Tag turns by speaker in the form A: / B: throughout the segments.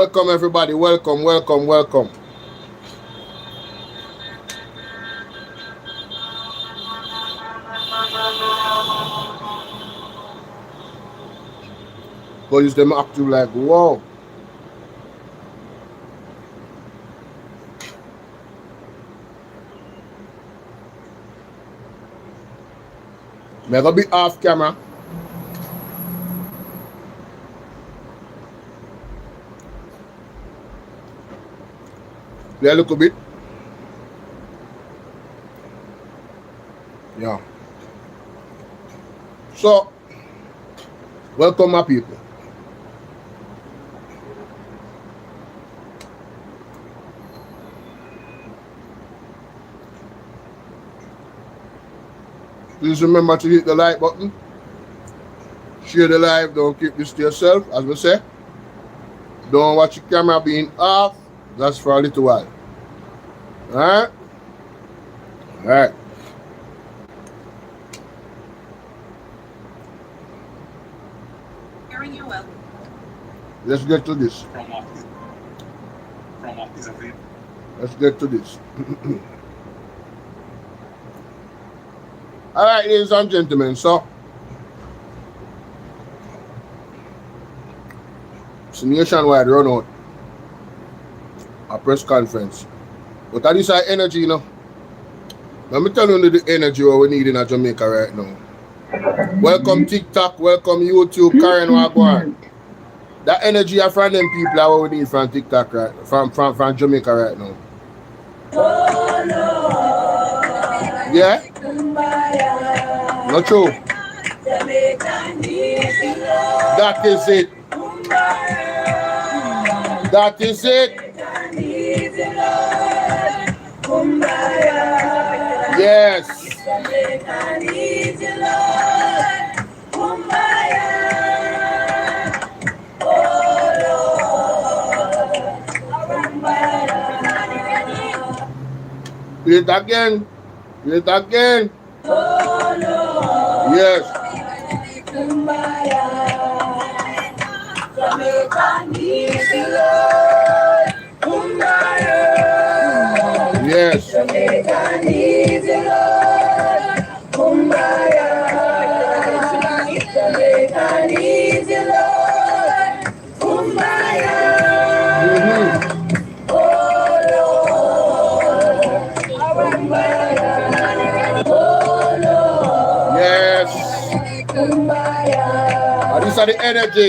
A: Welcome everybody, welcome. Police them active like wow. May go be off camera. There a little bit. Yeah. So, welcome my people. Please remember to hit the like button. Share the live, don't keep this to yourself, as we say. Don't watch your camera being off. That's for a little while. Alright? Alright. Let's get to this. Let's get to this. Alright, ladies and gentlemen, so it's a nationwide run out. A press conference. But that is our energy, you know. Let me tell you the energy what we need in Jamaica right now. Welcome TikTok, welcome YouTube, Karen Wagwan. That energy are from them people are what we need from TikTok right from Jamaica right now. Yeah? Not true. That is it. That is it. Yes. Play it again. Play it again. Yes. Yes. These are the energy.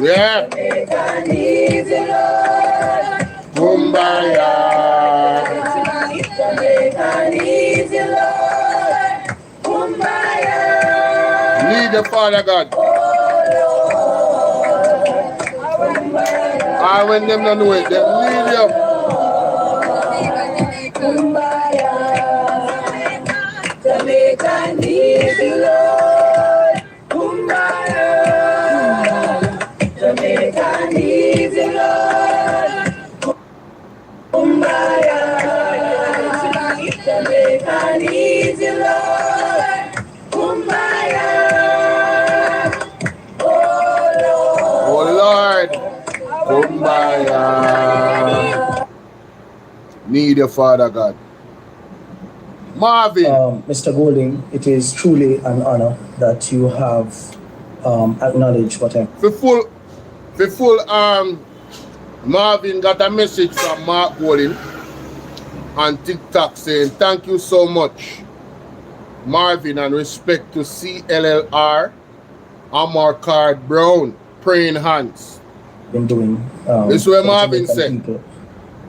A: Yeah. Kumbaya. Need the Father God. I when them don't know it, they need you. Jamaica needs you, Lord. Kumbaya. Jamaica needs you, Lord. Kumbaya. Jamaica needs you, Lord. Kumbaya. Oh Lord. Kumbaya. Need your Father God. Marvin.
B: Mr. Golding, it is truly an honor that you have acknowledged what I...
A: Before Marvin got a message from Mark Golding on TikTok saying, thank you so much, Marvin, and respect to CLLR, Amar Card Brown, praying hands.
B: Been doing.
A: This is what Marvin said.
B: People.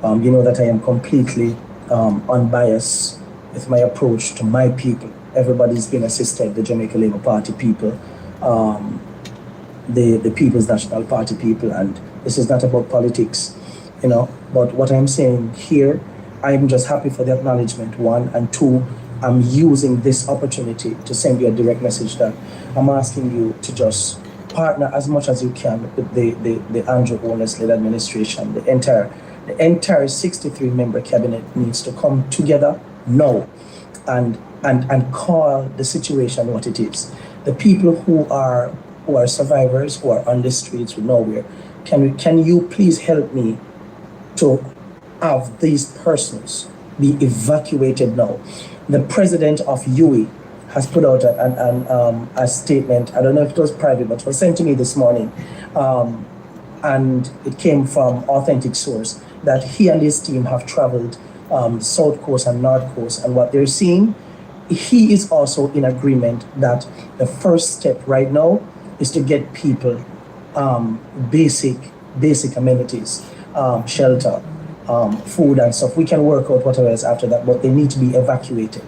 B: You know that I am completely unbiased with my approach to my people. Everybody's been assisted, the Jamaica Labour Party people, the People's National Party people, and this is not about politics, you know. But what I'm saying here, I'm just happy for the acknowledgement, one, and two, I'm using this opportunity to send you a direct message that I'm asking you to just partner as much as you can with the Andrew Owens-led administration. The entire 63-member cabinet needs to come together now and call the situation what it is. The people who are survivors, who are on the streets, who nowhere, can you please help me to have these persons be evacuated now? The president of UE has put out a statement. I don't know if it was private, but it was sent to me this morning. And it came from authentic source that he and his team have traveled South Coast and North Coast, and what they're seeing, he is also in agreement that the first step right now is to get people basic amenities, shelter, food and stuff. We can work out whatever is after that, but they need to be evacuated.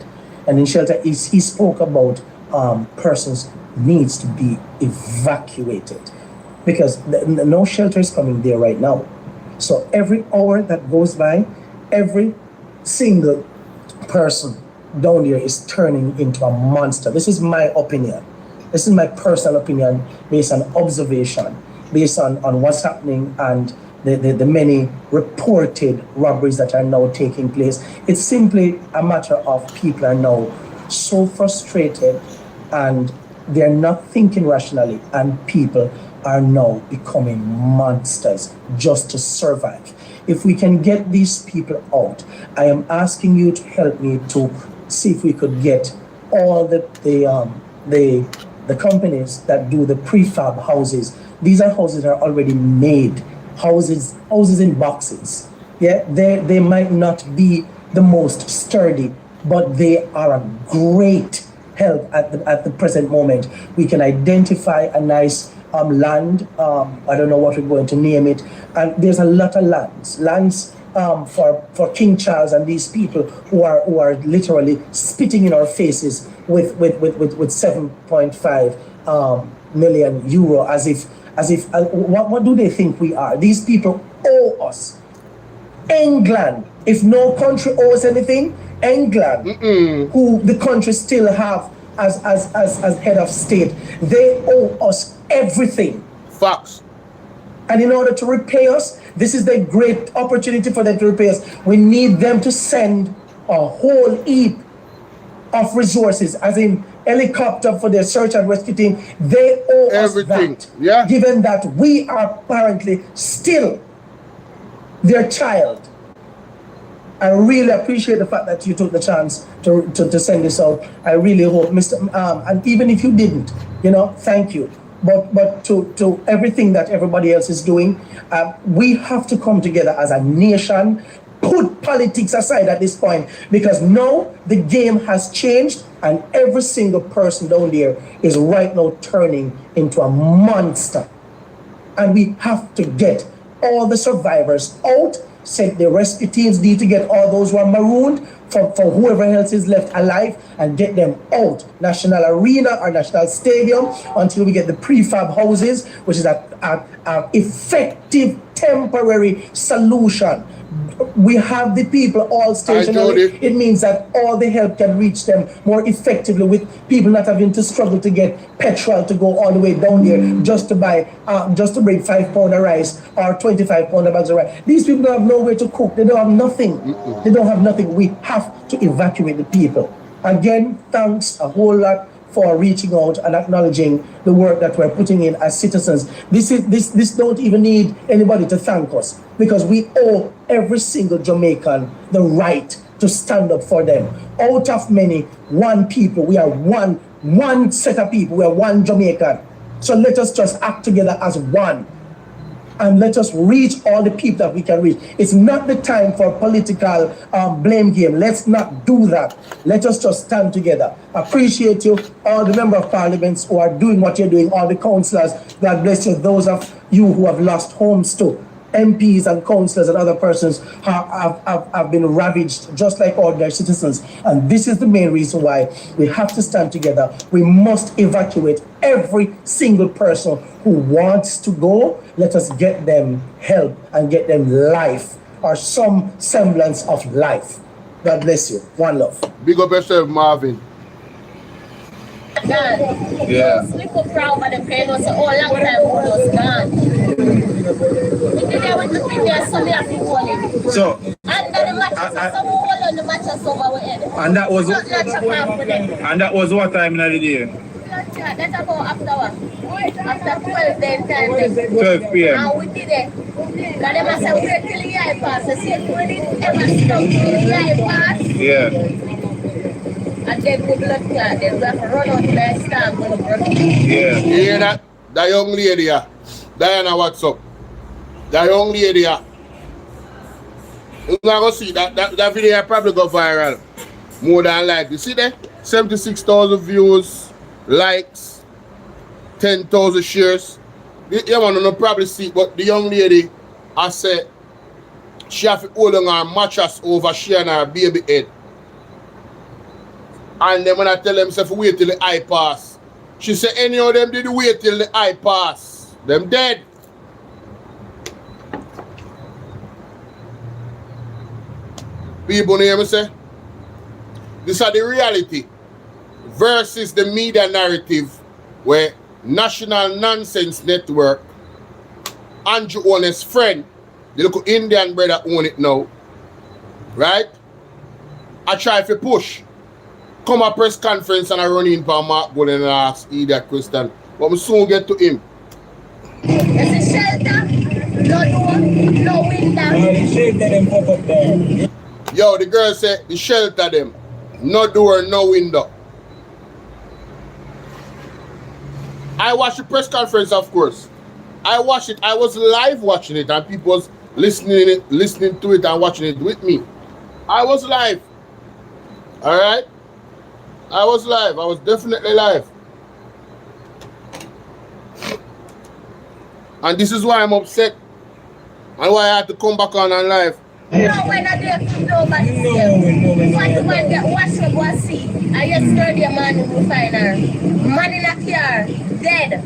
B: And in shelter, he spoke about persons needs to be evacuated because no shelter is coming there right now. So every hour that goes by, every single person down there is turning into a monster. This is my opinion. This is my personal opinion based on observation, based on what's happening and the many reported robberies that are now taking place. It's simply a matter of people are now so frustrated and they're not thinking rationally, and people are now becoming monsters just to survive. If we can get these people out, I am asking you to help me to see if we could get all the companies that do the prefab houses. These are houses that are already made, houses in boxes. Yeah, they might not be the most sturdy, but they are a great help at the present moment. We can identify a nice land. I don't know what we're going to name it. And there's a lot of lands for King Charles and these people who are literally spitting in our faces with 7.5 million euro as if what do they think we are? These people owe us. England, if no country owes anything, England, who the country still have as head of state, they owe us everything.
A: Facts.
B: And in order to repay us, this is the great opportunity for them to repay us. We need them to send a whole heap of resources, as in helicopter for their search and rescue team. They owe
A: everything.
B: Us that,
A: yeah.
B: Given that we are apparently still their child. I really appreciate the fact that you took the chance to send this out. I really hope, Mr. And even if you didn't, thank you. But to everything that everybody else is doing, we have to come together as a nation, put politics aside at this point, because now the game has changed and every single person down there is right now turning into a monster. And we have to get all the survivors out. Said the rescue teams need to get all those who are marooned for whoever else is left alive and get them out. National Arena or National Stadium until we get the prefab houses, which is an effective temporary solution. We have the people all stationary. It means that all the help can reach them more effectively with people not having to struggle to get petrol to go all the way down there just to buy, just to bring £5 of rice or 25 pound of bags of rice. These people don't have nowhere to cook. They don't have nothing. They don't have nothing. We have to evacuate the people. Again, thanks a whole lot for reaching out and acknowledging the work that we're putting in as citizens. This don't even need anybody to thank us, because we owe every single Jamaican the right to stand up for them. Out of many, one people, we are one set of people, we are one Jamaican. So let us just act together as one. And let us reach all the people that we can reach. It's not the time for political blame game. Let's not do that. Let us just stand together. Appreciate you, all the member of parliaments who are doing what you're doing, all the councillors. God bless you. Those of you who have lost homes too. MPs and councillors and other persons have been ravaged just like ordinary citizens. And this is the main reason why we have to stand together. We must evacuate every single person who wants to go. Let us get them help and get them life or some semblance of life. God bless you. One love.
A: Big up yourself, Marvin.
C: Yeah. Little proud of them paying us all long time was gone.
D: So
C: and then the matches so hold on the matches over with.
D: And that was what time in the day?
C: That's about after what? After 12 then time.
D: 12 p.m.
C: And we did it. Because they must have wait till the eye pass. So see if we didn't ever stop till the eye pass.
D: Yeah.
C: And then we blood clot. Then we have to run out to the stamp with the blood.
D: Yeah.
A: You hear that? That young lady here. Diana, what's up? That young lady here. You're not going to see that video probably go viral. More than likely. See there? 76,000 views, likes, 10,000 shares. You want to probably see, but the young lady, I said, she have to hold on her mattress over she and her baby head. And then when I tell them, say, wait till the eye pass. She said, any of them did wait till the eye pass. Them dead. People hear me say? This is the reality versus the media narrative where National Nonsense Network, Andrew Owen's friend, the little Indian brother own it now, right? I try to push. Come a press conference and I run in for Mark Golden and ask he that question. But we soon get to him.
C: It's a shelter, no door, no window.
A: Yo, the girl said the shelter them. No door, no window. I watched the press conference, of course. I watched it. I was live watching it, and people was listening to it and watching it with me. I was live. All right? I was live. I was definitely live. And this is why I'm upset. And why I had to come back on and live.
C: No, we're not there to nobody. No. What the man get washed up was see. I yesterday a man who find her. Man in a car, dead.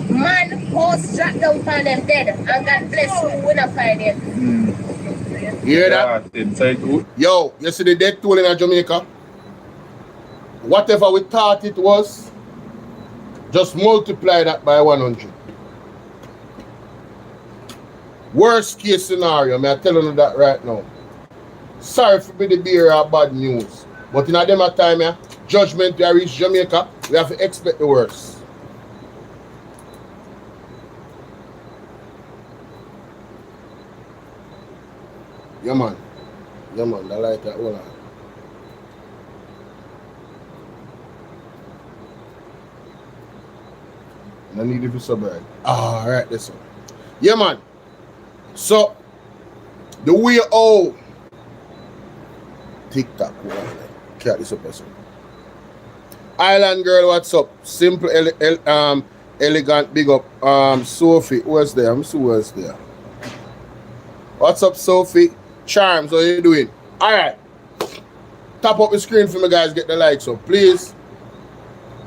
C: Man horse dropped down on them dead. And God bless you, we not find it.
A: You hear that? Yo, you see the death toll in Jamaica? Whatever we thought it was, just multiply that by 100. Worst case scenario, I'm telling you that right now. Sorry for the bearer of bad news. But in a them time, judgment to reach Jamaica, we have to expect the worst. Yeah man, I like that. Hold on. I need it for suburb. Alright, this one. Yeah man. So, the way how TikTok, carry this up or something. Island girl, what's up? Simple, elegant, big up. Sophie, who was there? Who was there? What's up, Sophie? Charms, how you doing? Alright. Tap up the screen for me, guys. Get the likes up, please.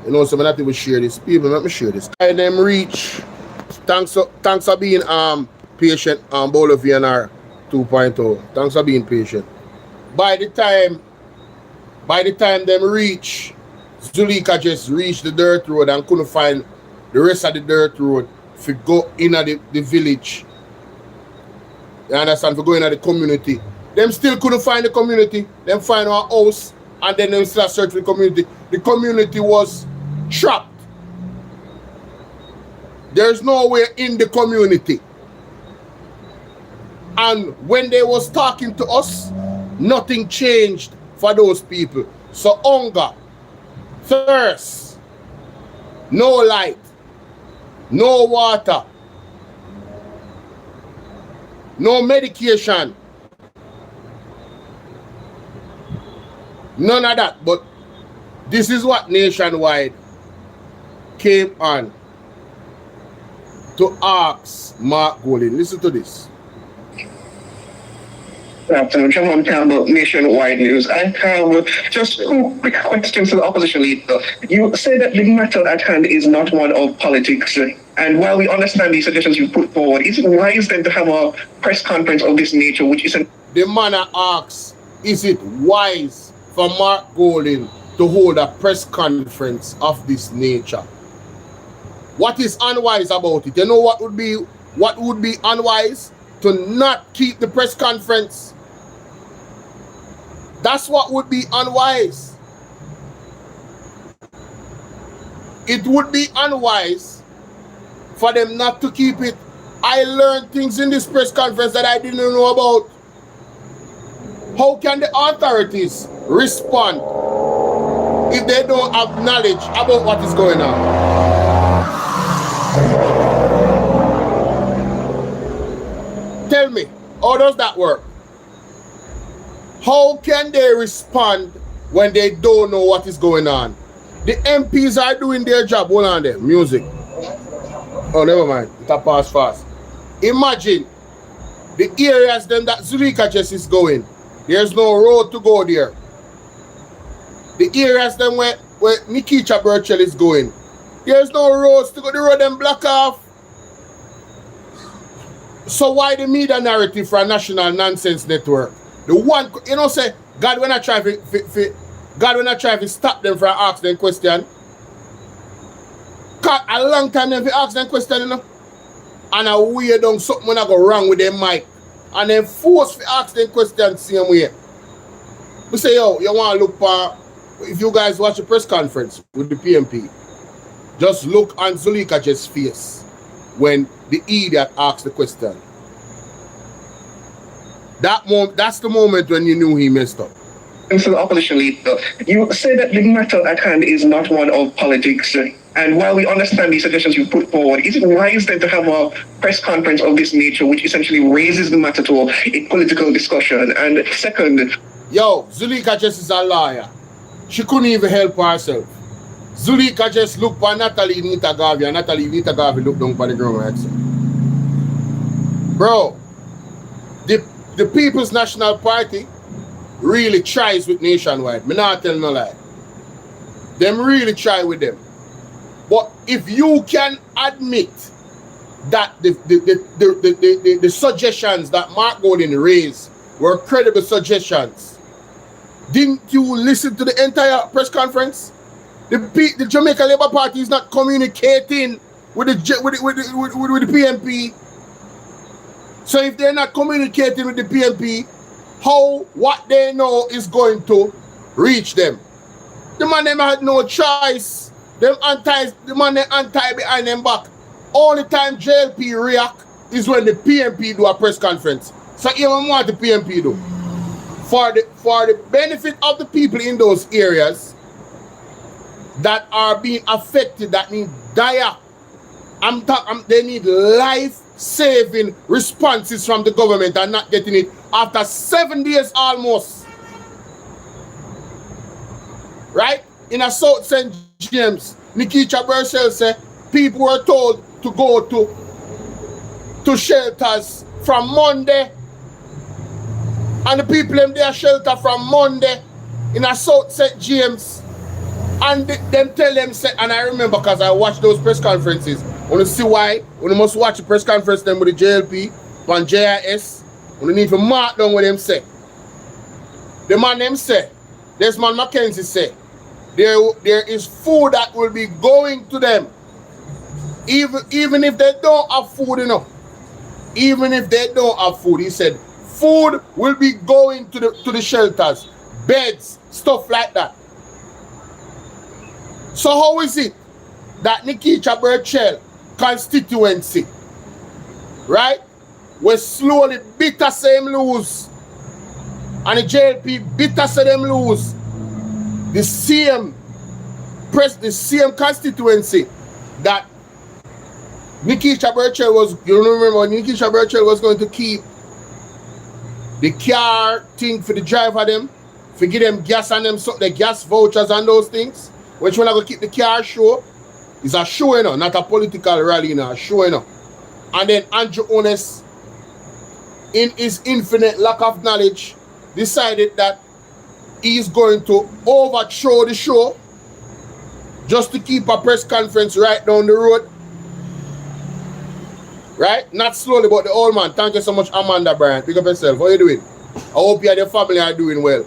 A: You know, so I'm not even share this. People, let me share this. I them reach. Thanks for being patient on Bolo VNR 2.0. Thanks for being patient. By the time them reach, Zulika just reached the dirt road and couldn't find the rest of the dirt road to go in the village. You understand? For going to the community. Them still couldn't find the community. Them find our house and then them still search for the community. The community was trapped. There's nowhere in the community. And when they was talking to us, nothing changed for those people. So hunger, thirst, no light, no water, no medication, none of that. But this is what Nationwide came on to ask Mark Golden. Listen to this.
E: Good afternoon, John Campbell, Nationwide News. I have just two quick questions to the opposition leader. You say that the matter at hand is not one of politics, and while we understand the suggestions you put forward, is it wise then to have a press conference of this nature, which isn't...
A: The man asks, is it wise for Mark Golden to hold a press conference of this nature? What is unwise about it? You know what would be unwise? To not keep the press conference. That's what would be unwise. it would be unwise for them not to keep it. I learned things in this press conference that I didn't know about. How can the authorities respond if they don't have knowledge about what is going on? Tell me, how does that work? How can they respond when they don't know what is going on? The MPs are doing their job. Hold on there, music. Oh, never mind. It'll pass fast. Imagine the areas then that Zulika just is going. There's no road to go there. The areas then where Nikicha Burchell is going. There's no roads to go. The road them block off. So why the media narrative for a national nonsense network? The one, you know, say, God when I try to stop them from asking them question. Cause a long time them ask them question, you know. And I wear down something when I go wrong with them mic. And then force to ask them questions same way. We say, yo, you want to look for, if you guys watch the press conference with the PMP, just look on Zulika just face when the idiot asked the question. That's the moment when you knew he messed up.
E: So the opposition leader, you say that the matter at hand is not one of politics. And while we understand the suggestions you put forward, is it wise then to have a press conference of this nature, which essentially raises the matter to a political discussion? And second,
A: yo, Zulika just is a liar. She couldn't even help herself. Zulika just looked for Natalie Nitagavi, and Natalie Nitagavi looked down for the ground and said, bro, the People's National Party really tries with Nationwide. Me not tell no lie. Them really try with them. But if you can admit that the suggestions that Mark Golden raised were credible suggestions, didn't you listen to the entire press conference? The Jamaica Labour Party is not communicating with the PMP. So if they're not communicating with the PMP, what they know is going to reach them. The man them had no choice. The man they anti behind them back. Only time JLP react is when the PMP do a press conference. So even what the PMP do? For the benefit of the people in those areas that are being affected, that need dire. They need life-saving responses from the government and not getting it after 7 days almost. Right? In a South St. James, Nikicha Burchell said people were told to go to shelters from Monday. And the people in their shelter from Monday in a South St. James. And them tell them, say, and I remember because I watched those press conferences. Want to see why? You must watch the press conference them with the JLP on JIS. You need to mark down what them say. The man them say, Desmond Mackenzie say, there is food that will be going to them. Even if they don't have food enough. Even if they don't have food, he said, food will be going to the shelters, beds, stuff like that. So how is it that Nikicha Burchell constituency, right, we slowly bitter say him lose, and the JLP bitter say them lose, the same constituency that Nikicha Burchell was, you remember Nikicha Burchell was going to keep the car thing for the driver them, for give them gas and them, so the gas vouchers and those things. Which when I go keep the car show, it's a show, you know, not a political rally, you know, a show, you know. And then Andrew Honest, in his infinite lack of knowledge, decided that he's going to overthrow the show just to keep a press conference right down the road. Right? Not slowly, but the old man. Thank you so much, Amanda Bryant. Pick up yourself. How you doing? I hope you and your family are doing well.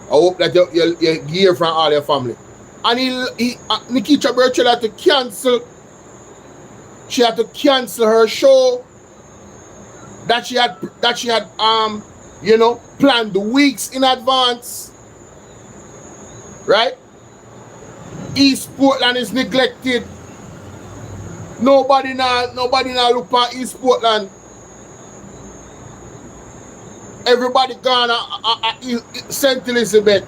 A: I hope that you hear from all your family. And Nikicha Burchell had to cancel. She had to cancel her show that she had planned weeks in advance. Right? East Portland is neglected. Nobody now look at East Portland. Everybody gone at St. Elizabeth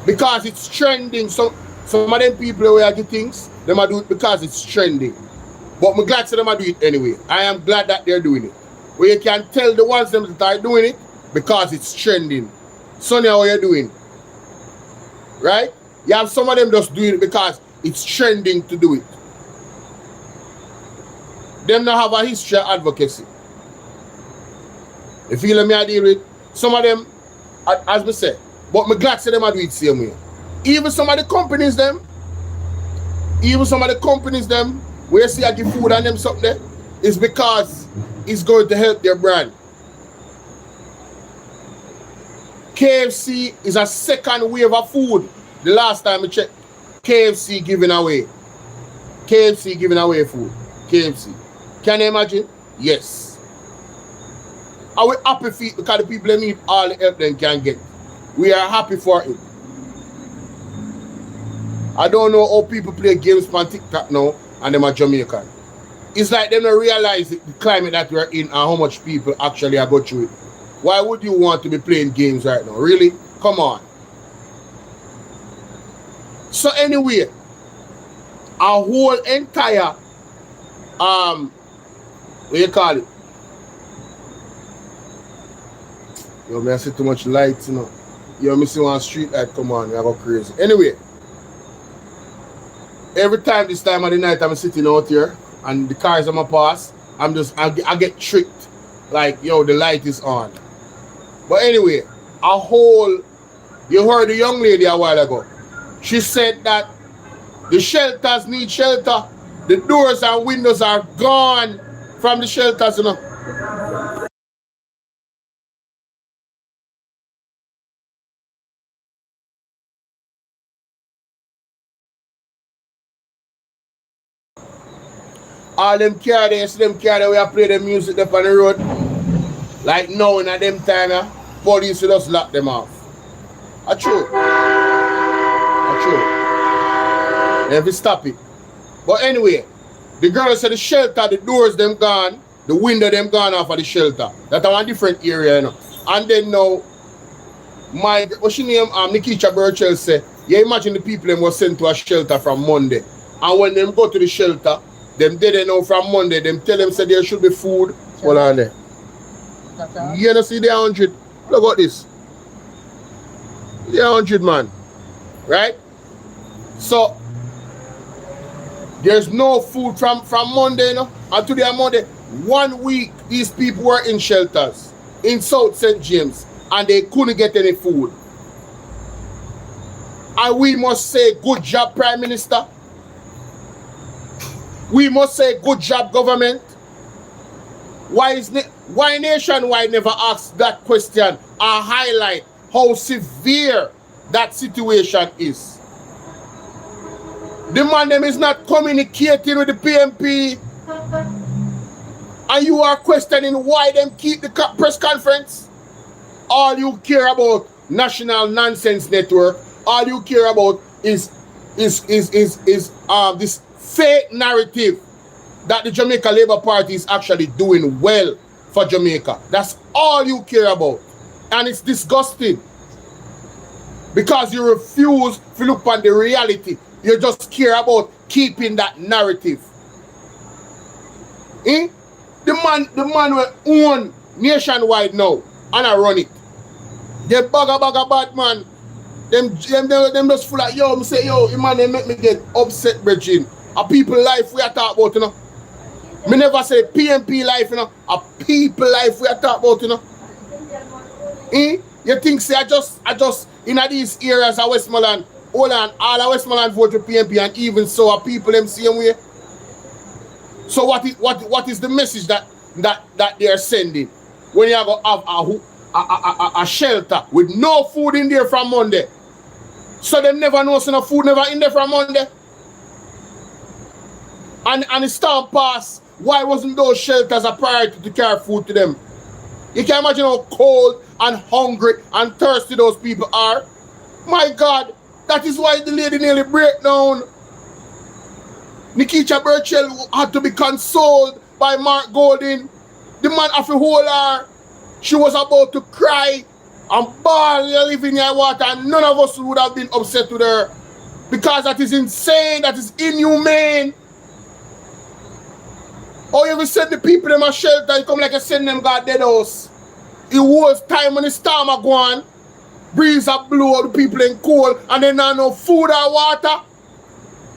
A: because it's trending. So some of them people who are do things, they might do it because it's trending. But I'm glad to them do it anyway. I am glad that they're doing it. Where you can tell the ones them that are doing it because it's trending. Sonny, how you doing? Right? You have some of them just doing it because it's trending to do it. Them not have a history of advocacy. You feel me I deal with? Some of them, as I said, but I'm glad to them I do it same way. Even some of the companies them, where you see I give food and them something there, is because it's going to help their brand. KFC is a second wave of food. The last time I checked, KFC giving away food. KFC. Can you imagine? Yes. Are we happy for it because the people need all the help they can get? We are happy for it. I don't know how people play games on TikTok now and them are Jamaican. It's like they don't realize the climate that we're in and how much people actually are going through it. Why would you want to be playing games right now? Really? Come on. So anyway, our whole entire what do you call it? Yo, man, I see too much lights, you know. Yo, me see one street light, come on, I go crazy. Anyway, every time this time of the night I'm sitting out here and the cars on my pass, I get tricked. Like, yo, the light is on. But anyway, you heard the young lady a while ago. She said that the shelters need shelter. The doors and windows are gone from the shelters, you know. All them car there, see them car there, we are play the music up on the road. Like now in them time, police will just lock them off. That's true. They have to stop it. But anyway, the girl said the shelter, the doors them gone, the window them gone off of the shelter. That's a different area, you know. And then now, what's she name? Nikisha Burchell said, yeah, imagine the people them were sent to a shelter from Monday. And when them go to the shelter, them didn't know from Monday, them tell them say there should be food. Hold on there. You know, see the 100. Look at this. The 100 man. Right? So there's no food from Monday, you know. And today on Monday, 1 week these people were in shelters in South St. James and they couldn't get any food. And we must say good job, Prime Minister. We must say good job, government. Why Nationwide never asked that question or highlight how severe that situation is? The man them is not communicating with the PMP, and you are questioning why them keep the press conference. All you care about National Nonsense Network. All you care about is this fake narrative that the Jamaica Labour Party is actually doing well for Jamaica. That's all you care about. And it's disgusting. Because you refuse to look on the reality. You just care about keeping that narrative. The man will own Nationwide now and I run it. They bugger bad man. Them just full of yo, me say yo, man, they make me get upset, Bridging. A people life we are talking about, you know. Me never say PMP life, you know. A people life we are talking about, you know. You think say I just in these areas of Westmoreland, all of Westmoreland vote for PMP and even so are people them same way. So what is the message that they are sending when you have a shelter with no food in there from Monday? So them never know so no food never in there from Monday. And the storm passed. Why wasn't those shelters a priority to carry food to them? You can imagine how cold and hungry and thirsty those people are. My God, That is why the lady nearly break down. Nikisha Burchell had to be consoled by Mark Golding. The man have to hold her. She was about to cry and bawl living in water, and none of us would have been upset with her. Because that is insane, that is inhumane. Or you ever send the people in my shelter, you come like you send them God dead house. It was time when the storm are gone, breeze are blow, the people in cold, and they not no food or water,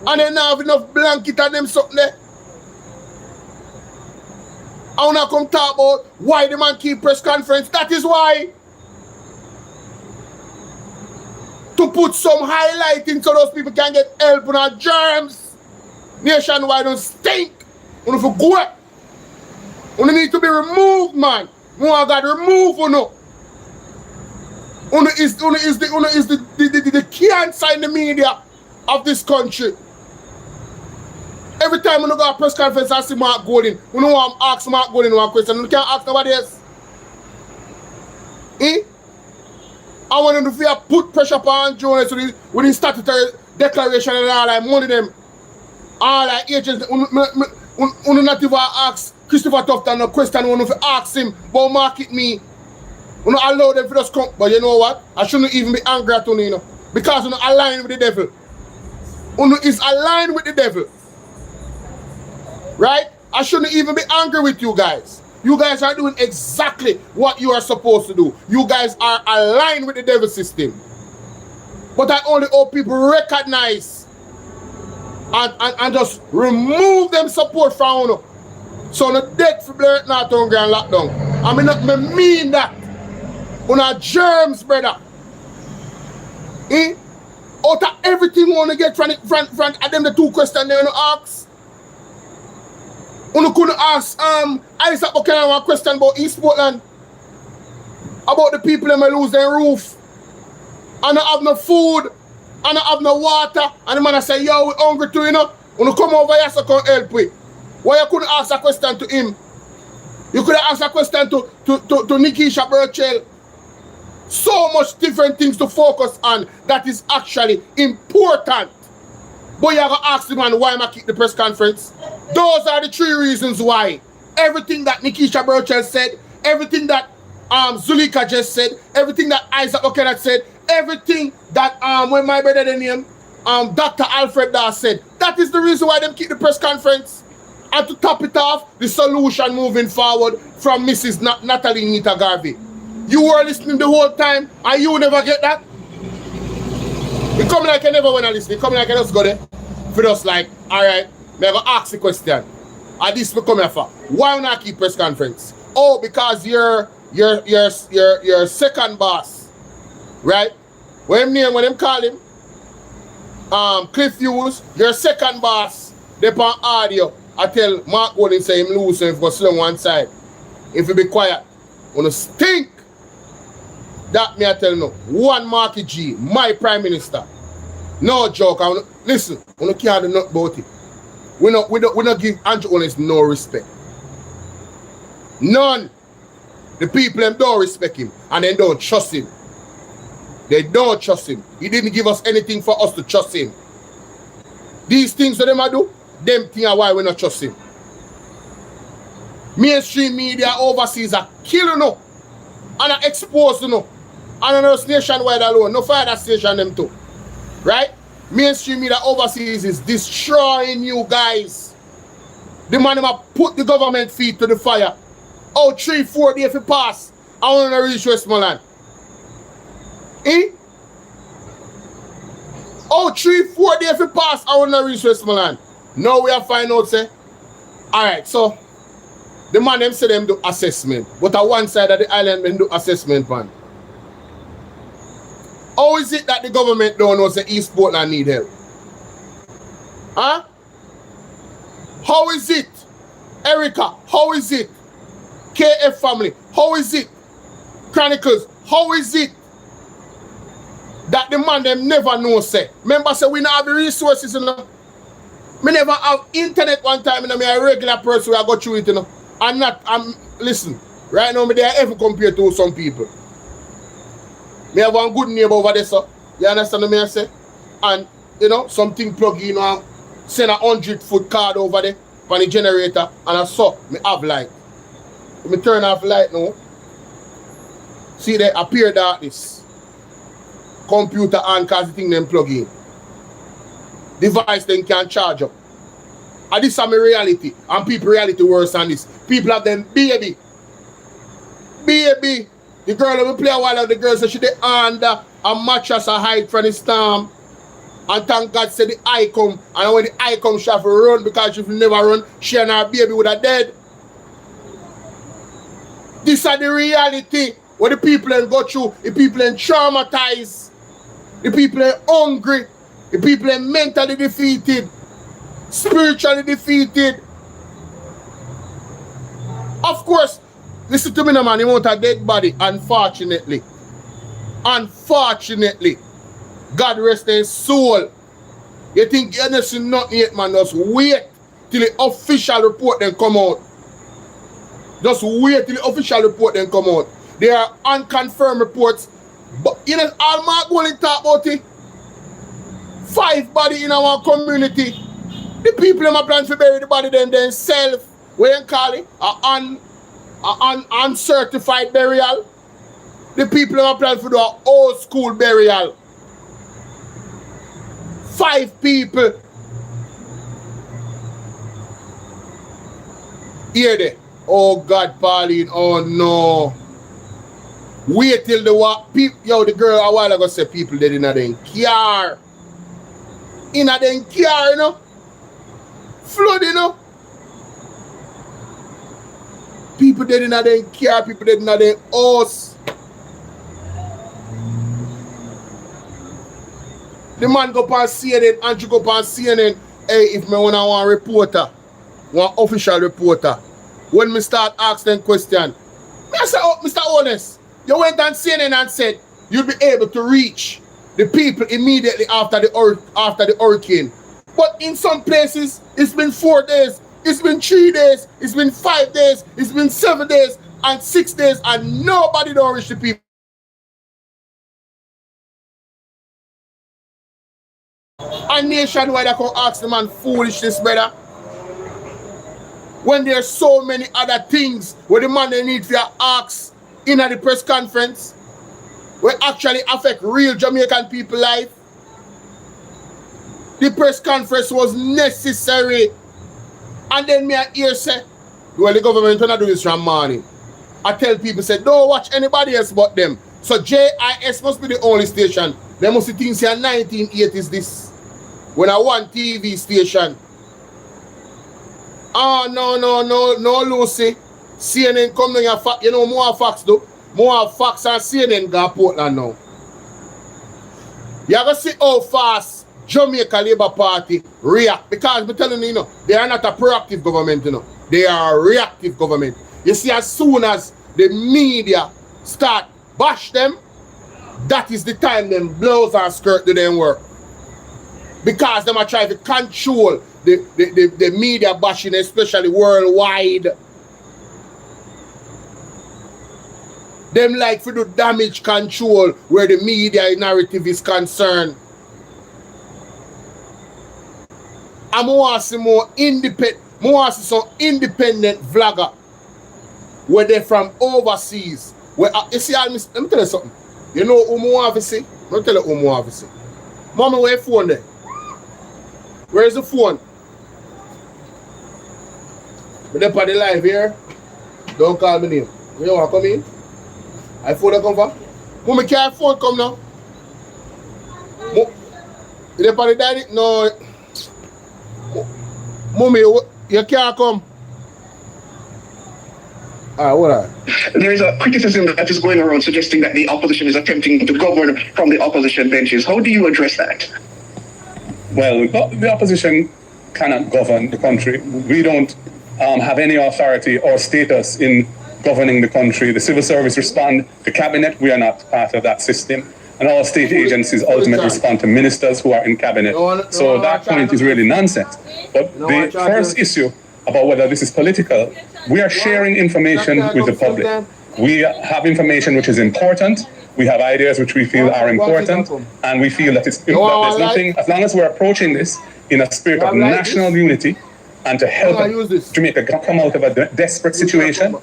A: and they not have enough blanket and them something there. I wanna come talk about why the man keep press conference. That is why. To put some highlighting so those people can get help on our germs. Nationwide don't stink. You for go. You need to be removed, man. You got removed, you know. You is the cancer in the media of this country. Every time you go to a press conference I see Mark Golding, you know I'm asking Mark Golding one question. You can't ask nobody else. I want them to put pressure upon journalists with the statutory declaration and all like money them. All like agents, you not even ask Christopher Tufton no question, you to ask him about market me. You not allow them to just come. But you know what? I shouldn't even be angry at you, know. Because you not aligned with the devil. You is aligned with the devil. Right? I shouldn't even be angry with you guys. You guys are doing exactly what you are supposed to do. You guys are aligned with the devil system. But I only hope people recognize and just remove them support from you. So the death for blur not hungry and lockdown. I mean that. On our germs, brother. Out of everything you want to get from at them the two questions they want to ask. You couldn't ask Isaac Buchanan one question about East Portland. About the people that may lose their roof. And not have no food. And not have no water. And the man say, yo, we hungry too, you know. You come over here so come help with. Why you couldn't ask a question to him? You could have asked a question to Nikisha Burchell. So much different things to focus on that is actually important. But you have to ask the man why am I keep the press conference? Those are the three reasons why. Everything that Nikisha Burchell said, everything that Zulika just said, everything that Isaac O'Kenneth said, everything that when my brother the name Dr. Alfred Dar said. That is the reason why them keep the press conference. And to top it off, the solution moving forward from Mrs. Natalie Nita Garvey. You were listening the whole time and you never get that? You come like I never want to listen. You come like I just go there. For us like, alright, me go ask the question. And this will come here for. Why not keep press conference? Oh, because you're second boss. Right? When them call him Cliff Hughes, your second boss, they on audio. I tell Mark Golding say him lose so if go slow one side. If you be quiet, wanna stink. That me I tell you, one Marky G, my Prime Minister. No joke. Listen, we don't care enough about it. We don't give Andrew Holness no respect. None. The people them don't respect him and they don't trust him. They don't trust him. He didn't give us anything for us to trust him. These things that them I do, them things are why we not trust him. Mainstream media overseas are killing no and are exposed no. And on nationwide alone, no fire that station them too. Right? Mainstream media overseas is destroying you guys. The man them put the government feet to the fire. Oh, 3-4 days if it pass, I want to reach Westmoreland. Oh, 3-4 days if it pass, I want to reach Westmoreland. Now we have find out say, alright, so the man them say them do assessment, but at one side of the island them do assessment man. How is it that the government don't know say East Portland need help? Huh? How is it? Erica, how is it? KF family, how is it? Chronicles, how is it that the man them never know say? Remember say we not have the resources, you know? Me never have internet one time, you know, me a regular person who I go through it, you know. Listen, right now me they are ever compared to some people. Me have one good neighbor over there, so you understand what I say? and you know, something plug in and send a 100-foot card over there for the generator, and I saw me have light. Me turn off light now. See there appear darkness. Computer on cause the thing them plug in. Device then can charge up. And this is my reality. And people reality worse than this. People have them baby. Baby. The girl that we play a while ago, the girl said she dey under a mattress a hide from the storm. And thank God said the eye come. And when the eye come, she have to run because she never run. She and her baby would have dead. This is the reality. What the people ain't go through. The people ain't traumatized. The people ain't hungry. The people ain't mentally defeated. Spiritually defeated. Of course, listen to me now, man. You want a dead body, unfortunately. Unfortunately. God rest his soul. You think you're not seeing nothing yet, man. Just wait till the official report then come out. Just wait till the official report then come out. There are unconfirmed reports. But you know, all Mark going to talk about it. 5 bodies in our community. The people in my plan to bury the body themselves. What you call it? An uncertified burial. The people in my plan to do an old school burial. 5 people. Hear they? Oh God, Pauline. Oh no. Wait till the people. Yo, the girl a while ago said people dead in a den car. In a den car, you know. Flood, you know. People dead in a den car. People dead in a den house. The man go on CNN, Andrew go on CNN. Hey, if me want a reporter, one official reporter, when me start asking them question, I say, oh, Mr. Honest, you went on CNN and said you'll be able to reach the people immediately after the hurricane. But in some places, it's been 4 days, it's been 3 days, it's been 5 days, it's been 7 days, and 6 days, and nobody don't reach the people. And nationwide, I can ask the man foolishness, brother. When there's so many other things where the man they need for your ask in at the press conference, will actually affect real Jamaican people life. The press conference was necessary. And then me I hear say, well, the government will not do this from morning. I tell people, say, don't watch anybody else but them. So JIS must be the only station. They must think say 1980s this. When I want TV station. Oh, no, Lucy. CNN come down your you know, more facts though. More facts and CNN go to Portland now. You're going to see how fast Jamaica Labour Party react. Because I'm telling you, they are not a proactive government, They are a reactive government. You see, as soon as the media start bash them, that is the time them blows and skirt do them work. Because them are trying to control the media bashing, especially worldwide. Them like to do damage control where the media narrative is concerned. I want to see more independent, some independent vlogger where they're from overseas. Where you see, let me tell you something. You know who I want to see? Let me tell you who I want to see. Mama, where your phone there? Where's the phone? But up on the live here. Don't call me name. You want to come in? I phone come for? Mommy, can your phone come now? You up on the daddy? No. Mommy, you can't come. Alright, what are?
E: There is a criticism that is going around suggesting that the opposition is attempting to govern from the opposition benches. How do you address that?
D: Well, the opposition cannot govern the country. We don't have any authority or status in governing the country. The civil service respond to cabinet. We are not part of that system. And all state agencies ultimately respond to ministers who are in cabinet. So that point is really nonsense. But the first issue about whether this is political, we are sharing information with the public. We have information which is important, We have ideas which we feel are important, and we feel that there's nothing, as long as we're approaching this in a spirit of national unity and to help Jamaica come out of a desperate situation,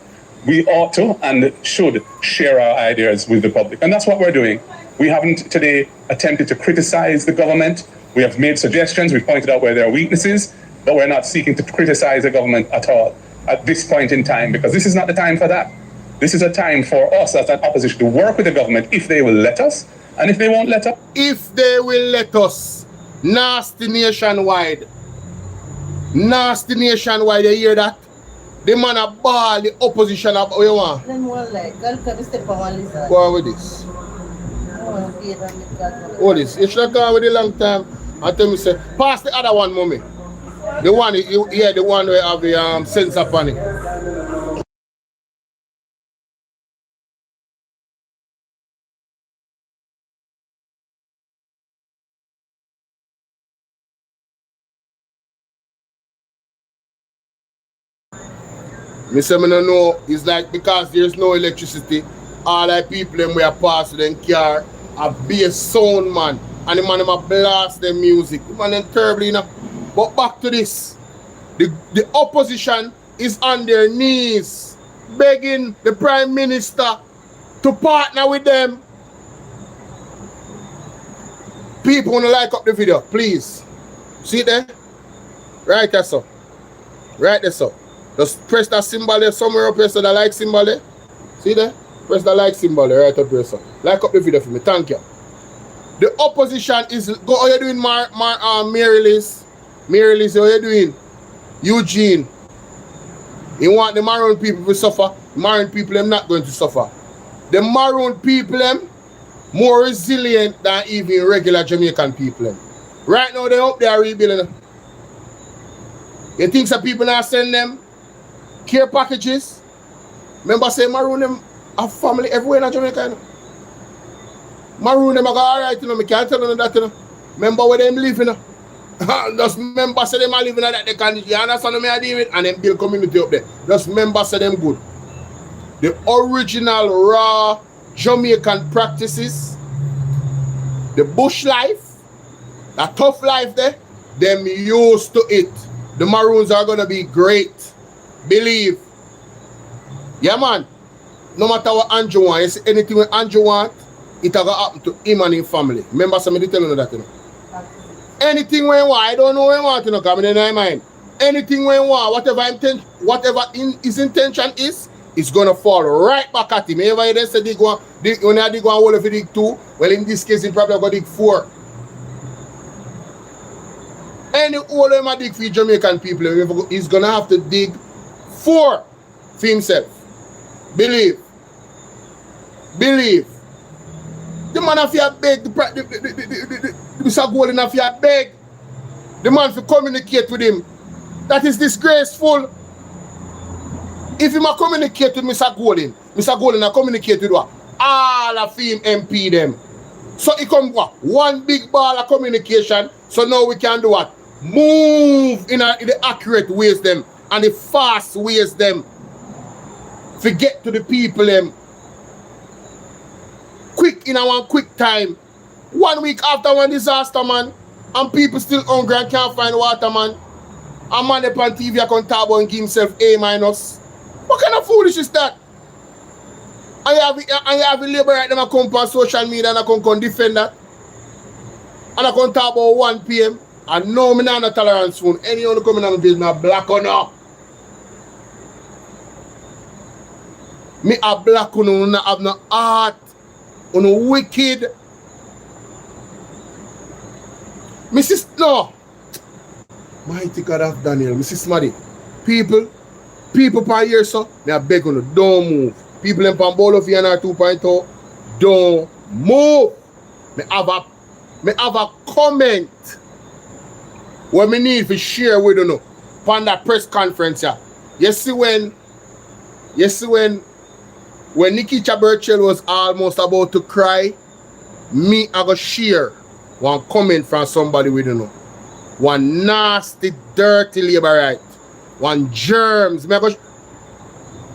D: we ought to and should share our ideas with the public. And that's what we're doing. We haven't today attempted to criticize the government. We have made suggestions, we've pointed out where there are weaknesses, but we're not seeking to criticize the government at all at this point in time, because this is not the time for that. This is a time for us as an opposition to work with the government if they will let us, and if they won't let us.
A: If they will let us. Nasty nationwide. Nasty nationwide, you hear that? The man a ball, the opposition up. What you want? Go on with this. What is? You should have gone with it a long time. And tell me, say, pass the other one, mommy. The one, yeah, the one where have the sensor upon it. Me say me no know, it's like because there's no electricity, all the people them we are passing them car a bass sound man, and the man them a blast them music. The man them terrible, you know. But back to this. The opposition is on their knees begging the Prime Minister to partner with them. People wanna like up the video, please. See it there? Right there, so. Right there, so. Just press that symbol there somewhere up here, so the like symbol there. See there? Press the like symbol there right up here, so. Like up the video for me, thank you. The opposition is, go, how you doing, Mary Liz? Mary Liz, how you doing? Eugene. You want the Maroon people to suffer? Maroon people, them not going to suffer. The Maroon people, them more resilient than even regular Jamaican people. Them. Right now, they up there rebuilding. You think some people not send them care packages? Remember say Maroon them have family everywhere in Jamaica, you know? Maroon them are alright, you know, I can't tell them that, you know. Remember where them live, you know? Just remember say them are living at that condition, you understand what I deal with? And then build community up there. Just remember say them good. The original raw Jamaican practices, the bush life, that tough life there, them used to it. The Maroons are gonna be great. Believe. Yeah, man. No matter what Andrew wants, you see anything when Andrew wants, it will happen to him and his family. Remember, somebody telling you that, you know. Anything when you want, I don't know what you want, you know, coming in my mind. Anything when you want, whatever his intention is, it's gonna fall right back at him. Even they say when they dig one hole if you dig 2, well, in this case, he probably gonna dig 4. Any hole him dig for Jamaican people, he's gonna have to dig 4 for himself. Believe. Believe. The man have to beg, the Mr. Golden have to beg the man to communicate with him. That is disgraceful. If he ma communicate with Mr. Golden will communicate with what? All of him MP them. So it come what? One big ball of communication. So now we can do what? Move in the accurate ways them and the fast ways them. Forget to the people them. Quick in one quick time. 1 week after one disaster, man, and people still hungry and can't find water, man. A man up on TV can talk about and give himself A-. What kind of foolish is that? And you have the labor right them come on social media and I can defend that. And I can talk about 1 PM. And no, me not no tolerance phone. Anyone coming on the business, not black or not. Me a black who not have no heart. Who no wicked. Mrs. No. Mighty God of Daniel. Mrs. Maddy. People per year, so me a beg on don't move. People in Bolo VNR 2.0, don't move. Me have a comment what me need to share with you on that press conference. Yeah. You see when Nikki Chaberchel was almost about to cry, me I go share one comment from somebody with you. One nasty, dirty labor right. One germs. Me I go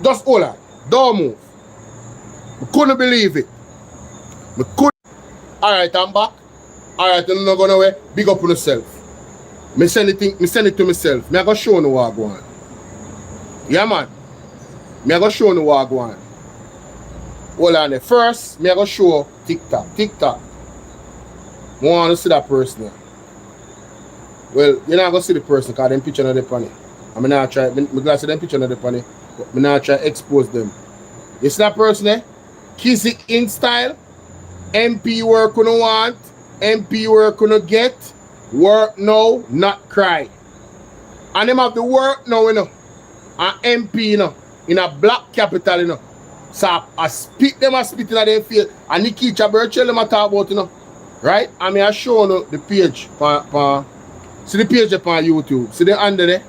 A: just hold on. Don't move. I couldn't believe it. Me could. Alright, I'm back. Alright, I'm not gonna away. Big up on yourself. Me send it to myself. Me I go show you what I go on. Yeah, man. Me I go show you what I go on. Hold on there. First, me I go show TikTok. TikTok. I want to see that person there. Well, you're not going to see the person because them picture not the funny. I'm not try. I'm glad to see them picture not the funny. But I'm not try to expose them. You see that person there? Kizzy in style. MP work on want. MP work on get. Work now, not cry. And them have the work now, you know. And MP, you know. In a black capital, you know. So I spit them, I spit in their face. And Nikki Chaberchel them I talk about, you know. Right? I mean, I show you the page. See the page on YouTube. See the under there?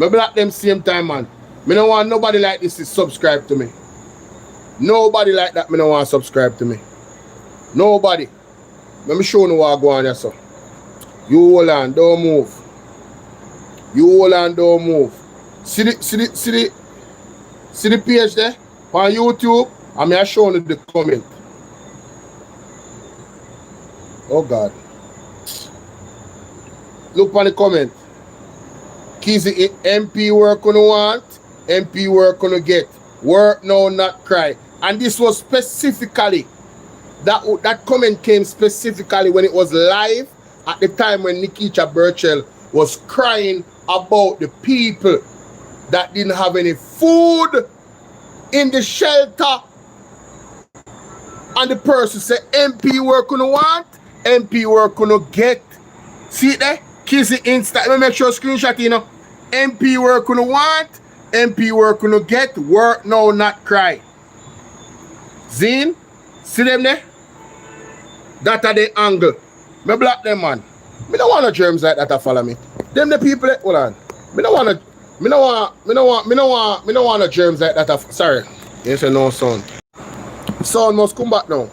A: I block them same time, man. I don't want nobody like this to subscribe to me. Nobody like that, I don't want to subscribe to me. Nobody. Let me show you what I go on here, so. You hold on, don't move. You hold on, don't move. See the page there? On YouTube, I show you the comment. Oh God. Look on the comment. Kizzy, MP work on want, MP work on get. Work now, not cry. And this was specifically, that comment came specifically when it was live at the time when Nikita Burchell was crying about the people that didn't have any food in the shelter. And the person said, MP work on want, MP work on get. See it there? Kizzy Insta. Let me make sure screenshot, you know. MP work on want, MP work on get. Work now, not cry. Zine? See them there? That are the angle. Me block them, man. Me don't want no germs like that to follow me. Them the people that, hold on. Me don't want no germs like that to, sorry. Yes, no sound. Sound must come back now.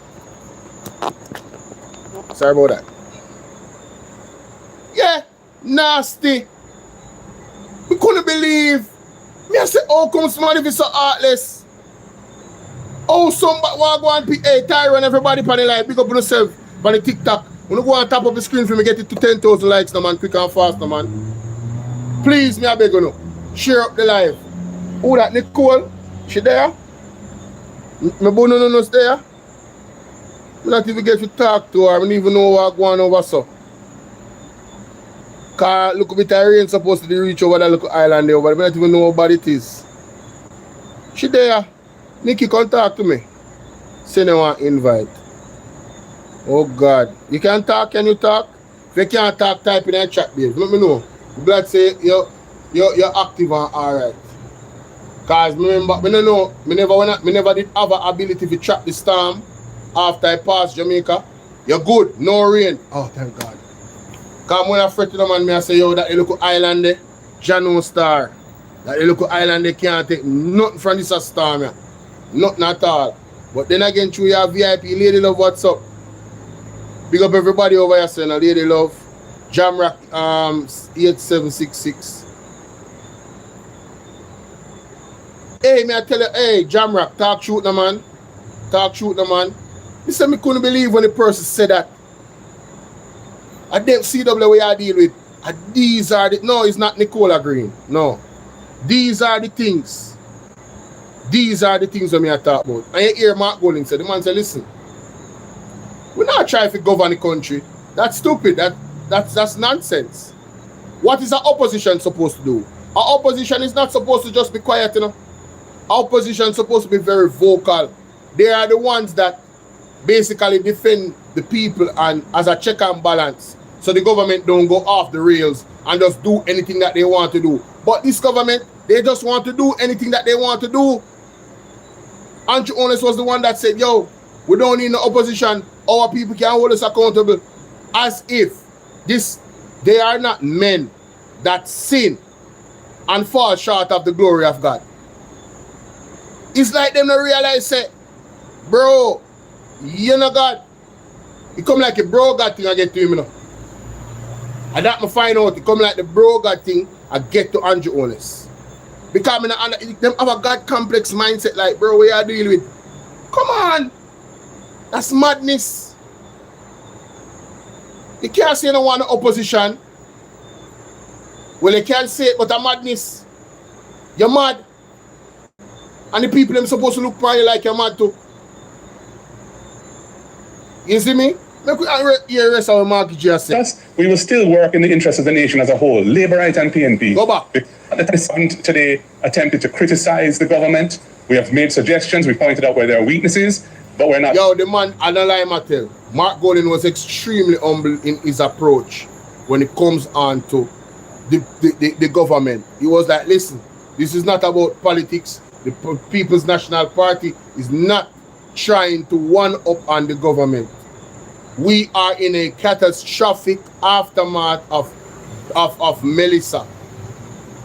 A: Sorry about that. Yeah, nasty. We couldn't believe. Me I say, how come somebody be so heartless? Oh, somebody want to go and hey, Tyron, everybody on the line, big up on yourself on the TikTok. When you go on top of the screen for me get it to 10,000 likes, no man, quick and fast, no man. Please, me I beg you, share up the live. Who that, Nicole? She there? My bono no there? I not even get to talk to her. I don't even know what going over so. Cause look bit of rain supposed to reach over that little island there, but I don't even know what it is. She there. Nikki, come talk to me. Send her one invite. Oh God. You can talk, can you talk? If you can't talk, type in the chat, babe. Let me know. I'm glad to say you're active and alright. Cause remember, I don't know, me never did have an ability to track the storm after I passed Jamaica. You're good, no rain. Oh, thank God. Cause when I fret to the man, I say, yo, that little island there, Jano Star. That little island they can't take nothing from this storm, yeah. Nothing at all. But then again, through your VIP, Lady Love, what's up? Big up everybody over here, saying, Lady Love. Jamrock 8766. Hey, me I tell you, hey, Jamrock, talk shoot no man. Talk shoot no man. You said me couldn't believe when the person said that. I didn't see the way I deal with. These are the, no, it's not Nicola Green. No. These are the things. These are the things that me I talk about. And you hear Mark Golding said, the man said, listen, we're not trying to govern the country. That's stupid. That's nonsense. What is our opposition supposed to do? Our opposition is not supposed to just be quiet, you know. Our opposition is supposed to be very vocal. They are the ones that basically defend the people and as a check and balance. So the government don't go off the rails and just do anything that they want to do. But this government, they just want to do anything that they want to do. Andrew Honest was the one that said, yo, we don't need no opposition. Our people can hold us accountable. As if they are not men that sin and fall short of the glory of God. It's like them don't realize, say, bro, you know God. It come like a bro God thing I get to him, you know. And that me find out, it come like the bro God thing I get to Andrew Honest. Because them have a God complex mindset like, bro, what you deal with? Come on. That's madness. You can't say no one opposition. Well, you can't say it, but a madness. You're mad. And the people them supposed to look upon you like you're mad too. You see me? Make we hear the rest of what Mark just said.
D: We will still work in the interest of the nation as a whole, Labour Right and PNP.
A: Go back.
D: The petition today attempted to criticize the government. We have made suggestions, we pointed out where there are weaknesses, but we're not.
A: Yo, the man, I don't lie, Mattel. Mark Golden was extremely humble in his approach when it comes on to the government. He was like, listen, this is not about politics. The People's National Party is not trying to one-up on the government. We are in a catastrophic aftermath of Melissa.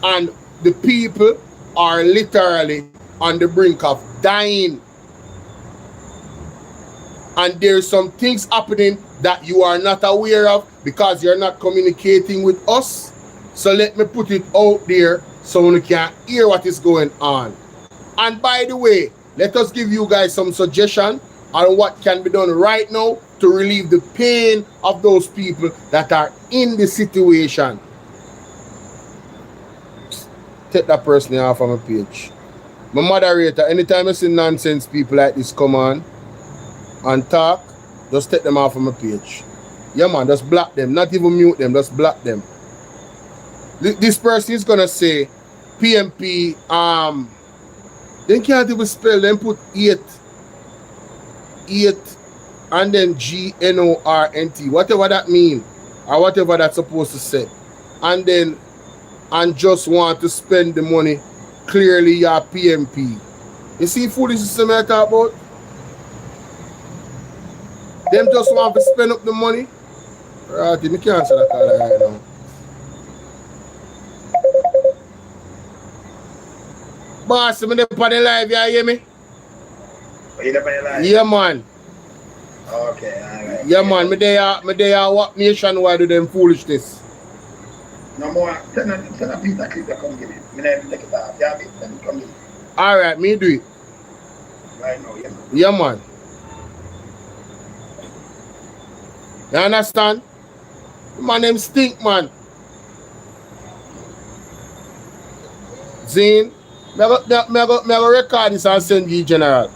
A: And the people are literally on the brink of dying. And there's some things happening that you are not aware of because you're not communicating with us. So let me put it out there so you can hear what is going on. And by the way, let us give you guys some suggestion on what can be done right now to relieve the pain of those people that are in the situation. Take that person off of my page. My moderator, anytime I see nonsense people like this come on and talk, just take them off of my page. Yeah man, just block them, not even mute them, just block them. This person is gonna say PMP, they can't even spell, then put 8 and then GNORNT, whatever that mean, or whatever that's supposed to say. And then, and just want to spend the money, clearly your PMP. You see foolishness I talk about? Them just want to spend up the money. Right, you can't answer that call right now. Boss, I'm up on the live, you hear me?
F: Are you up on the live?
A: Yeah, man.
F: Okay, alright.
A: Yeah, man. Me there what nationwide with them foolishness.
F: No more. Send a piece of clip that come give me. Me never take it off. Yeah, me come give me.
A: Alright, me do it.
F: Right now, yeah.
A: Yeah, man. You understand? My name stink, man. Zane, me go record this and send you general.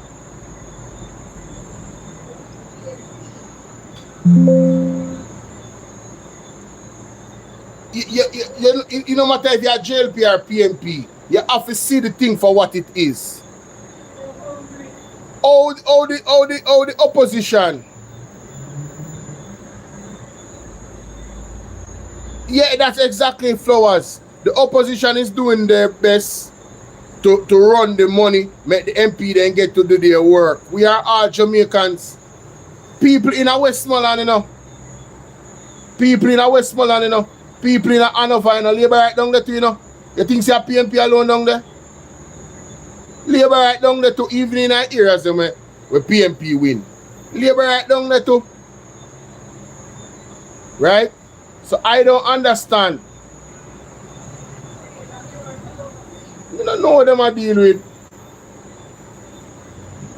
A: You no matter if you're JLP or PMP, you have to see the thing for what it is. All the opposition. Yeah, that's exactly Flowers. The opposition is doing their best to run the money, make the MP then get to do their work. We are all Jamaicans. People in a Westmoreland, you know. People in a Westmoreland, you know. People in a Hanover, you know. Labour right down there too, you know. You think you're PMP alone down there? Labour right down there too, even in our areas where PMP win. Labour right down there too. Right? So I don't understand. You don't know what them I deal with.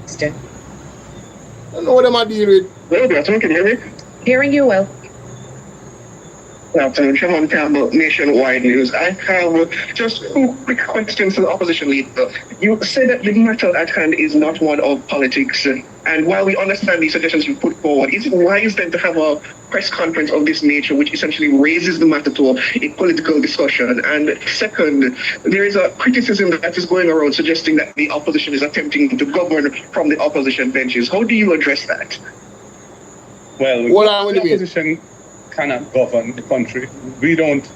G: Still.
A: I don't know what them I deal with.
E: Well, good afternoon, can you hear me?
G: Hearing you well.
E: Good afternoon, Sean Campbell, Nationwide News. I have just 2 quick questions to the opposition leader. You say that the matter at hand is not one of politics, and while we understand the suggestions you put forward, is it wise then to have a press conference of this nature, which essentially raises the matter to a political discussion? And second, there is a criticism that is going around suggesting that the opposition is attempting to govern from the opposition benches. How do you address that?
D: Well, the opposition cannot govern the country. We don't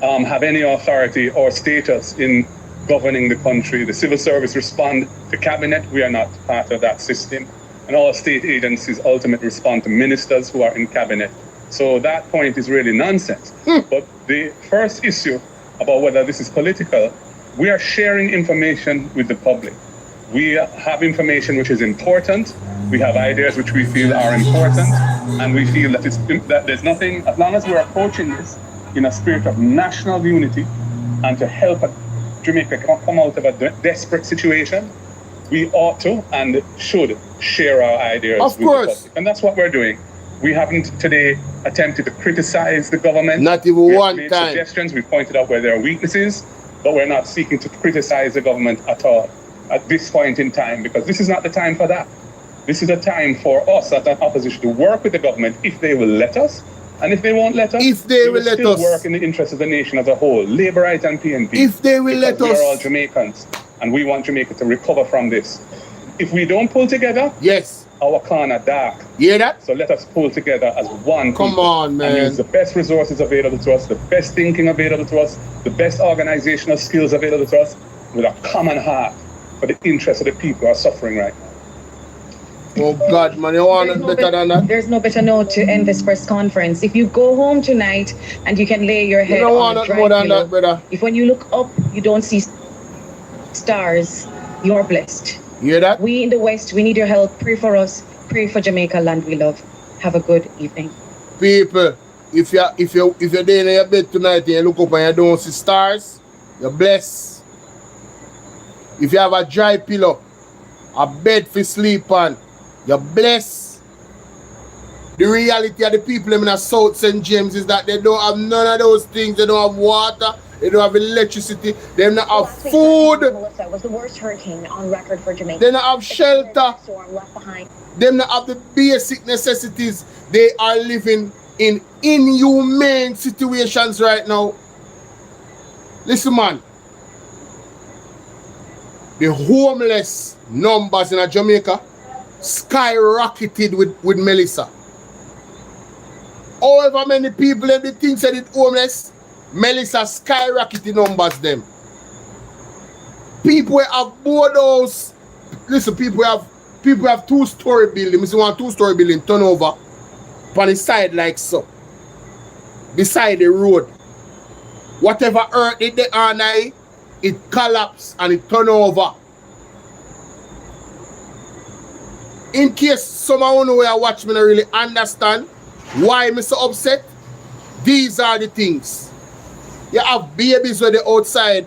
D: have any authority or status in governing the country. The civil service respond to cabinet. We are not part of that system. And all state agencies ultimately respond to ministers who are in cabinet. So that point is really nonsense. But the first issue about whether this is political, we are sharing information with the public. We have information which is important. We have ideas which we feel are important, and we feel that there's nothing, as long as we're approaching this in a spirit of national unity and to help Jamaica come out of a desperate situation, we ought to and should share our ideas
A: Of
D: with
A: course.
D: the public. And that's what we're doing. We haven't today attempted to criticize the government.
A: Not even
D: We have
A: one
D: made
A: time.
D: suggestions, we've pointed out where there are weaknesses, but we're not seeking to criticize the government at all at this point in time, because this is not the time for that. This is a time for us as an opposition to work with the government if they will let us, and if they won't let us,
A: If they
D: we
A: will let
D: still
A: us.
D: work in the interest of the nation as a whole, Labourite and PNP.
A: If they will let
D: because we are all
A: us.
D: Jamaicans, and we want Jamaica to recover from this. If we don't pull together,
A: Yes.
D: our corner dark.
A: Hear that?
D: So let us pull together as one
A: Come
D: people
A: on,
D: and
A: man.
D: use the best resources available to us, the best thinking available to us, the best organizational skills available to us, with a common heart for the interest of the people who are suffering right now.
A: Oh God, man, you want it better than that?
G: There's no better note to end this press conference. If you go home tonight and you can lay your
A: You
G: head
A: don't
G: on
A: want
G: a
A: it
G: dry
A: more than
G: pillow,
A: that, brother.
G: if when you look up you don't see stars, you're blessed.
A: You hear that?
G: We in the West, we need your help. Pray for us. Pray for Jamaica, land we love. Have a good evening.
A: People, if you're there in your bed tonight and you look up and you don't see stars, you're blessed. If you have a dry pillow, a bed for sleep on, you're blessed. The reality of the people in the South St. James is that they don't have none of those things. They don't have water, they don't have electricity, they don't have food,
H: Melissa was the worst hurricane on record for Jamaica.
A: they don't have shelter,
H: Storm left behind.
A: they don't have the basic necessities. They are living in inhumane situations right now. Listen, man. The homeless numbers in Jamaica skyrocketed with Melissa. However many people in the thing said it homeless, Melissa skyrocketed numbers them. People have boardhouse. Listen, people have 2-story building. This is one 2-story building turn over on the side like so. Beside the road. Whatever earth they on it collapse and it turn over. In case someone who are watching me don't really understand why I'm so upset, these are the things. You have babies where they're outside.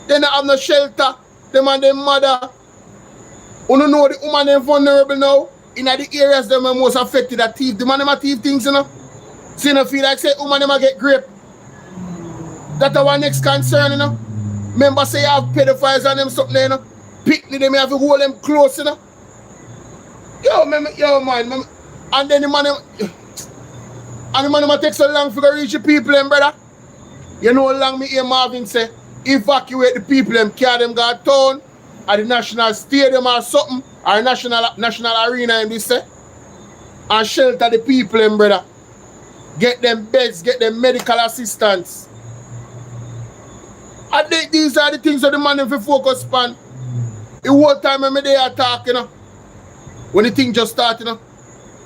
A: They don't have no shelter. Them and their mother. You don't know the woman is vulnerable now. In the areas that are most affected are thief. The man them are thief things, you know. So you don't feel like say woman them get grape. That's our next concern, you know. Remember say you have pedophiles and them something, you know. Picnic them, you have to hold them close, you know. Yo, man, and then the man take so long for to reach the people, them, brother. You know how long me hear Marvin say, evacuate the people, them, carry them go town, at the national stadium or something, or national arena, and this say, and shelter the people, them, brother. Get them beds, get them medical assistance. I think these are the things that the man have to focus on. The whole time when they are talking, you know, when the thing just started, you know,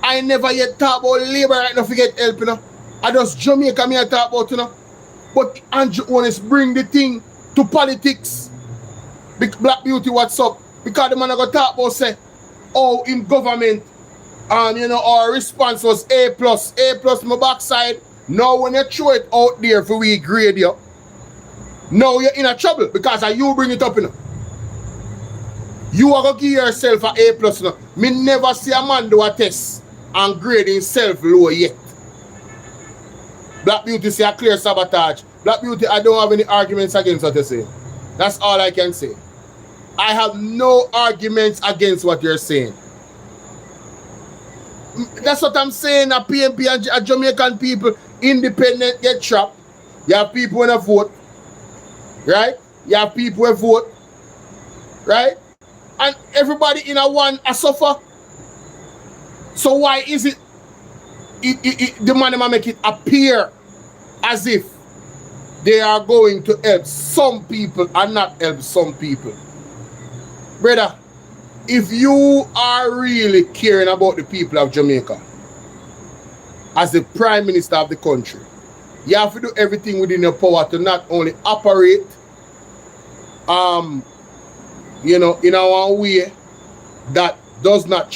A: I never yet talk about labor right now to get help, you know. I just Jamaica me I talk about, you know. But Andrew Honest bring the thing to politics. Big Black Beauty, what's up? Because the man I got talk about say, oh, in government, and you know, our response was A+, my backside. Now when you throw it out there for we grade you, now you're in a trouble because you bring it up, you know. You are going to give yourself an A+, you know. Me never see a man do a test and grade himself low yet. Black Beauty say a clear sabotage. Black Beauty, I don't have any arguments against what you say. That's all I can say. I have no arguments against what you're saying. That's what I'm saying. A PNP and Jamaican people, independent, get trapped. You have people in a vote. Right? You have people who vote. Right? And everybody in a one a suffer. So why is it the man make it appear as if they are going to help some people and not help some people? Brother, if you are really caring about the people of Jamaica as the Prime Minister of the country, you have to do everything within your power to not only operate you know, in our way that does not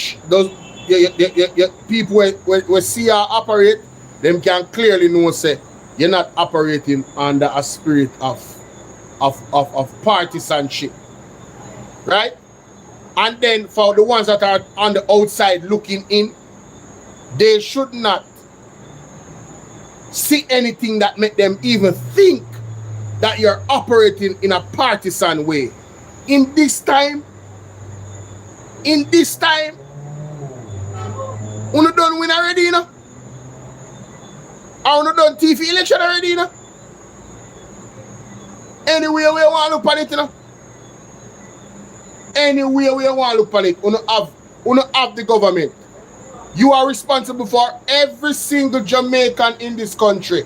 A: people when see you operate, them can clearly know say you're not operating under a spirit of partisanship. Right? And then for the ones that are on the outside looking in, they should not see anything that make them even think that you're operating in a partisan way. In this time, you done win already, you know? You done TV election already, you know? Anyway, we want to look at it, you know? Anyway, we want to look at it. You have the government. You are responsible for every single Jamaican in this country.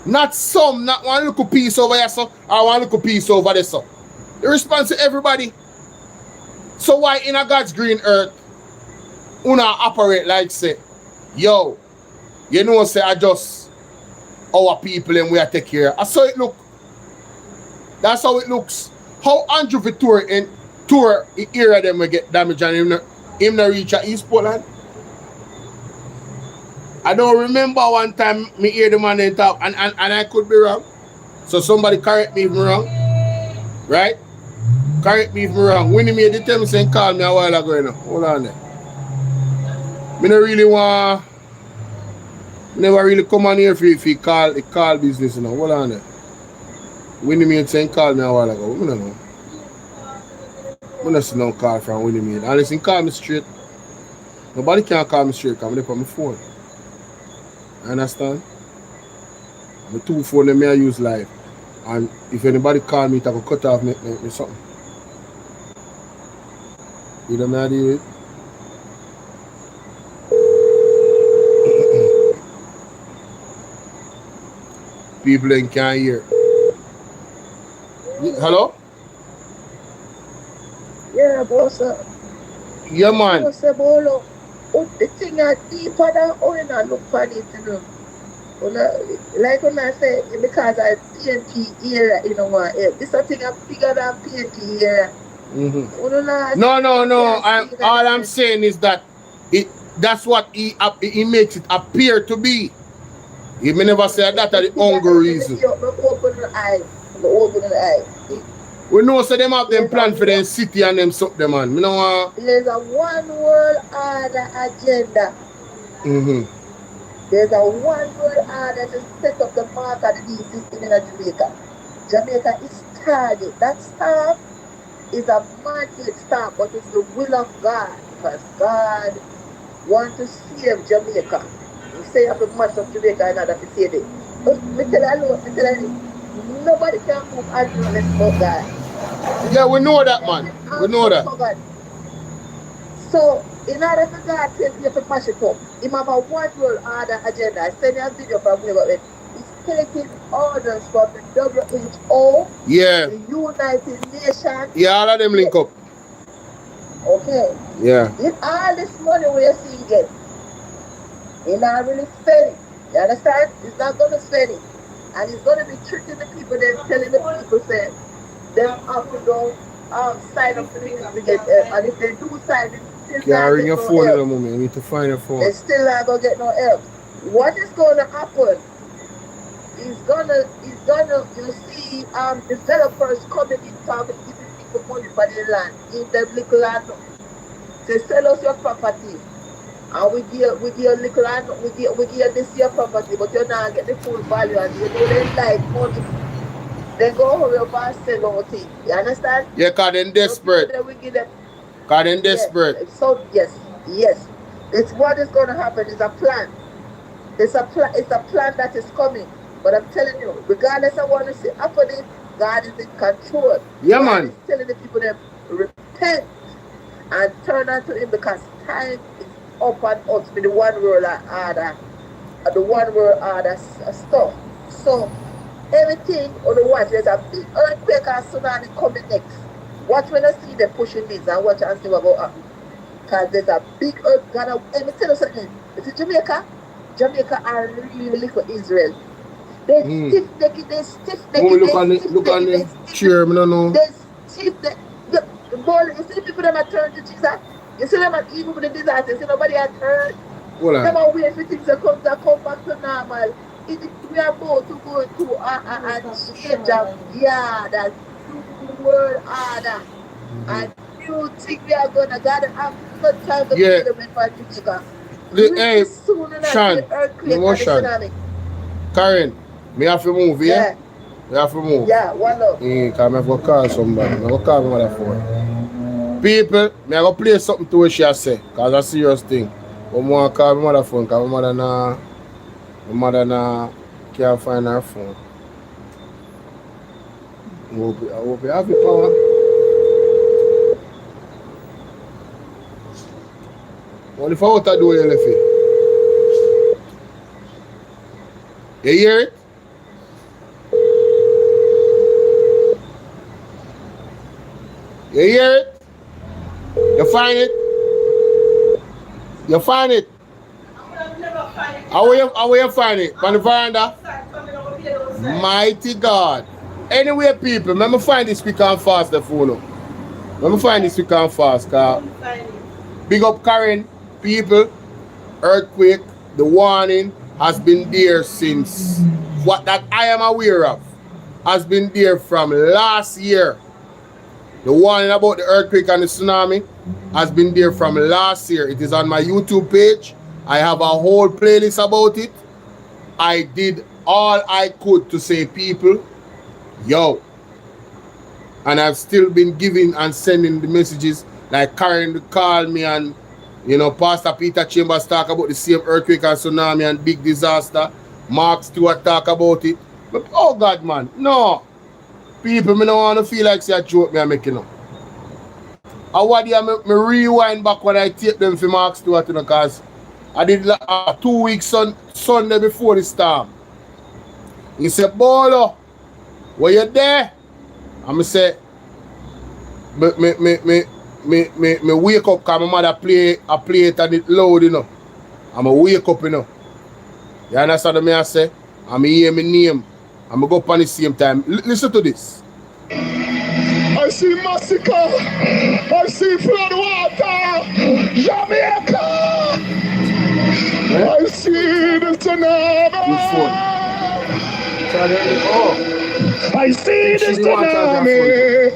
A: Not some, not one little piece over here, so, or one little piece over there, so. You're responsible to everybody. So why in a God's green earth, you operate like say, yo, you know say I just our people and we are take care. That's how it look. That's how it looks. How Andrew Vittori in tour the area them will get damaged and him not reach at East Portland. I don't remember one time me hear the man in talk and I could be wrong. So somebody correct me if I'm wrong. Right? Correct me if I'm wrong. When he made the tell me saying call me a while ago, you know. Hold on there. Me don't really want never really come on here if he call business, you know. Hold on there. Winnie Maid saying call me a while ago. I don't know. I don't see no call from Winnie Maid. Unless he call me straight. Nobody can call me straight because I'm on my phone. I understand? My two phone them I use live. And if anybody call me, I can cut off me something. You know what I deal with? People can't hear. Hello?
I: Yeah, boss.
A: Yeah, man.
I: Boss, Bolo. Oh, the thing is deeper than how you not look for it, you know. Like when I say, because I PNP era, you know what, this is thing bigger than PNP era.
A: No. All I'm saying is that that's what he makes it appear to be. He may never say that are the hunger reason.
I: Open the eye.
A: We know so them have them plan for them city and them suck them man.
I: There's a one world order agenda. There's a one world order to set up the mark of the beast system in Jamaica. Jamaica is target. That stamp is a market stamp, but it's the will of God. Because God wants to save Jamaica. You say you have to mash up Jamaica in order to save it. But me tell you, nobody can move Andrew unless but God.
A: Yeah, we know that, man. We know that.
I: So, in order for God to tell you to mash it up, he have a one world order agenda. I sent you a video from where it. He's taking orders from the WHO, the United Nations.
A: Yeah, all of them link up.
I: Okay.
A: Yeah.
I: If all this money we are seeing get, he's not really spending. You understand? He's not going to spend it. And he's going to be tricking the people, then telling the people, saying, them have to go sign up for things to get help. And if they do sign it,
A: carrying your phone in a moment. You need to find your phone.
I: They still not going to get no help. What is going to happen? He's gonna you see developers coming in town and giving people money for their land, give them little land. Say sell us your property. And we give little land, we give this your property, but you're not get the full value and you know they like money. They go hurry up and sell out it. You understand?
A: Yeah, because they're desperate. Because they're desperate.
I: Yes. So yes. It's what is gonna happen is a plan. It's a plan that is coming. But I'm telling you, regardless of what you see after this, God is in control.
A: Yeah,
I: God
A: man.
I: is telling the people to repent and turn unto him because time is up on us with the one world order, the one world order stuff. So everything on the watch, there's a big earthquake and tsunami coming next. Watch when I see them pushing this and watch and see what go happen. Because there's a big earthquake. Let me tell you something. You see Jamaica are really little Israel. They stiff-necked.
A: Look on the chair, I don't know.
I: They stiff-necked. The ball, you see the people that are turned to Jesus? You see them even with the disaster, you see nobody has turned? Them are waiting for things to come back to normal. We are about to go to a change of, that's new world order. And you think we are gonna gather have good time to
A: Yeah.
I: the for Jamaica?
A: Hey,
I: Soon enough
A: Sean,
I: the earthquake
A: no more
I: and the
A: Sean.
I: tsunami.
A: Karen, me have to move, yeah?
I: Yeah,
A: Me have to move.
I: yeah, one love.
A: Because I have to call somebody. I have to call my mother phone. People, me have to play something to what she say. Because it's a serious thing. But I want to call my mother phone because my mother can't find her phone. I hope you have the power. What if I want to do you left it? You hear it? You hear it? You find it? You find it? How will you find it? On the veranda? Mighty God. Anyway, people, let me find this quick and fast, the phone. Let me find this quick and fast, cause big up Karen, people, earthquake, the warning has been there since, what that I am aware of, has been there from last year. The warning about the earthquake and the tsunami has been there from last year. It is on my YouTube page. I have a whole playlist about it. I did all I could to say, people, yo. And I've still been giving and sending the messages, like Karen called me, and you know, Pastor Peter Chambers talk about the same earthquake and tsunami and big disaster. Mark Stewart talk about it. But oh God, man, no. People, me don't want to feel like say a joke me are making up. I want to me rewind back when I tape them for Mark Stewart, you know, because I did 2 weeks Sunday before the storm. He said, Bolo, were you there? And I say, me wake up because my mother play it and it loud, you know. I'm a wake up, you know. You understand what I say? I'm hear my name. I'm go up on the same time. Listen to this.
F: I see massacre. I see flood water. Jamaica. I see the tsunami. I see the tsunami.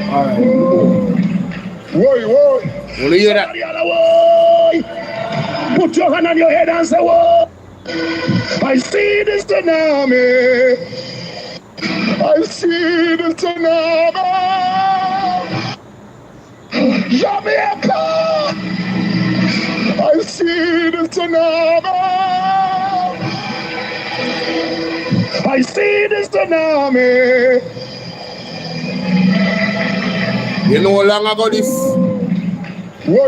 A: Alright.
F: Whoa.
A: You hear that?
F: Put your hand on your head and say, whoa. I see the tsunami. I see the tsunami. Jamaica. I see the tsunami. I see the tsunami.
A: You know how long ago this?
F: Whoa.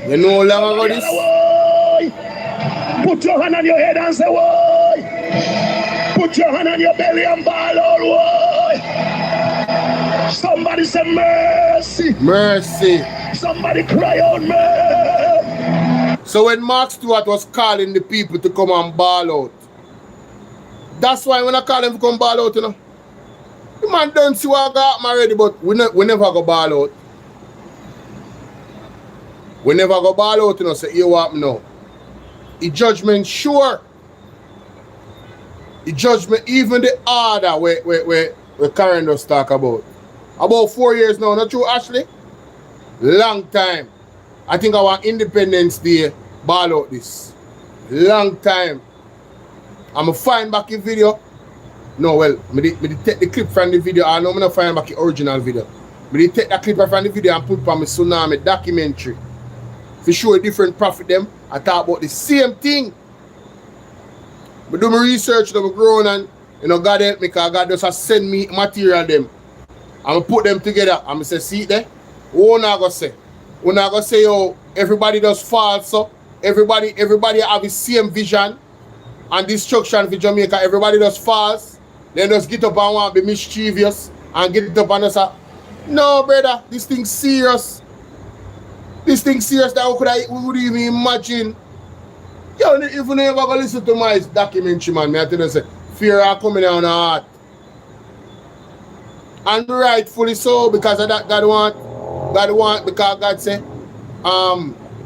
A: You know how long ago this?
F: Put your hand on your head and say, whoa. Put your hand on your belly and ball out, whoa. Somebody say mercy.
A: Mercy.
F: Somebody cry out mercy.
A: So when Mark Stewart was calling the people to come and ball out, that's why when I call them to come ball out, you know, the man don't see what I got already, but we never go ball out. We never go ball out, you know, say, you what now? The judgment sure. The judgment, even the order where Karen does talk about. About 4 years now, not true, Ashley? Long time. I think our Independence Day ball out this. Long time. I'm going to find back the video. No, well, I take the clip from the video. I know I'm not find back the original video. I take that clip from the video and put it on my tsunami documentary. To show a different prophet them, I talk about the same thing. I do my research, I grow on, and you know, God help me, because God just send me material them. I'm going to put them together. I'm going to say, see it there? What am I going to say? When I going to say, yo, everybody does false up. Everybody have the same vision and destruction for Jamaica. Everybody does false. Then just get up and want to be mischievous and get up and say, no, brother, this thing's serious. This thing serious that we would even imagine. Yo, if you never go listen to my documentary, man, I tell you, say, fear are coming down the heart. And rightfully so, because of that God want, because God say,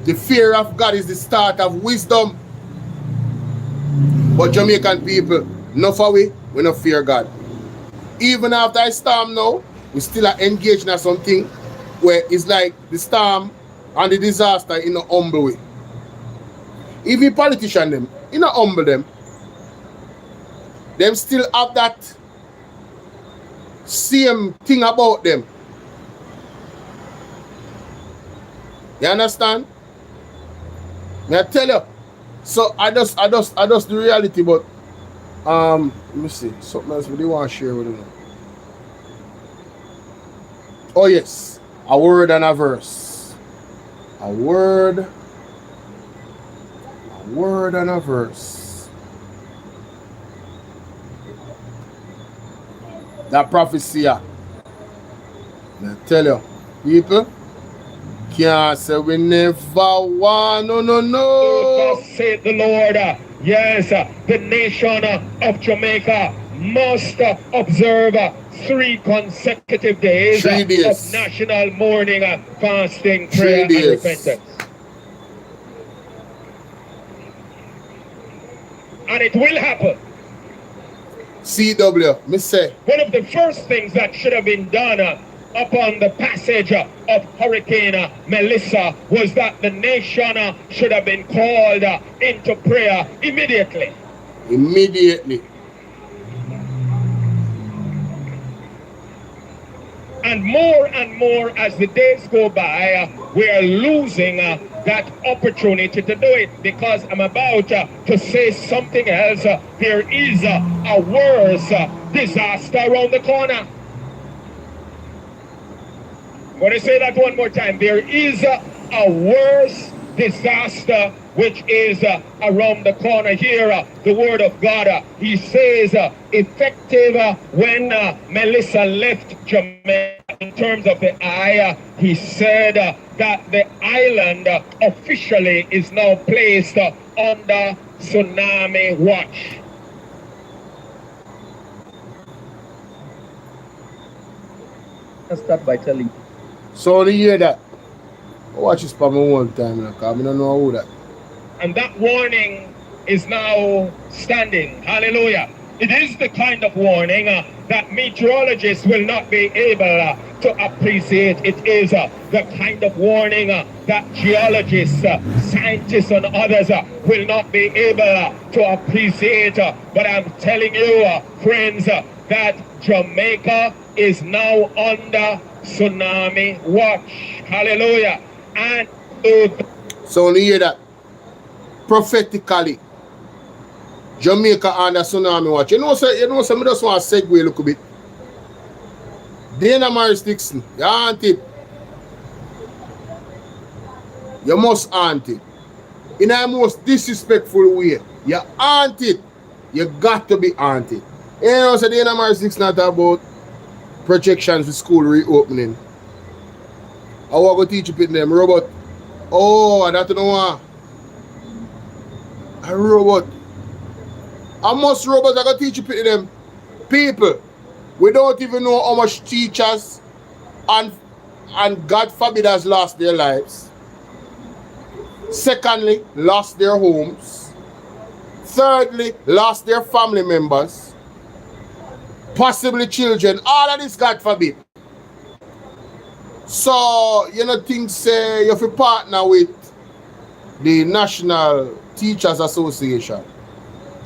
A: the fear of God is the start of wisdom. But Jamaican people, enough of we not fear God. Even after I storm now, We still are engaged in something where it's like the storm and the disaster in a humble way. Even politicians them, in a humble them still have that same thing about them. You understand? May I tell you? So I just the reality, but let me see. Something else we do want to share with you. Oh yes, a word and a verse. A word and a verse. That prophecy. I tell you, people can't say we never want no.
F: Thus saith the Lord, yes, the nation of Jamaica must observe 3 consecutive days,
A: 3 days
F: of national mourning, fasting, prayer, and repentance. And it will happen.
A: CW, me say.
F: One of the first things that should have been done upon the passage of Hurricane Melissa was that the nation should have been called into prayer immediately.
A: Immediately.
F: And more as the days go by, we are losing that opportunity to do it, because I'm about to say something else. There is a worse disaster around the corner. I'm going to say that one more time. There is a worse disaster which is around the corner. Here, the word of God, he says, effective when Melissa left Jamaica, in terms of the eye, he said that the island officially is now placed under tsunami watch.
B: I'll start by telling you.
A: So you hear that? I watch this for me one time, because I don't know who that.
F: And that warning is now standing. Hallelujah. It is the kind of warning that meteorologists will not be able to appreciate. It is the kind of warning that geologists, scientists, and others will not be able to appreciate. But I'm telling you, friends, that Jamaica is now under tsunami watch. Hallelujah. And
A: so you hear that? Prophetically, Jamaica under tsunami watch. You know, me just want to segue a little bit. Dana Maris Dixon, you aunt it. You must aunt it. In a most disrespectful way. You aunt it. You got to be aunt it. You know, so Dana Maris Dixon not about projections for school reopening. I want to teach you them robot. Oh, I don't know. A robot. How much robots I can teach you them? People, we don't even know how much teachers and God forbid has lost their lives. Secondly, lost their homes. Thirdly, lost their family members. Possibly children. All of this, God forbid. So, you know, things say you have to partner with the National Teachers Association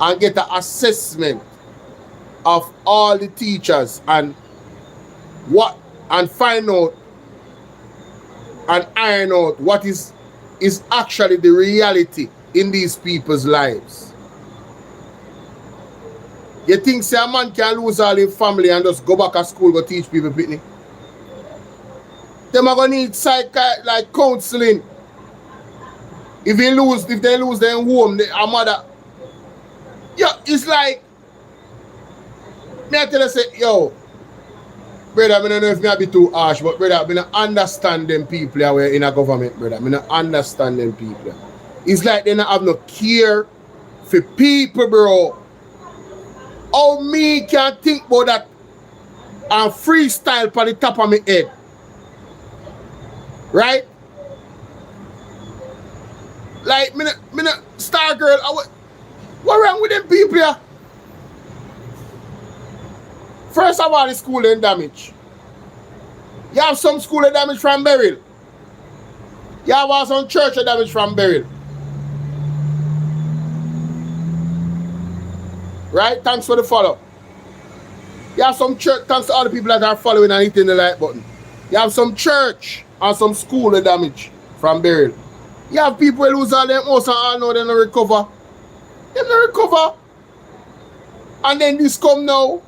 A: and get an assessment of all the teachers and find out and iron out what is actually the reality in these people's lives. You think say a man can lose all his family and just go back to school go teach people Pitney? Them are gonna need like counseling. If they lose their home, a mother. Yeah, it's like me I tell you say, yo, brother, I don't know if me I be too harsh, but brother, I don't understand them people who are in a government, brother. I don't understand them people. It's like they don't have no care for people, bro. How me can think about that and freestyle for the top of my head? Right? Like, me not Star Girl, what wrong with them people here? First of all, the school ain't damaged. You have some school that damage from burial. You have some church that damage from burial. Right? Thanks for the follow. You have some church, thanks to all the people that are following and hitting the like button. You have some church and some school that damage from burial. You have people who lose all their house and all know they don't recover. They don't recover. And then this come now.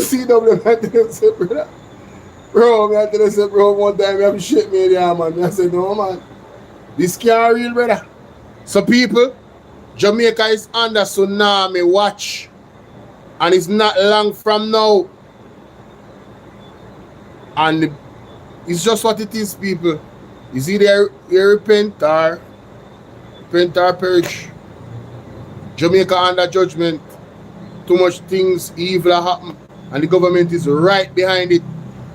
A: See them I tell them say, brother. Bro, I tell them say, bro, one time we have shit me there, man. I said, no man. This can't real, brother. So people, Jamaica is under tsunami watch. And it's not long from now. And it's just what it is, people. Is either you repent or perish. Jamaica under judgment. Too much things, evil happen. And the government is right behind it.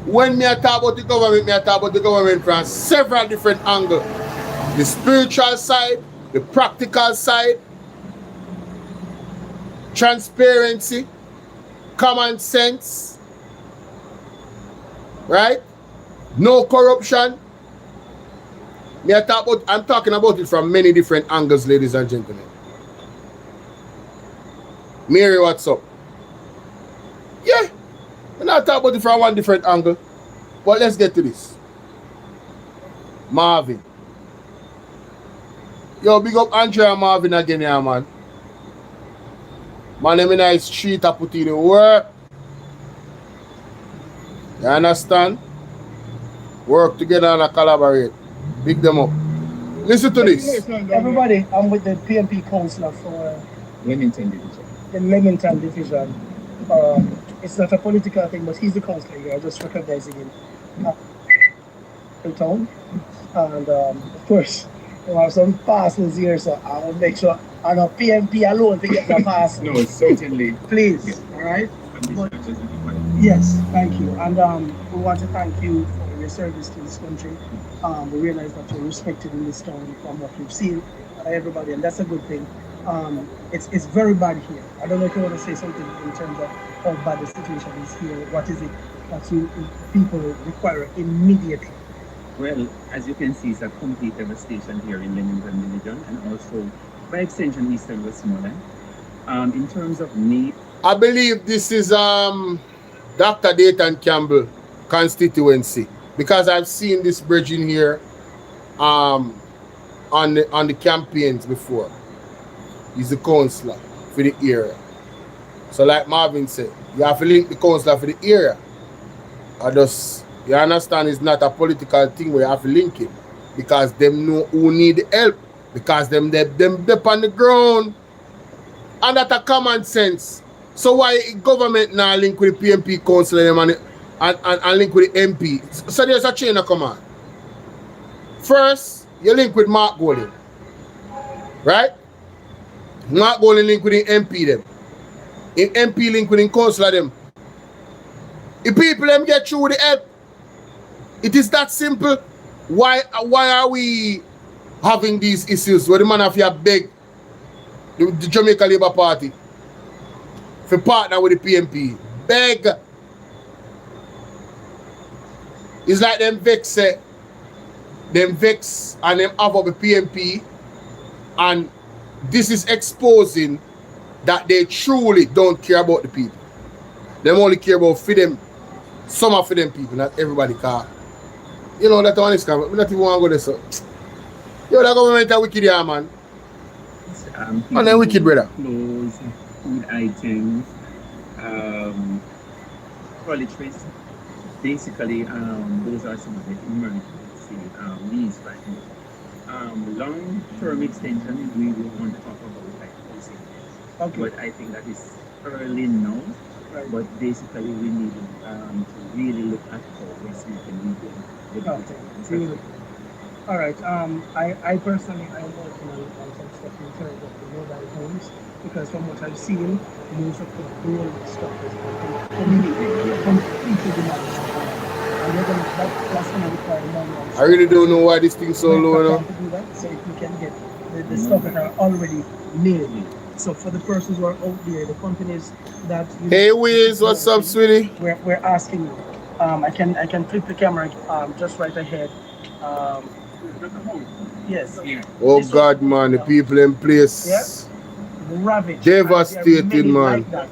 A: When me talk about the government, me talk about the government from several different angles. The spiritual side, the practical side, transparency, common sense, right? No corruption. I'm talking about it from many different angles, ladies and gentlemen. Mary, what's up? Yeah, we're not talking about it from one different angle. But let's get to this. Marvin. Yo, big up Andrea and Marvin again, yeah, man. Man, them in the street, I put in the work. You understand? Work together and collaborate. Big them up. Listen to this.
B: Everybody, I'm with the PMP councillor for
J: Leamington Division.
B: The Leamington Division. It's not a political thing, but he's the councillor here. I'm just recognizing him. The town. And of course, we have some parcels here, so I will make sure I got PMP alone to get the parcel.
J: No, certainly.
B: Please,
J: yeah.
B: All right? But, yes, thank you. And we want to thank you for your service to this country. We realize that you're respected in this town from what we've seen by everybody, and that's a good thing. It's very bad here. I don't know if you want to say something in terms of how bad the situation is here. What is it that people require immediately?
J: Well, as you can see, it's a complete devastation here in Leamington Division and also by extension Eastern Westmoreland. In terms of need,
A: I believe this is Dr. Dayton Campbell constituency because I've seen this bridge in here on the campaigns before. He's the councillor for the area. So like Marvin said, you have to link the councillor for the area. You understand it's not a political thing where you have to link it. Because them know who need help. Because them on the ground. And that's a common sense. So why government now link with the PMP councillor and link with the MP? So there's a chain of command. First, you link with Mark Golding. Right? Mark Golding link with the MP them. In MP link with the councillor them. The people them get through with the help. It is that simple. Why are we having these issues where the man have to beg the Jamaica Labour Party for partner with the PMP? Beg. It's like them vex and them have up the PMP, and this is exposing that they truly don't care about the people. They only care about for them. Some are for them people, not everybody car. You know, that one is coming. We not even want to go there, so. Yo, that government are wicked, yeah, man. And then wicked, brother.
J: Clothes, food items, toiletries. Basically, those are some of the emergency needs right now. Long-term extension, we will want to talk about like housing. Okay. But I think that is early now. Right. But basically, we need to really look at how we can rebuild.
B: Okay. All right. I personally am working on some stuff in terms of the mobile homes because from what I've seen, most of the old stuff is completely demolished. And that's going to require money.
A: I really don't know why this thing's so low now.
B: So if we can get the stuff that are already made So for the persons who are out there, the companies that
A: Hey Wiz, what's up, sweetie?
B: we're asking you. I can flip the camera just right ahead. Yes.
A: Oh God, man, the people in place.
B: Yes. Ravaged.
A: Devastated, man.
B: Like that.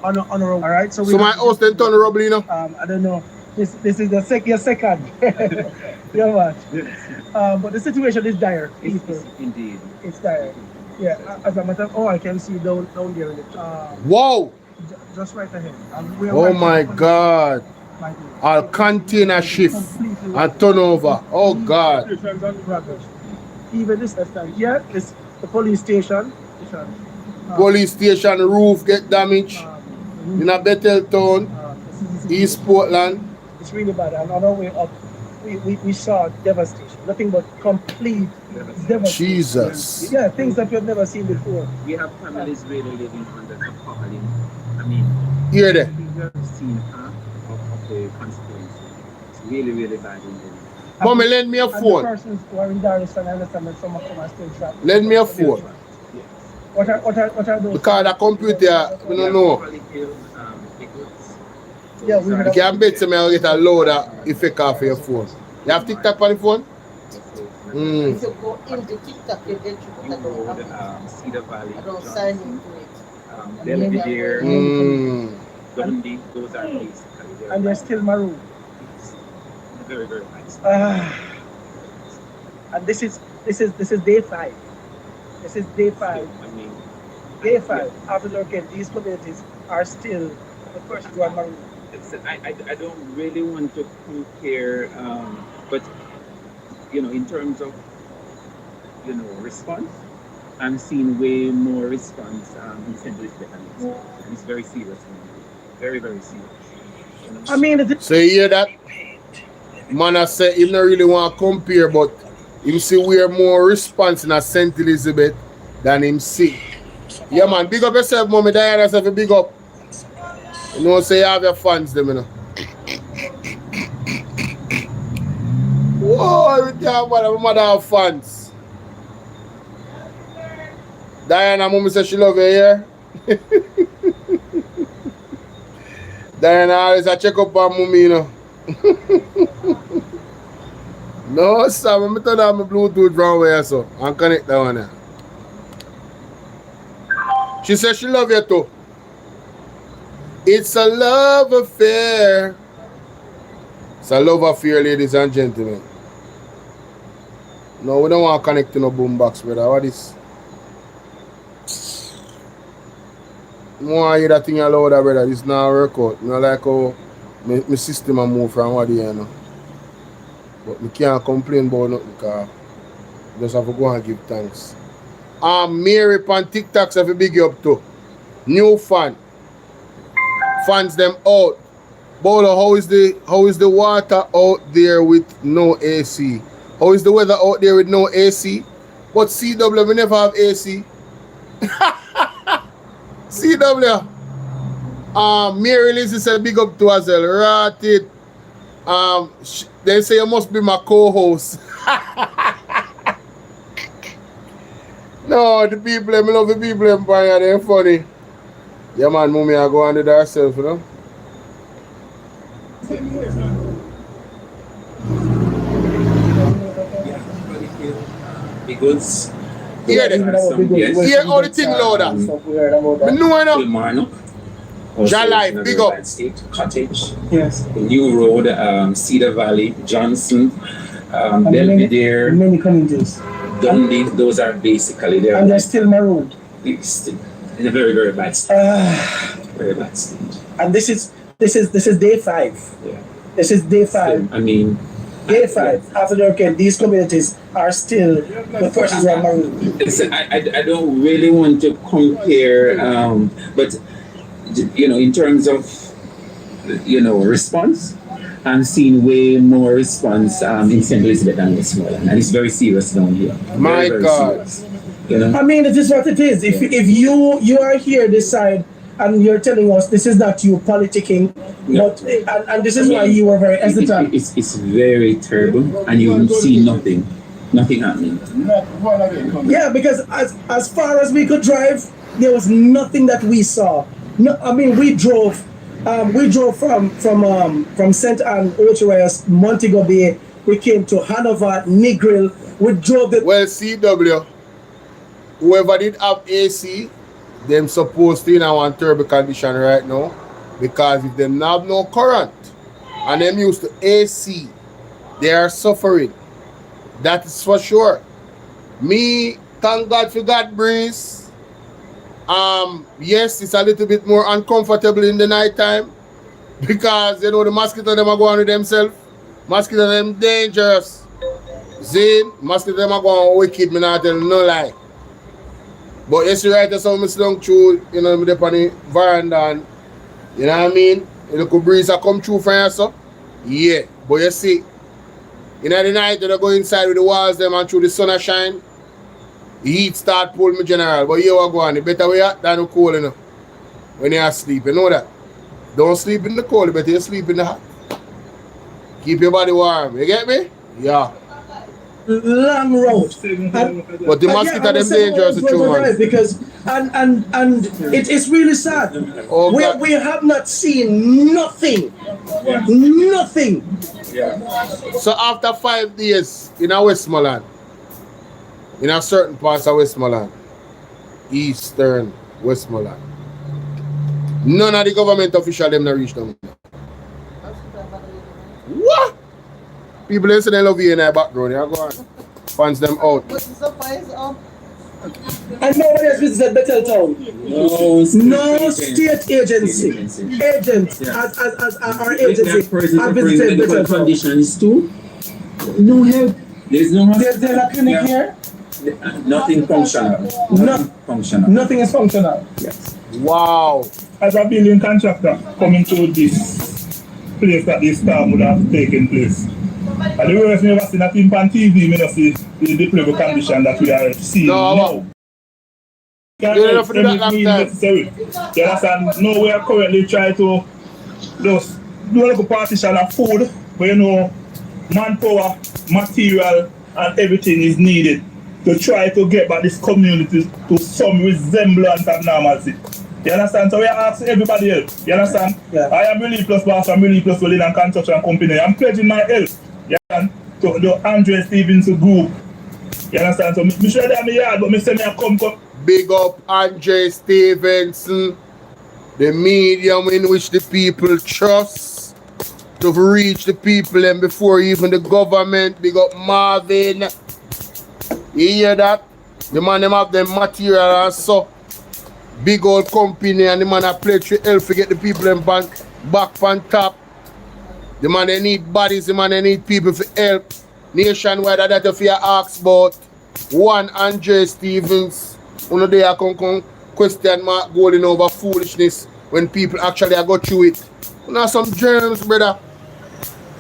B: On a road. All right.
A: So my house then turn rubble, you know?
B: I don't know. This is your second. Yeah, man. But the situation is dire. People.
J: Indeed.
B: It's dire. Yeah. As a matter of, I can see down there in the
A: Whoa!
B: Just right ahead.
A: Oh my God. I'll container shift and turn over. Oh God.
B: Even this time. Yeah, it's the police station.
A: Police station roof get damaged in a Bethel town, East Portland.
B: It's really bad. And on our way up, we saw devastation. Nothing but complete devastation.
A: Jesus.
B: Yeah, things that we've never seen before.
J: We have families really living under the appalling. I mean,
A: Hear that?
J: we have seen half of the consequences. It's really, really bad in there.
A: Mommy, lend me a
B: And
A: phone.
B: the persons who are in Dar es Salaam, I understand that some of them are still trapped.
A: Lend me a phone.
B: What are those?
A: Because the computer, we don't know.
B: Yeah, we
A: You can bet me I'll get a loader effect off your phone. You have TikTok on the phone?
I: If you go into TikTok, you get to put that on.
J: Cedar Valley,
I: I don't sign into it.
J: Belvedere, Dundee, those are basically.
B: And they're still marooned.
J: Very, very nice.
B: And this is day 5. This is day 5.
J: I mean,
B: Day 5. After looking, these communities are still the first to are marooned.
J: I don't really want to compare, but in terms of response, I'm seeing way more response in St. Elizabeth, and it's very serious, very, very serious.
B: I mean,
A: So you hear that? Man, I say he don't really want to compare, but him see we're more response in a St. Elizabeth than him see. Yeah, man, big up yourself, mommy. Diana, yourself a big up. You know, say you have your fans, them, you know. Whoa, every time, man, my mother have fans. Diana, mommy says she love you here. Diana always a check up on mommy, you know. No, sir, let me turn on my Bluetooth wrong way, so and connect that one there. She says she love you too. It's a love affair. It's a love affair, ladies and gentlemen. No, we don't want to connect to no boombox, brother. What is? I want to hear that thing louder, brother. This not work out. You know, like how my system a move from what you know. But we can't complain about nothing because we just have to go and give thanks. Mary on TikTok have a big up too. New fan. Fans them out. Bolo, how is the water out there with no AC? How is the weather out there with no AC? But CW, we never have AC. CW. Mary Lizzie said big up to as well. Right it. They say you must be my co-host. No, the people, I love the people empire, they're funny. Yeah man, mommy I go under herself, you know.
J: Big goods.
A: Hear that? Hear all the thing louder. Me know enough. Life, big up.
J: Cottage.
B: Yes.
J: The New Road, Cedar Valley, Johnson, Belvedere,
B: many communities.
J: Dundee, those are basically there.
B: And they're still marooned.
J: In a very, very bad state. Very bad state.
B: And this is day 5.
J: Yeah.
B: This is day 5.
J: I mean,
B: day 5. After the hurricane, these communities are still the first to are marooned.
J: Listen, I don't really want to compare, but in terms of response, I'm seeing way more response in St. Elizabeth than Westmoreland, and it's very serious down here.
A: My
J: very
A: God.
J: Serious,
B: I mean, it is what it is. If you are here this side and you're telling us this is not you politicking, but and this is why you were very hesitant.
J: It's very terrible, and you see nothing happening.
B: Yeah, because as far as we could drive, there was nothing that we saw. No, I mean, we drove from St. Anne, Ochiwayas, Montego Bay. We came to Hanover, Negril. We drove the...
A: Well, CW, whoever did have AC, them supposed to in one turbo condition right now, because if them not have no current and them used to AC, they are suffering. That is for sure. Me, thank God for God breeze. Yes, it's a little bit more uncomfortable in the night time because you know the mosquitoes them are going with themselves. Mosquitoes them dangerous. Zane, mosquitoes them are going wicked, me not tell no lie. But yes, you right, so I sit down through, you know, me up on the veranda and, you know what I mean? A little breeze come through from you, so. Yeah, but you see, in the night, they go inside with the walls them and through the sun shine, the heat start pull me general. But you are going, the better way out than the cold, you know. When you are asleep, you know that. Don't sleep in the cold, better you sleep in the hot. Keep your body warm, you get me? Yeah.
B: Long road.
A: But the mosquito them dangerous to chew, man.
B: Because and it's really sad.
A: Oh,
B: we have not seen nothing. Nothing.
A: So after 5 days in a Westmoreland, in a certain parts of Westmoreland, Eastern Westmoreland, none of the government officials them not reach them. What? People in they love you in their background, you go on. Fans them out.
B: And nobody has visited Betheltown. No state agency. Agent as our agency have visited Betheltown.
J: Conditions too. No help. There's no help.
B: There's a clinic here.
J: Nothing functional.
B: Nothing is functional.
J: Yes.
A: Wow.
F: As a building contractor coming to this place that this storm would have taken place. And the worst never seen a thing on TV, me not see the deplorable condition that we are seeing now.
A: You
F: necessary. You understand? No, we are currently trying to just do a little partition of food, but you know, manpower, material, and everything is needed to try to get back this community to some resemblance of normalcy. You understand? So we are asking everybody else. You understand?
B: Yeah.
F: I am Relief Plus Boss, I'm Relief Plus Berlin and Construction Company. I'm pledging my help. You understand? To the Andre Stevenson group. You understand? So me sure that I'm yard, but me say me a come.
A: Big up Andre Stevenson, the medium in which the people trust to reach the people and before even the government. Big up Marvin. You hear that? The man them have them material and so. Big old company and the man a pledge to help to get the people in bank back on top. The man they need bodies, the man they need people for help. Nationwide that if you ask about one Andre Stevens, one of they are come question mark going over foolishness when people actually go through it. You know some germs, brother.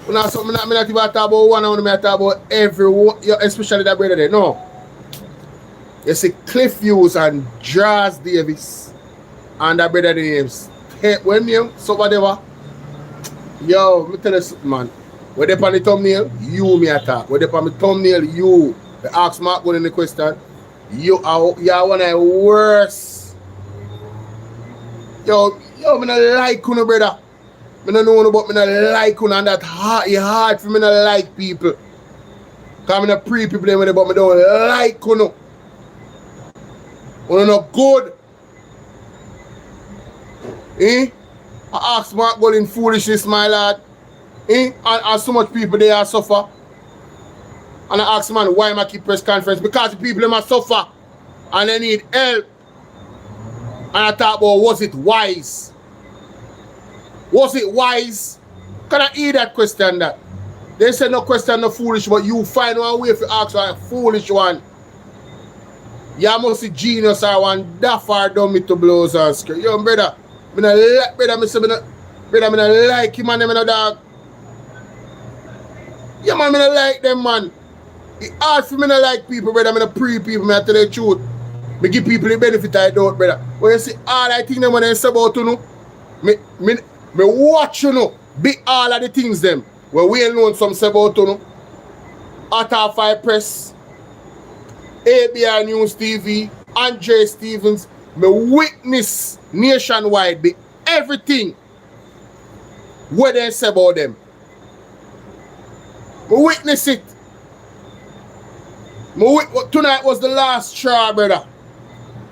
A: You know something that me not even talk about one, I want to talk about everyone, especially that brother there. No. You see Cliff Hughes and Jazz Davis and that brother names. Hey, when you so whatever. Yo, me tell you something, man. When they on the thumbnail, you me attack. When they on the thumbnail, you. The ask Mark going in the question. You are one of the worst. Yo, me not like you, brother. Me not know about me not like you, and that hard, it's hard for me not like people. Cause me not pre people them, but me don't like you. No. You're not good. Eh? I ask Mark going in foolishness, my lad. Eh? And so much people they are suffer. And I ask man why am I keep press conference? Because the people them are suffer and they need help. And I talk about was it wise? Was it wise? Can I hear that question that? They say no question, no foolish, but you find one way if you ask a foolish one. You must see genius or one daffer dummy to blows and skirt. Yo, brother, me not like him and them no dog. Yeah, man, me not like them, man. It's hard for me not like people, brother. Me not pre people, me I tell the truth. Me give people the benefit I don't, brother. When you see all I think them when they say about you know, me watch you know, be all of the things them. When we alone some say about you know, At 5 Press, ABI News TV, Andre Stevens, Me witness nationwide be everything what they say about them. Me witness it. Tonight was the last straw, brother.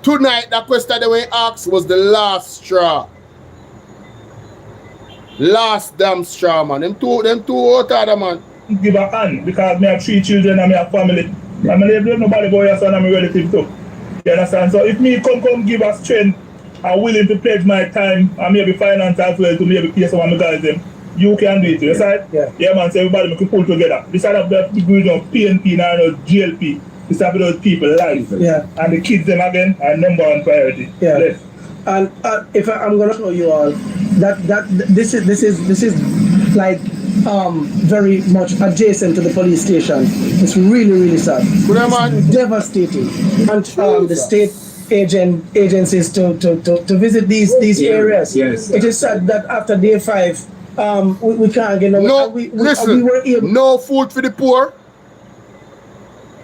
A: Tonight, that question they were asked was the last straw. Last damn straw, man. Them two out other, man.
K: Give a hand because me have 3 children and me have family. And me don't nobody boy your son and me relative too. You understand? So if me come give a strength, I'm willing to pledge my time and maybe finance as well to maybe pay some of my guys them. You can do it, you see? Yeah, man, so everybody can pull together. This is not the going of PNP now, GLP. This is about those people life.
B: Yeah.
K: And the kids them again are number one priority.
B: Yeah.
K: Yes.
B: And if I'm gonna show you all that this is like very much adjacent to the police station. It's really sad. It's devastating. And the state agencies to visit these areas.
J: Yes.
B: It is sad that after day 5 we can't get
A: listen,
B: we were able.
A: No food for the poor.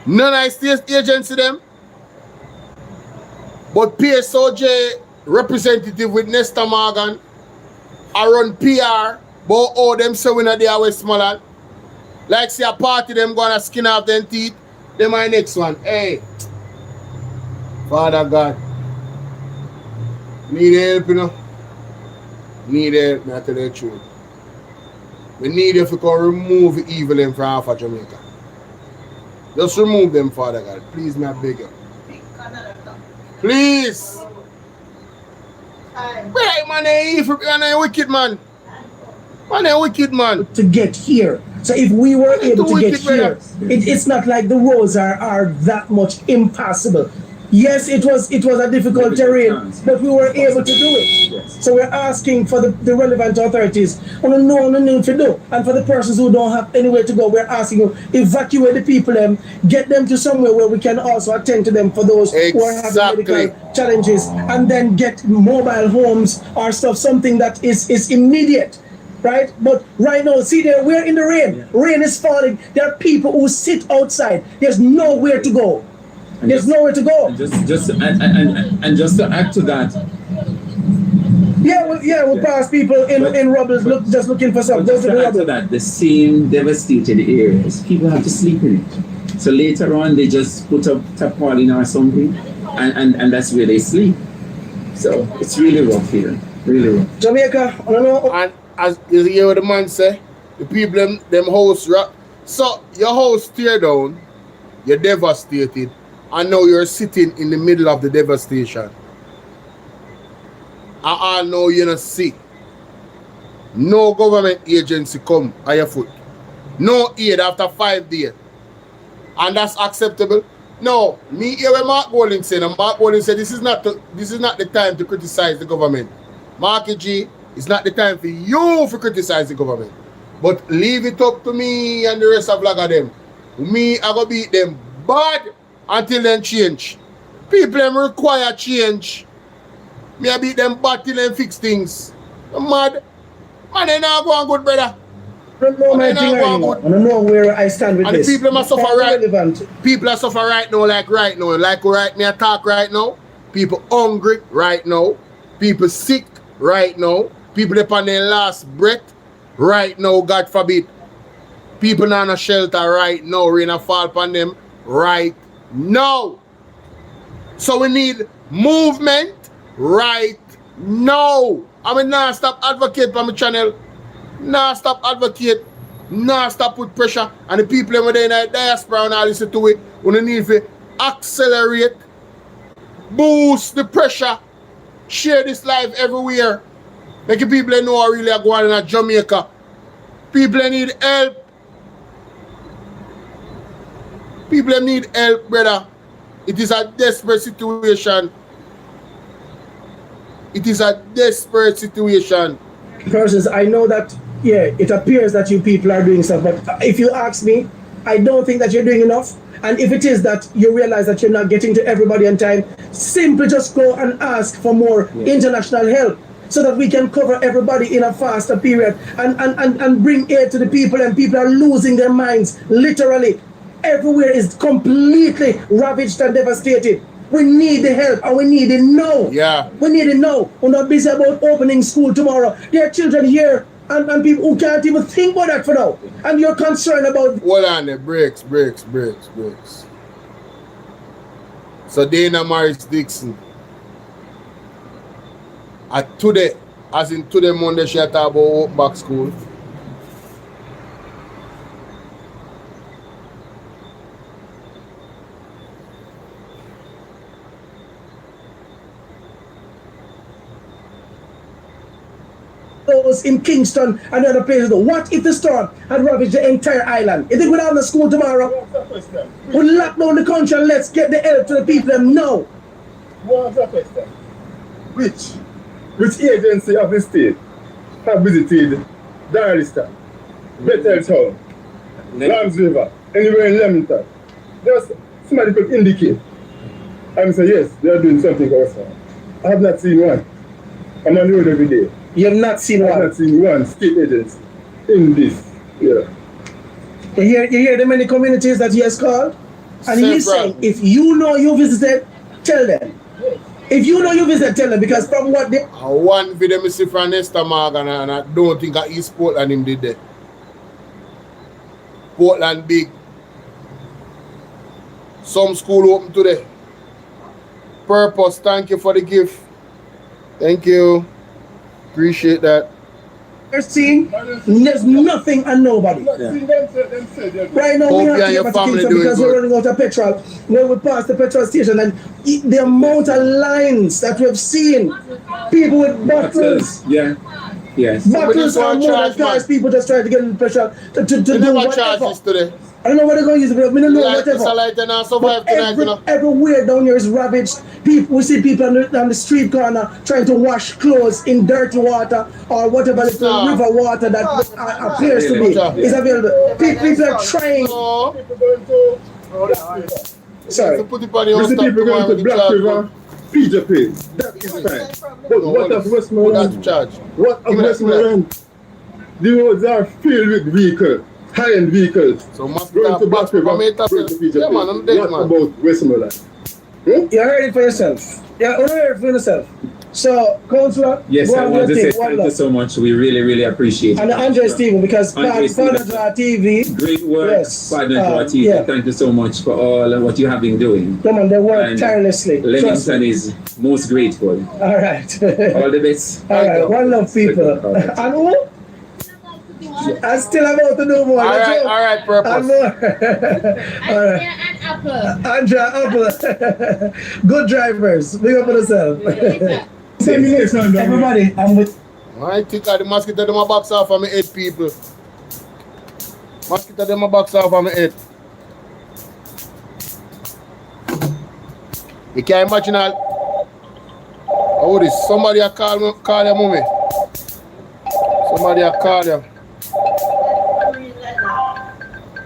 A: None of state agency them. But PSOJ representative with Nestor Morgan are on PR, but all them showing at the Westmoreland. Like say a party them gonna skin off them teeth. Them my next one. Hey, Father God, need help, you know. Need help, me I tell you the truth. We need if we can remove evil in from half of Jamaica. Just remove them, Father God. Please, me I beg you. Please. Right, man, evil, man, wicked man. Man, wicked man.
B: To get here. So if we were able to get here, it's not like the roads are that much impassable. Yes, it was a difficult terrain, but we were able to do it. Yes. So we're asking for the relevant authorities on a no to do. And for the persons who don't have anywhere to go, we're asking you, evacuate the people, get them to somewhere where we can also attend to them for those who are having medical challenges, and then get mobile homes or stuff, something that is immediate. Right? But right now, see there, we're in the rain. Yeah. Rain is falling. There are people who sit outside. There's nowhere to go. There's nowhere to go.
J: And just to add to that.
B: We'll pass people in rubble just looking for something.
J: Just to add to that, the same devastated areas, people have to sleep in it. So later on, they just put up tarpaulin or something, and that's where they sleep. So it's really rough here. Really rough.
B: Jamaica, I don't know.
A: And as you hear what the man say, the people them house rock. So your house tear down, you're devastated, and now you're sitting in the middle of the devastation. I know you're not sick. No government agency come on your foot. No aid after 5 days. And that's acceptable. No, me here when Mark Golding said, and Mark Golding said this is not the time to criticize the government. Marky G, it's not the time for you to criticize the government. But leave it up to me and the rest of vlogger them. Me, I go beat them bad until then change. People them require change. Me I beat them bad till them fix things. I'm mad. Man, they not going good, brother.
B: I don't know my thing anymore. I don't know where I stand with
A: and
B: this.
A: And the people must suffer
B: relevant.
A: People are suffer right now, like right now. Like right me I talk right now. People hungry right now. People sick right now. People upon their last breath right now, God forbid. People not in a shelter right now. Rain a fall upon them right now. So we need movement right now. I mean, now stop advocate on my channel. Now stop advocate. Now stop put pressure. And the people over there in the diaspora and all listen to it. We need to accelerate, boost the pressure, share this live everywhere. Make the people know I really are going in Jamaica. People need help. People need help, brother. It is a desperate situation. It is a desperate situation.
B: Persons, I know that, it appears that you people are doing stuff, but if you ask me, I don't think that you're doing enough. And if it is that you realize that you're not getting to everybody on time, simply just go and ask for more international help so that we can cover everybody in a faster period and bring aid to the people, and people are losing their minds, literally. Everywhere is completely ravaged and devastated. We need the help and we need it now.
A: Yeah.
B: We need it now. We're not busy about opening school tomorrow. There are children here and people who can't even think about that for now. And you're concerned about...
A: Hold on there. Breaks. So Dana Morris Dixon. Today, as in today Monday, she talk about open back school.
B: Those in Kingston and other places. What if the storm had ravaged the entire island? You think we'd have the school tomorrow? We'll lock down the country and let's get the help to the people them now.
L: What's the question? Which agency of the state have visited Darliston, Betheltown, Lambs River, anywhere in Leamington? Just somebody could indicate. I say yes, they are doing something also. I have not seen one. I'm on the road every day.
B: You have not seen one?
L: I have not seen one state agency in this. Yeah.
B: You hear the many communities that he has called? And he's saying, if you know you visited, tell them. If you know you visited, tell them, because from what they...
A: One video I see from Nesta Morgan and I don't think at East Portland him did that. Portland big. Some school open today. Purpose, thank you for the gift. Thank you. Appreciate that.
B: You're seeing there's nothing and nobody.
L: Yeah.
B: Right now we have to get back to Kingston because we're running out of petrol. When we pass the petrol station and the amount of lines that we've seen, people with bottles.
J: Yeah. Yes.
B: Bottles are more than cars. People just trying to get in the petrol to do whatever. I don't know what they're going to use it, but we don't know whatever. Everywhere down here is ravaged. We see people on the street corner trying to wash clothes in dirty water or whatever little river water that appears to be is available. People are trying. Sorry.
L: We see people going to Black River, PJP. That is fine. But what of Westmoreland? What of Westmoreland? The roads are filled with vehicles. High-end vehicles.
A: So must going to Black River, going to PJP.
L: Yeah, man, I'm dead, what about Westmoreland?
B: You heard it for yourself. You heard it for yourself. So, Councillor,
J: yes, I want to say thank you so much. We really, really appreciate it.
B: And Andre Stephen, because Partner TV.
J: Great work, Partner TV. Yeah. Thank you so much for all what you have been doing.
B: Come on, they work tirelessly.
J: Leamington is most grateful.
B: All right.
J: All the best.
B: All right, one love, people. And who? I'm still about to do more.
A: All right, Purpose.
B: And more. All right. Andrea Apple. Good drivers. Big up for yourself. Everybody, I'm with.
A: I think the mosquito them a box off of my head, people. Mosquito them a box off of my head. You can't imagine all. Oh, this somebody a call your mommy. Somebody a call you.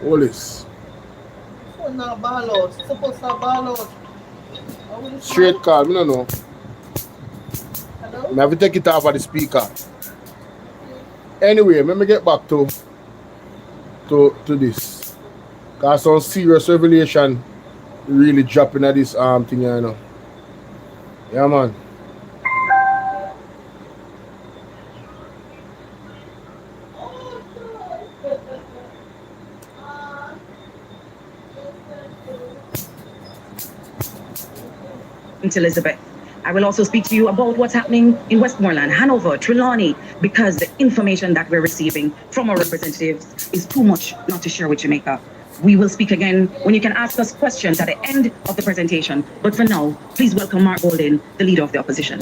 A: All this. Straight call, I don't know. I have to take it off of the speaker. Anyway, let me get back to this. Cause some serious revelation really dropping at this thing, you know. Yeah, man.
M: Elizabeth. I will also speak to you about what's happening in Westmoreland, Hanover, Trelawney, because the information that we're receiving from our representatives is too much not to share with Jamaica. We will speak again when you can ask us questions at the end of the presentation. But for now, please welcome Mark Golden, the leader of the opposition.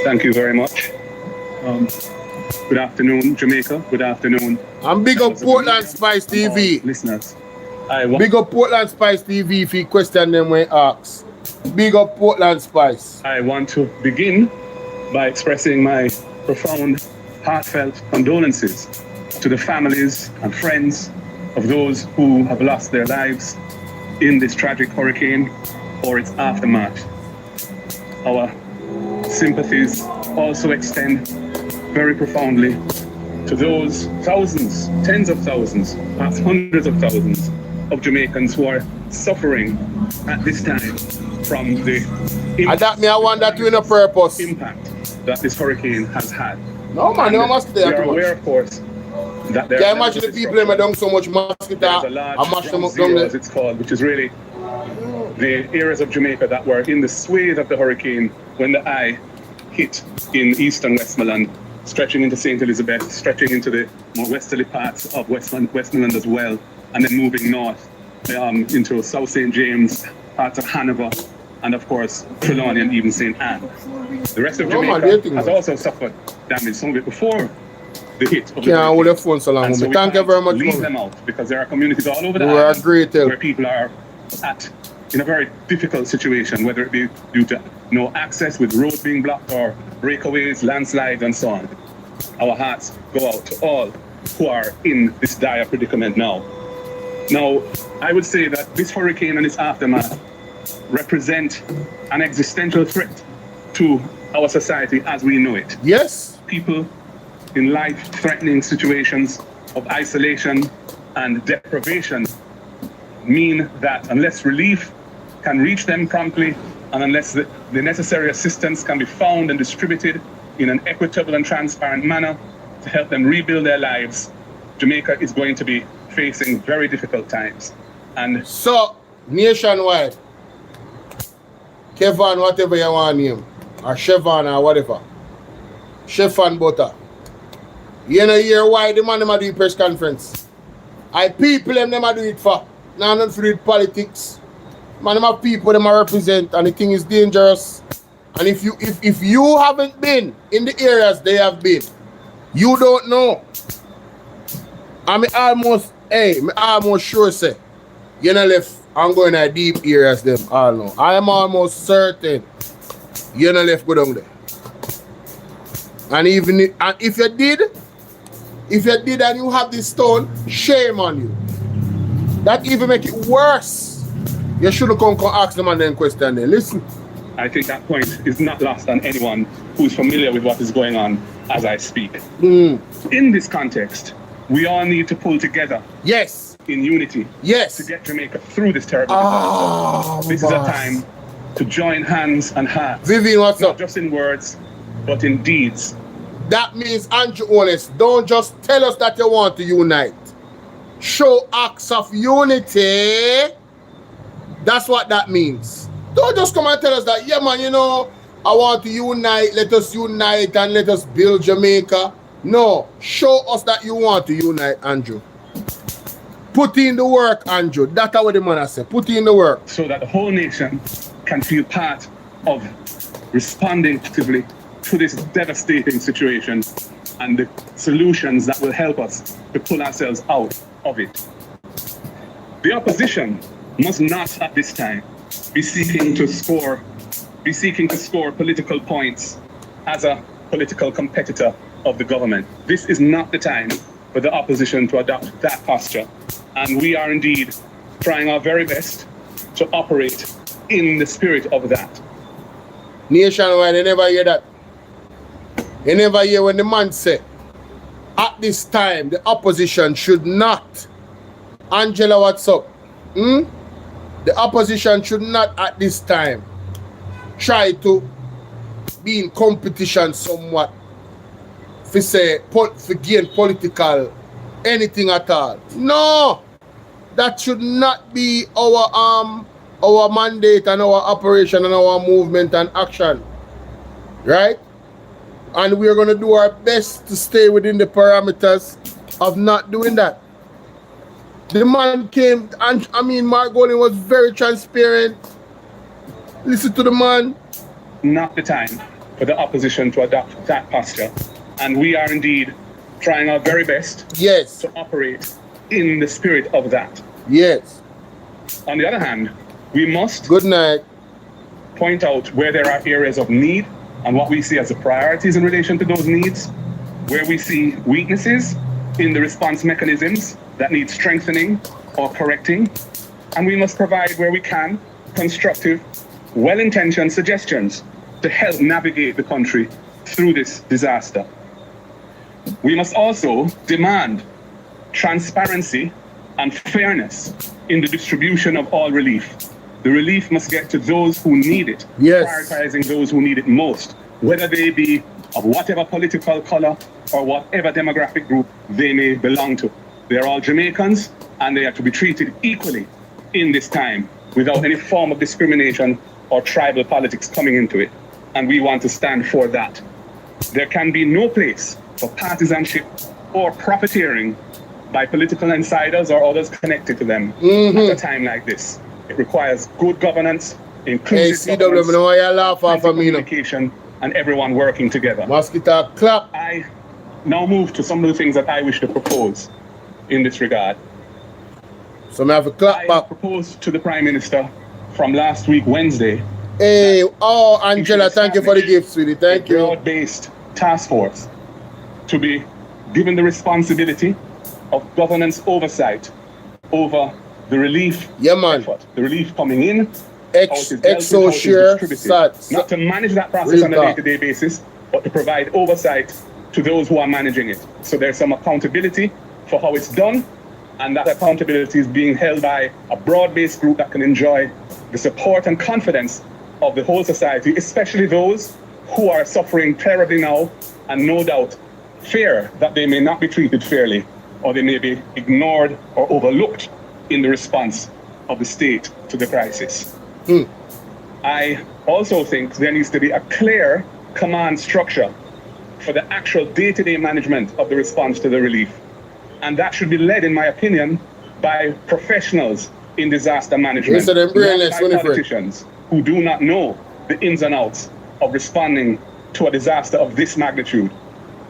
D: Thank you very much. Good afternoon, Jamaica. Good afternoon.
A: I'm big up Portland Spice TV.
D: Listeners.
A: Big up Portland Spice TV if you question them when asked. Big up Portland Spice.
D: I want to begin by expressing my profound, heartfelt condolences to the families and friends of those who have lost their lives in this tragic hurricane or its aftermath. Our sympathies also extend very profoundly to those thousands, tens of thousands, perhaps hundreds of thousands of Jamaicans who are suffering at this time from the impact that this hurricane has had.
A: No man, no mosquito.
D: We are aware, of course, that there
A: can you imagine the people in don't so much mosquito
D: and mash them up down there, as it's called, which is really the areas of Jamaica that were in the swathe of the hurricane when the eye hit in eastern Westmoreland, stretching into St. Elizabeth, stretching into the more westerly parts of Westmoreland as well, and then moving north into South St. James, parts of Hanover, and of course Trelawney and even St. Anne. The rest of Jamaica has also suffered damage, some of it before the hit of the hurricane. So
A: thank you very much.
D: Leave them out because there are communities all over the island where people are in a very difficult situation, whether it be due to no access with roads being blocked or breakaways, landslides, and so on. Our hearts go out to all who are in this dire predicament now. Now, I would say that this hurricane and its aftermath represent an existential threat to our society as we know it.
A: Yes.
D: People in life-threatening situations of isolation and deprivation mean that unless relief can reach them promptly and unless the necessary assistance can be found and distributed in an equitable and transparent manner to help them rebuild their lives, Jamaica is going to be facing very difficult times. And
A: so, nationwide, Kevin, whatever you want to name, or Chevon or whatever, Chef and Butter, you know hear why the man them do press conference. I people them do it for. Now not for it politics. Man, them have people them represent, and the thing is dangerous. And if you haven't been in the areas they have been, you don't know. I'm almost sure say you know left and going to deep areas them all know. I am almost certain you know left go down there. And even if you did and you have this stone, shame on you. That even make it worse. You should have come ask them and then question them. Listen.
D: I think that point is not lost on anyone who's familiar with what is going on as I speak. In this context, we all need to pull together.
A: Yes.
D: In unity.
A: Yes.
D: To get Jamaica through this terrible disaster. This is a time to join hands and hearts.
A: Vivian, what's up?
D: Not just in words, but in deeds.
A: That means, Andrew Honest, don't just tell us that you want to unite. Show acts of unity. That's what that means. Don't just come and tell us that, yeah man, you know, I want to unite, let us unite and let us build Jamaica. No, show us that you want to unite, Andrew. Put in the work, Andrew. That's what the man has said. Put in the work.
D: So that the whole nation can feel part of responding actively to this devastating situation and the solutions that will help us to pull ourselves out of it. The opposition must not at this time be seeking to score political points as a political competitor of the government. This is not the time for the opposition to adopt that posture. And we are indeed trying our very best to operate in the spirit of that.
A: Nationwide, they never hear that. They never hear when the man say, at this time, the opposition should not. Angela, what's up? The opposition should not at this time try to be in competition somewhat for gain political anything at all. No, that should not be our mandate and our operation and our movement and action, right? And we are going to do our best to stay within the parameters of not doing that. The man came, and I mean, Mark Golden was very transparent. Listen to the man.
D: Not the time for the opposition to adopt that posture. And we are indeed trying our very best to operate in the spirit of that.
A: Yes.
D: On the other hand, we must
A: point
D: out where there are areas of need and what we see as the priorities in relation to those needs, where we see weaknesses in the response mechanisms that need strengthening or correcting, and we must provide where we can constructive, well-intentioned suggestions to help navigate the country through this disaster. We must also demand transparency and fairness in the distribution of all relief. The relief must get to those who need it, prioritizing those who need it most, whether they be of whatever political color or whatever demographic group they may belong to. They are all Jamaicans, and they are to be treated equally in this time without any form of discrimination or tribal politics coming into it. And we want to stand for that. There can be no place for partisanship or profiteering by political insiders or others connected to them at a time like this. It requires good governance, inclusive governance, communication, and everyone working together.
A: Mosquito clap.
D: I now move to some of the things that I wish to propose in this regard.
A: So I have a clap back.
D: I proposed to the Prime Minister from last week, Wednesday.
A: Hey, oh, Angela, thank you for the gift, sweetie. Thank you.
D: Broad-based task force to be given the responsibility of governance oversight over the relief effort, the relief coming in,
A: exo share,
D: not to manage that process on a day-to-day basis, but to provide oversight to those who are managing it. So there's some accountability for how it's done, and that accountability is being held by a broad-based group that can enjoy the support and confidence of the whole society, especially those who are suffering terribly now and no doubt fear that they may not be treated fairly or they may be ignored or overlooked in the response of the state to the crisis. I also think there needs to be a clear command structure for the actual day-to-day management of the response to the relief. And that should be led, in my opinion, by professionals in disaster management, not by politicians who do not know the ins and outs of responding to a disaster of this magnitude.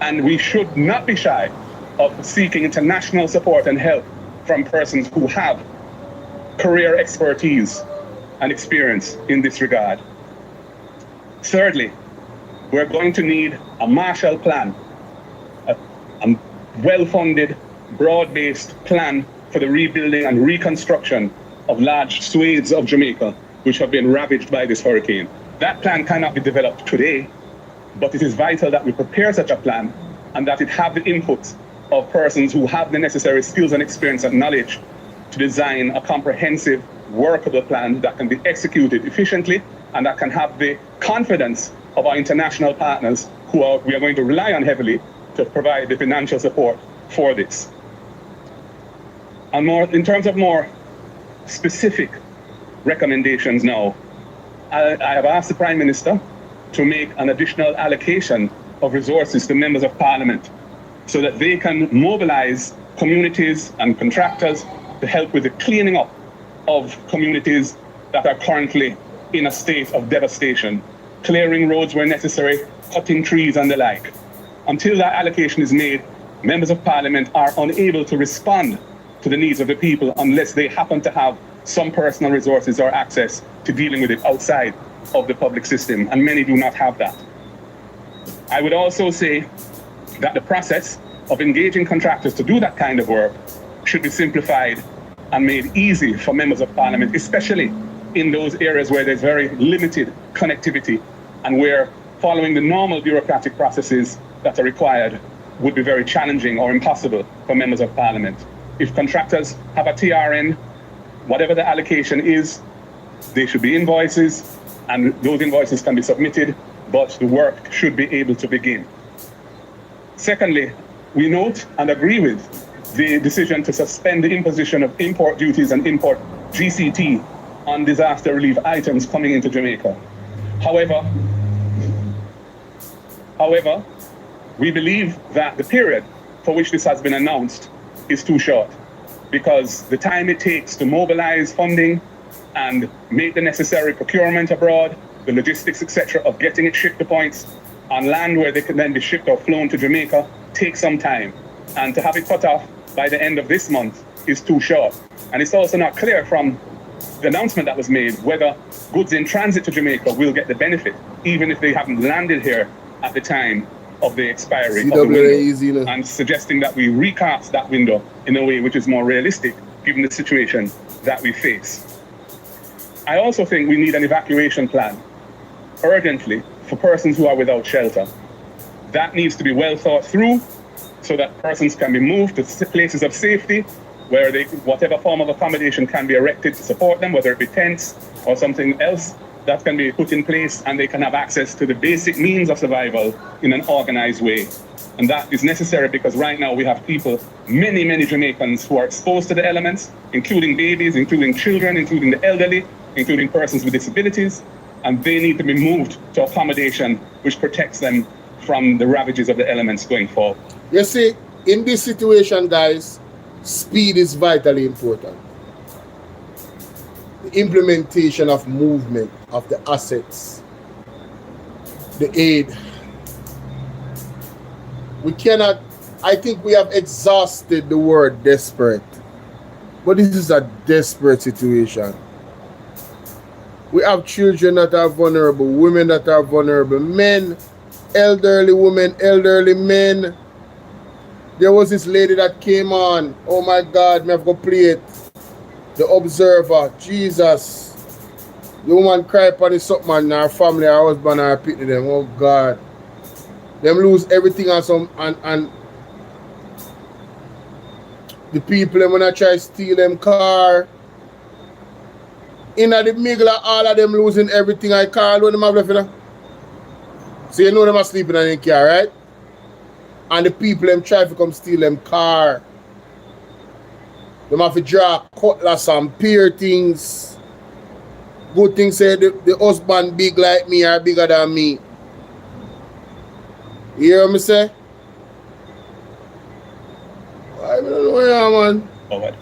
D: And we should not be shy of seeking international support and help from persons who have career expertise and experience in this regard. Thirdly, we're going to need a Marshall Plan, a well-funded, broad-based plan for the rebuilding and reconstruction of large swathes of Jamaica, which have been ravaged by this hurricane. That plan cannot be developed today, but it is vital that we prepare such a plan and that it have the inputs of persons who have the necessary skills and experience and knowledge to design a comprehensive, workable plan that can be executed efficiently and that can have the confidence of our international partners who we are going to rely on heavily to provide the financial support for this. And in terms of more specific recommendations now, I have asked the Prime Minister to make an additional allocation of resources to members of Parliament so that they can mobilize communities and contractors to help with the cleaning up of communities that are currently in a state of devastation, clearing roads where necessary, cutting trees and the like. Until that allocation is made, members of Parliament are unable to respond to the needs of the people unless they happen to have some personal resources or access to dealing with it outside of the public system, and many do not have that. I would also say that the process of engaging contractors to do that kind of work should be simplified and made easy for members of Parliament, especially in those areas where there's very limited connectivity and where following the normal bureaucratic processes that are required would be very challenging or impossible for members of Parliament. If contractors have a TRN, whatever the allocation is, there should be invoices, and those invoices can be submitted, but the work should be able to begin. Secondly, we note and agree with the decision to suspend the imposition of import duties and import GCT on disaster relief items coming into Jamaica. However, we believe that the period for which this has been announced is too short, because the time it takes to mobilize funding and make the necessary procurement abroad, the logistics, etc., of getting it shipped to points on land where they can then be shipped or flown to Jamaica takes some time. And to have it cut off by the end of this month is too short. And it's also not clear from the announcement that was made whether goods in transit to Jamaica will get the benefit, even if they haven't landed here at the time of the expiry of the window, and suggesting that we recast that window in a way which is more realistic given the situation that we face. I also think we need an evacuation plan urgently for persons who are without shelter. That needs to be well thought through so that persons can be moved to places of safety where whatever form of accommodation can be erected to support them, whether it be tents or something else that can be put in place, and they can have access to the basic means of survival in an organized way. And that is necessary because right now we have people, many Jamaicans who are exposed to the elements, including babies, including children, including the elderly, including persons with disabilities, and they need to be moved to accommodation which protects them from the ravages of the elements going forward.
A: You see, in this situation, guys, speed is vitally important. The implementation of movement of the assets, the aid. We cannot, I think we have exhausted the word desperate, but this is a desperate situation. We have children that are vulnerable, women that are vulnerable, men, elderly women, elderly men. There was this lady that came on. Oh my God, me have to play it. The Observer, Jesus. The woman cried upon his something and her family, her husband, her pity them. Oh God. Them lose everything and some and the people them when I try to steal them car. In the middle of all of them losing everything, I call when them have left, you know. So you know them are sleeping in the car, right? And the people them try to come steal them car. Them have to draw cutlass and peer things. Good thing say the husband big like me or bigger than me. You hear me say? I don't know where man.
D: All right.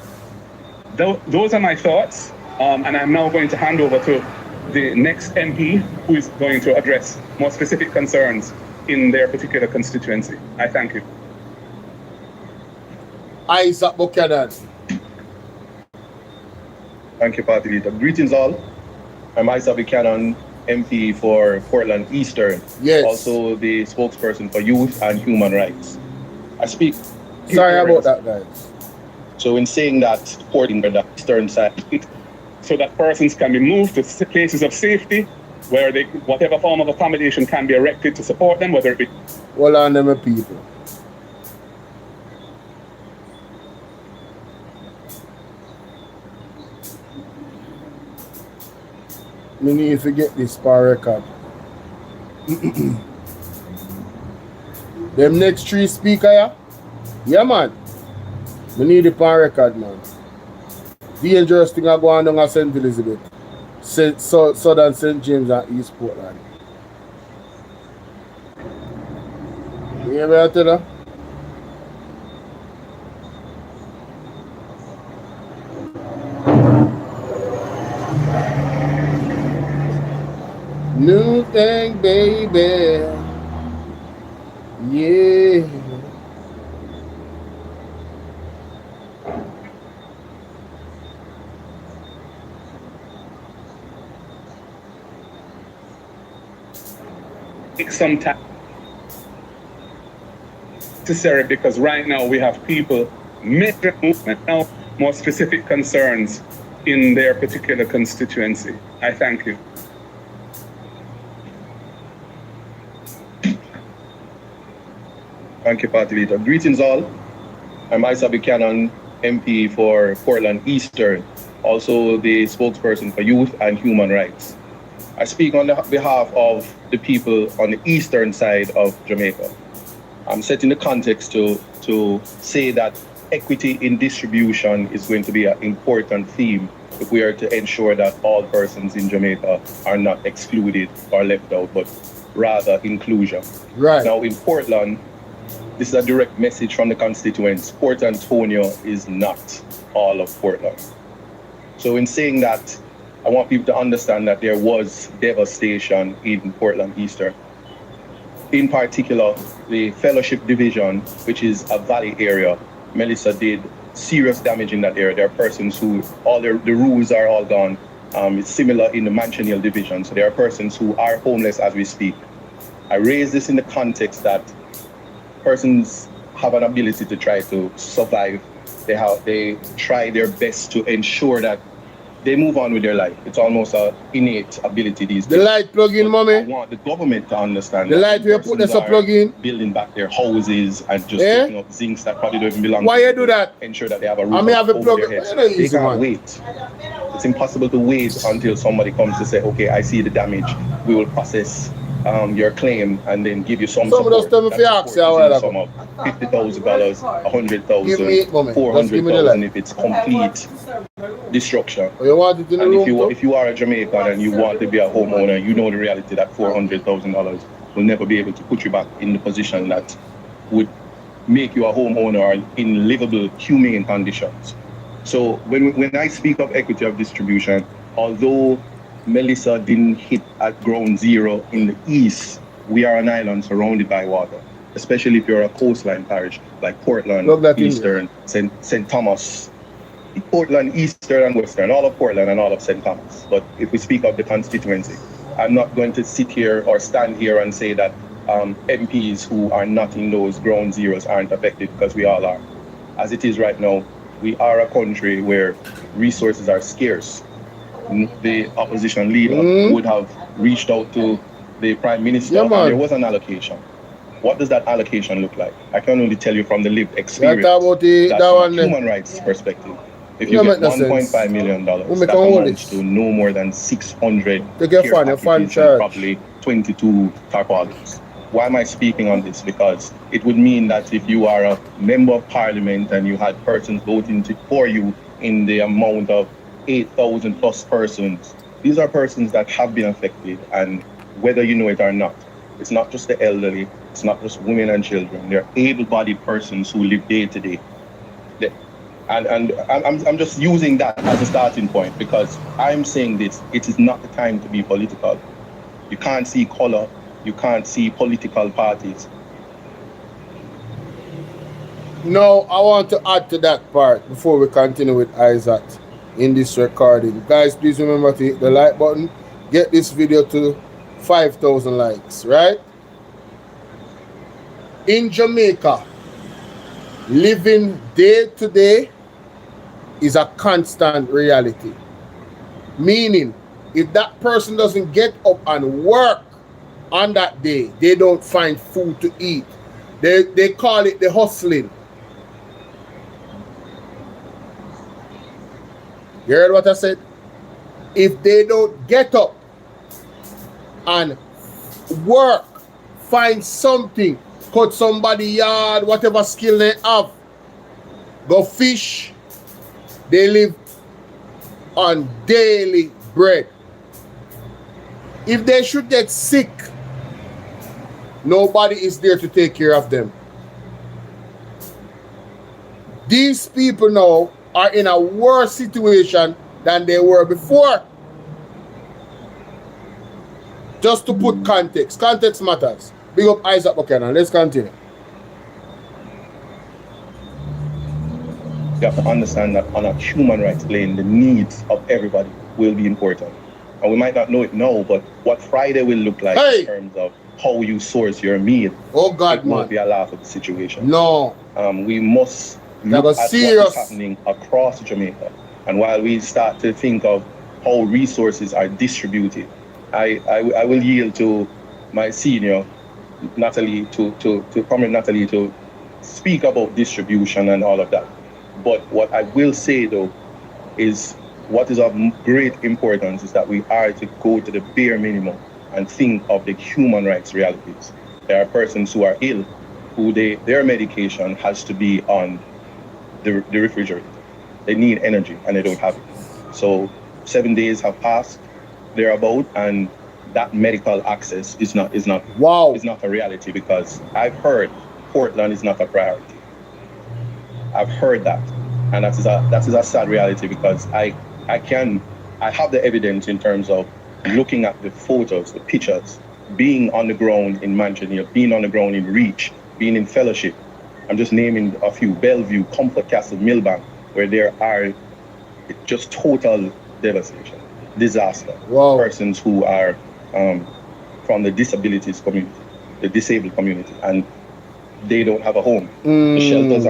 D: Those are my thoughts. And I'm now going to hand over to the next MP who is going to address more specific concerns in their particular constituency. I thank you.
A: Isaac Buchanan.
N: Thank you, Party Leader. Greetings all. I'm Isaac Buchanan, MP for Portland Eastern.
A: Yes.
N: Also the spokesperson for Youth and Human Rights. I speak.
A: Sorry about that, guys.
N: So in saying that, supporting the Eastern side,
D: so that persons can be moved to places of safety where whatever form of accommodation can be erected to support them, whether it be...
A: Hold on them people. We need to get this per record. Them next three speaker, yeah? Yeah, man. We need it per record, man. Dangerous thing are going on at St. Elizabeth, Southern St. James and East Portland. You hear me tell you? New thing, baby. Yeah.
D: Take some time necessary because right now we have people major movement now, more specific concerns in their particular constituency. I thank you.
N: Thank you, Party Leader. Greetings all. I'm Isaac Buchanan, MP for Portland Eastern, also the spokesperson for Youth and Human Rights. I speak on behalf of the people on the eastern side of Jamaica. I'm setting the context to say that equity in distribution is going to be an important theme if we are to ensure that all persons in Jamaica are not excluded or left out, but rather inclusion.
A: Right.
N: Now in Portland, this is a direct message from the constituents. Port Antonio is not all of Portland. So in saying that, I want people to understand that there was devastation in Portland Eastern. In particular, the Fellowship Division, which is a valley area, Melissa did serious damage in that area. There are persons who, the rules are all gone. It's similar in the Mansion Hill Division. So there are persons who are homeless as we speak. I raise this in the context that persons have an ability to try to survive. They try their best to ensure that they move on with their life. It's almost an innate ability these days.
A: The light plug in, mommy.
N: I want the government to understand
A: the light we put this a plug in.
N: Building back their houses and just taking up zincs that probably don't even belong
A: Why
N: to
A: you
N: them.
A: do that?
N: Ensure that they have a roof
A: over
N: their heads. They can't wait. It's impossible to wait until somebody comes to say, okay, I see the damage. We will process your claim and then give you some support. Some of $50,000, $100,000, $400,000 if it's complete destruction. If you are a Jamaican and you want to be a homeowner, you know the reality that $400,000 will never be able to put you back in the position that would make you a homeowner in livable, humane conditions. So when I speak of equity of distribution, although Melissa didn't hit at ground zero in the east, we are an island surrounded by water, especially if you're a coastline parish like Portland, Eastern, St. Thomas. Portland, Eastern and Western, all of Portland and all of St. Thomas. But if we speak of the constituency, I'm not going to sit here or stand here and say that MPs who are not in those ground zeros aren't affected, because we all are. As it is right now, we are a country where resources are scarce. The opposition leader would have reached out to the Prime Minister and there was an allocation. What does that allocation look like? I can only tell you from the lived experience. That's from a human rights perspective. If you get $1.5 million, that amounts to no more than 600 care packages and probably 22 tarpaulins. Why am I speaking on this? Because it would mean that if you are a member of parliament and you had persons voting for you in the amount of 8,000 plus persons, these are persons that have been affected, and whether you know it or not, it's not just the elderly, it's not just women and children, they're able-bodied persons who live day to day. And I'm just using that as a starting point, because I'm saying this, it is not the time to be political. You can't see color, you can't see political parties.
A: No, I want to add to that part before we continue with Isaac in this recording. Guys, please remember to hit the like button, get this video to 5,000 likes, right? In Jamaica, living day to day is a constant reality. Meaning, if that person doesn't get up and work on that day, they don't find food to eat. They call it the hustling. You heard what I said? If they don't get up and work, find something, cut somebody yard, whatever skill they have, go fish, they live on daily bread. If they should get sick, nobody is there to take care of them. These people now are in a worse situation than they were before. Just to put context. Context matters. Big up Isaac Buchanan. Let's continue.
N: You have to understand that on a human rights plane, the needs of everybody will be important. And we might not know it now, but what Friday will look like in terms of how you source your meal, it won't be a laughable situation.
A: No.
N: We must look at what is happening across Jamaica. And while we start to think of how resources are distributed, I will yield to my senior, Natalie, to speak about distribution and all of that. But what I will say, though, is what is of great importance is that we are to go to the bare minimum and think of the human rights realities. There are persons who are ill, who their medication has to be on the refrigerator. They need energy and they don't have it. So 7 days have passed, thereabout, and that medical access is not a reality, because I've heard Portland is not a priority. I've heard that, and that is a sad reality, because I have the evidence in terms of looking at the photos, the pictures, being on the ground in Manchester, being on the ground in Reach, being in Fellowship. I'm just naming a few: Bellevue, Comfort Castle, Millbank, where there are just total devastation, disaster. Wow. Persons who are from the disabilities community, the disabled community, and they don't have a home. The shelters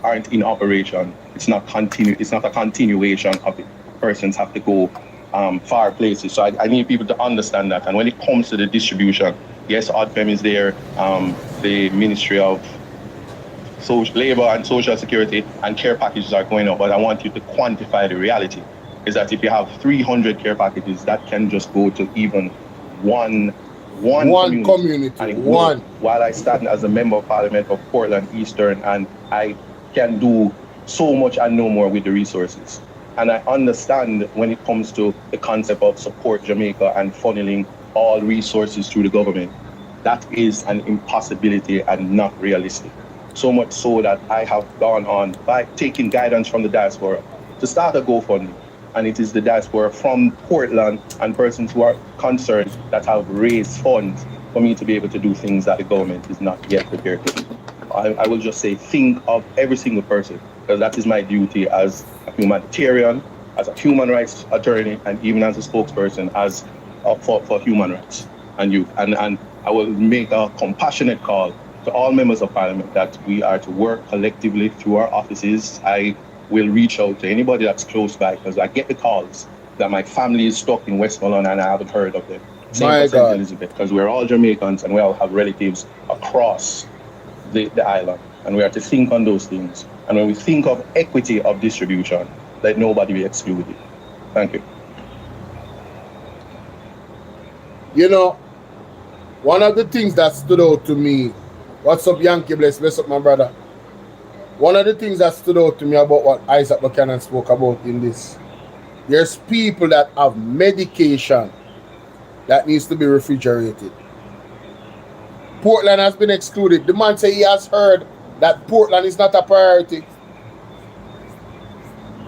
N: aren't in operation. It's not a continuation of it. persons have to go far places. So I need people to understand that. And when it comes to the distribution, yes, ODFEM is there, the Ministry of Labor and Social Security and care packages are going up, but I want you to quantify the reality. Is that if you have 300 care packages, that can just go to even one community. And one. While I stand as a member of Parliament of Portland Eastern, and I can do so much and no more with the resources. And I understand when it comes to the concept of support Jamaica and funneling all resources through the government, that is an impossibility and not realistic. So much so that I have gone on by taking guidance from the diaspora to start a GoFundMe. And it is the diaspora from Portland and persons who are concerned that have raised funds for me to be able to do things that the government is not yet prepared to do. I will just say, think of every single person, because that is my duty as a humanitarian, as a human rights attorney, and even as a spokesperson as for human rights and youth. And I will make a compassionate call to all members of Parliament that we are to work collectively through our offices. I will reach out to anybody that's close by, because I get the calls that my family is stuck in Westmoreland and I haven't heard of them. Same for St. Elizabeth, because we're all Jamaicans and we all have relatives across the island, and we have to think on those things. And when we think of equity of distribution, let nobody be excluded. Thank you.
A: You know, one of the things that stood out to me, what's up Yankee, bless up my brother. One of the things that stood out to me about what Isaac Buchanan spoke about in this, there's people that have medication that needs to be refrigerated. Portland has been excluded. The man said he has heard that Portland is not a priority.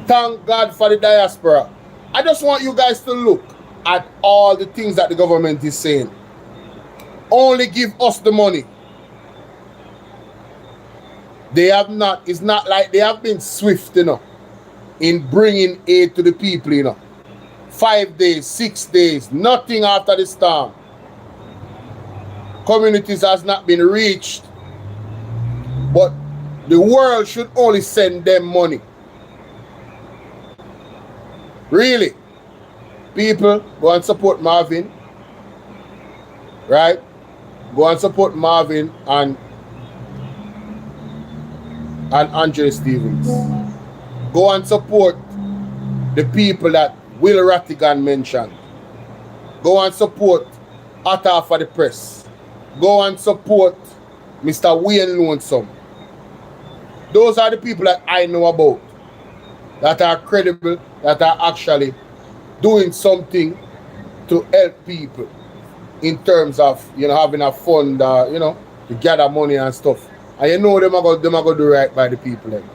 A: Thank God for the diaspora. I just want you guys to look at all the things that the government is saying. Only give us the money. They have not, it's not like they have been swift, you know, in bringing aid to the people, you know. 5 days, 6 days, nothing after the storm. Communities has not been reached, but the world should only send them money. Really, people, go and support Marvin, right? Go and support Marvin and Andre Stevens. Go and support the people that Will Rattigan mentioned. Go and support Atta for the Press. Go and support Mr. Wayne Lonesome. Those are the people that I know about, that are credible, that are actually doing something to help people in terms of, you know, having a fund, you know, to gather money and stuff. And you know them are going to do right by the people. Then.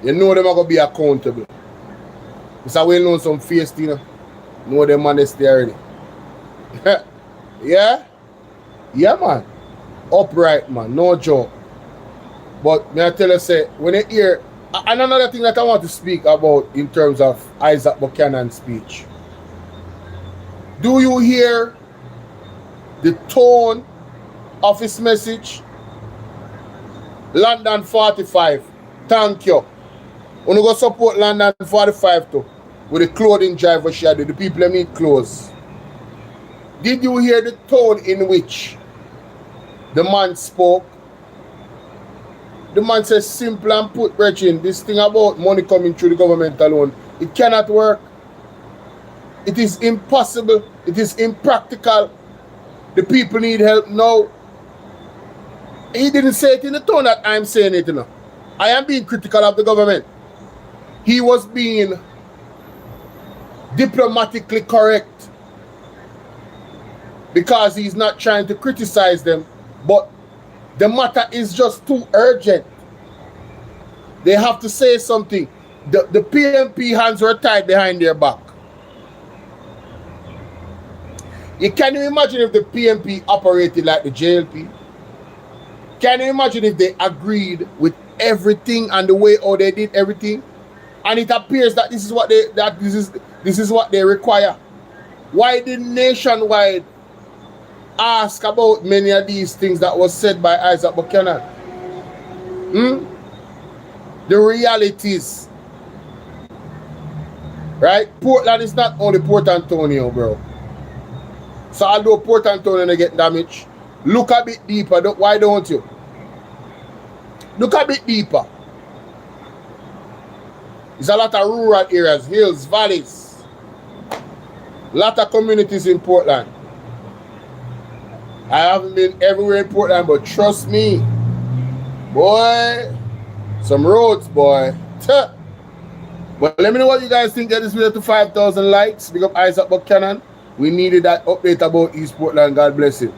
A: You know them are going to be accountable. Mr. Wayne Lonesome face, you know them honesty already. Yeah? Yeah, man. Upright, man. No joke. But may I tell you, say, when you hear, and another thing that I want to speak about in terms of Isaac Buchanan's speech. Do you hear the tone of his message? London 45. Thank you. When you go support London 45 too, with the clothing drive what she had, the people that need clothes. Did you hear the tone in which the man spoke? The man says simple and put, Brethren, this thing about money coming through the government alone, it cannot work. It is impossible. It is impractical. The people need help now. He didn't say it in the tone that I'm saying it, you know. I am being critical of the government. He was being diplomatically correct because he's not trying to criticize them, but the matter is just too urgent. They have to say something. The PMP hands were tied behind their back. Can you imagine if the PMP operated like the JLP? Can you imagine if they agreed with everything and the way how they did everything? And it appears that this is what they require. Why did Nationwide ask about many of these things that was said by Isaac Buchanan? The realities. Right? Portland is not only Port Antonio, bro. So although Port Antonio they get damaged, look a bit deeper. Why don't you? Look a bit deeper. There's a lot of rural areas, hills, valleys. A lot of communities in Portland. I haven't been everywhere in Portland, but trust me, boy, some roads, boy. Tuh. But let me know what you guys think. Get this video to 5,000 likes. Big up Isaac Buchanan. We needed that update about East Portland. God bless you.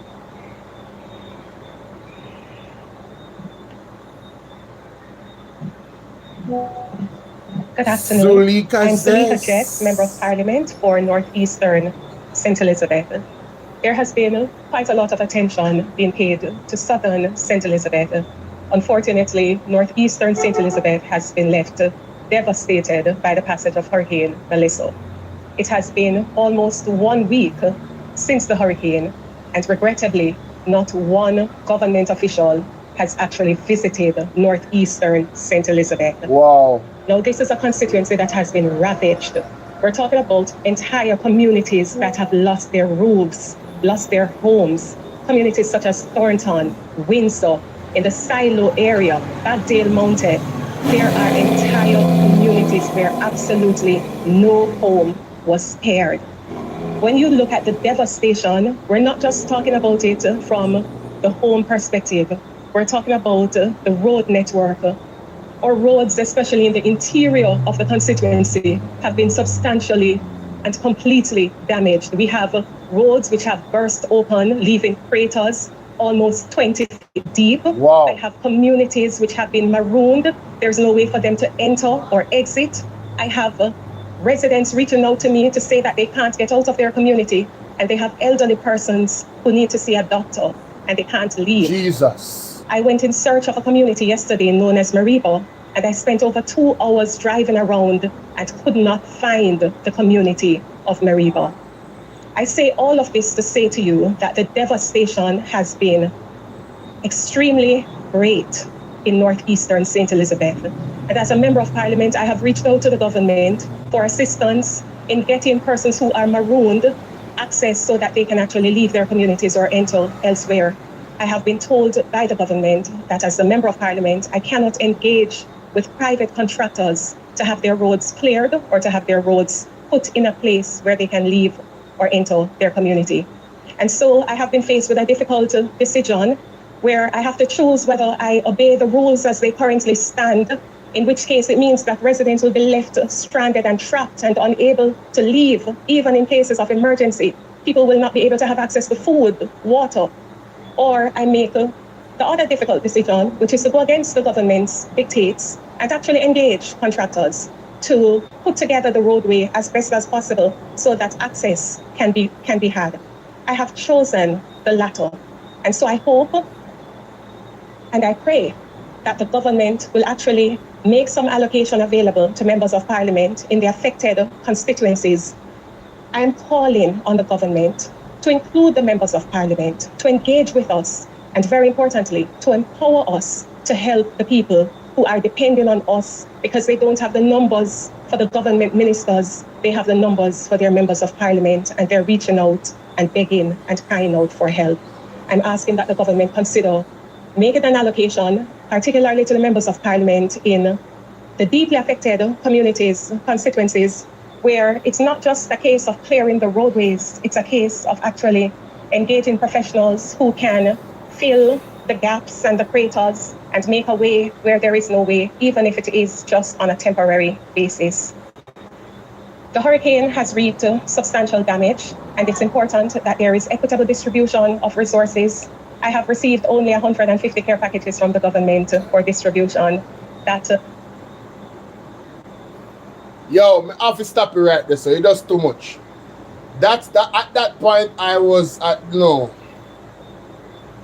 O: Good afternoon. I'm Zulika Jett, Member of Parliament for Northeastern St. Elizabeth. There has been quite a lot of attention being paid to Southern St. Elizabeth. Unfortunately, Northeastern St. Elizabeth has been left devastated by the passage of Hurricane Melissa. It has been almost 1 week since the hurricane, and regrettably, not one government official has actually visited Northeastern St. Elizabeth.
A: Wow.
O: Now, this is a constituency that has been ravaged. We're talking about entire communities that have lost their roofs, lost their homes. Communities such as Thornton, Windsor, in the Silo area, Bagdale Mountain. There are entire communities where absolutely no home was spared. When you look at the devastation, we're not just talking about it from the home perspective. We're talking about the road network. Our roads, especially in the interior of the constituency, have been substantially and completely damaged. We have roads which have burst open, leaving craters almost 20 feet deep.
A: Wow.
O: I have communities which have been marooned. There's no way for them to enter or exit. I have residents reaching out to me to say that they can't get out of their community, and they have elderly persons who need to see a doctor and they can't leave.
A: Jesus.
O: I went in search of a community yesterday known as Mariba, and I spent over 2 hours driving around and could not find the community of Mariba. I say all of this to say to you that the devastation has been extremely great in Northeastern St. Elizabeth. And as a Member of Parliament, I have reached out to the government for assistance in getting persons who are marooned access so that they can actually leave their communities or enter elsewhere. I have been told by the government that as a Member of Parliament, I cannot engage with private contractors to have their roads cleared or to have their roads put in a place where they can leave or enter their community. And so I have been faced with a difficult decision where I have to choose whether I obey the rules as they currently stand, in which case it means that residents will be left stranded and trapped and unable to leave, even in cases of emergency. People will not be able to have access to food, water. Or I make the other difficult decision, which is to go against the government's dictates and actually engage contractors to put together the roadway as best as possible so that access can be had. I have chosen the latter. And so I hope and I pray that the government will actually make some allocation available to members of parliament in the affected constituencies. I am calling on the government to include the members of parliament, to engage with us, and very importantly, to empower us to help the people who are depending on us because they don't have the numbers for the government ministers, they have the numbers for their members of parliament, and they're reaching out and begging and crying out for help. I'm asking that the government consider making an allocation, particularly to the members of parliament in the deeply affected communities, constituencies, where it's not just a case of clearing the roadways, it's a case of actually engaging professionals who can fill the gaps and the craters and make a way where there is no way, even if it is just on a temporary basis. The hurricane has wreaked substantial damage, and it's important that there is equitable distribution of resources. I have received only 150 care packages from the government for distribution.
A: Yo, I have to stop you right there, so it does too much. At that point, I was at no.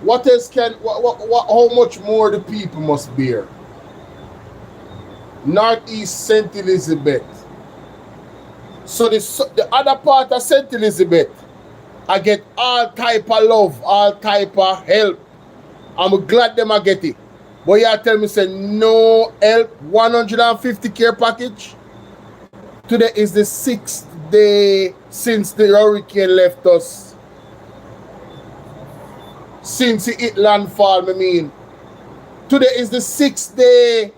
A: What else how much more the people must bear? Northeast St. Elizabeth. So the other part of St. Elizabeth, I get all type of love, all type of help. I'm glad them I get it. But you tell me say no help, 150 care package. Today is the 6th day since the hurricane left us. Since it hit landfall, I mean. Today is the 6th day.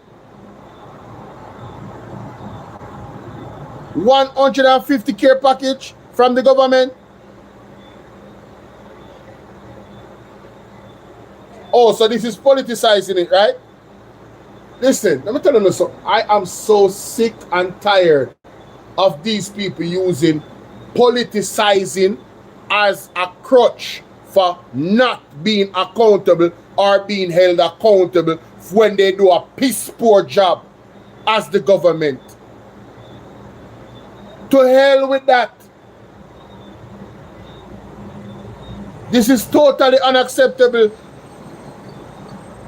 A: 150 care package from the government. Oh, so this is politicizing it, right? Listen, let me tell you something. I am so sick and tired of these people using politicizing as a crutch for not being accountable or being held accountable when they do a piss poor job as the government. To hell with that. This is totally unacceptable.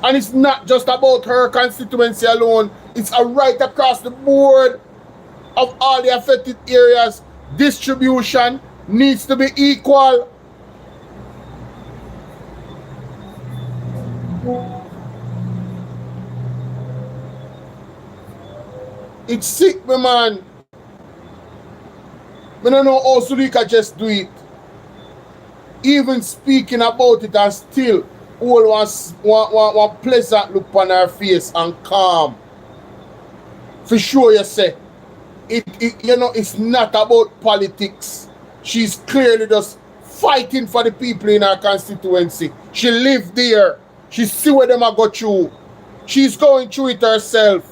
A: And it's not just about her constituency alone. It's a right across the board of all the affected areas. Distribution needs to be equal. It's sick, my man. I don't know how Sulika just do it. Even speaking about it and still all one pleasant look on her face and calm. For sure you say. It's not about politics. She's clearly just fighting for the people in her constituency. She lived there. She see what them a go through. She's going through it herself.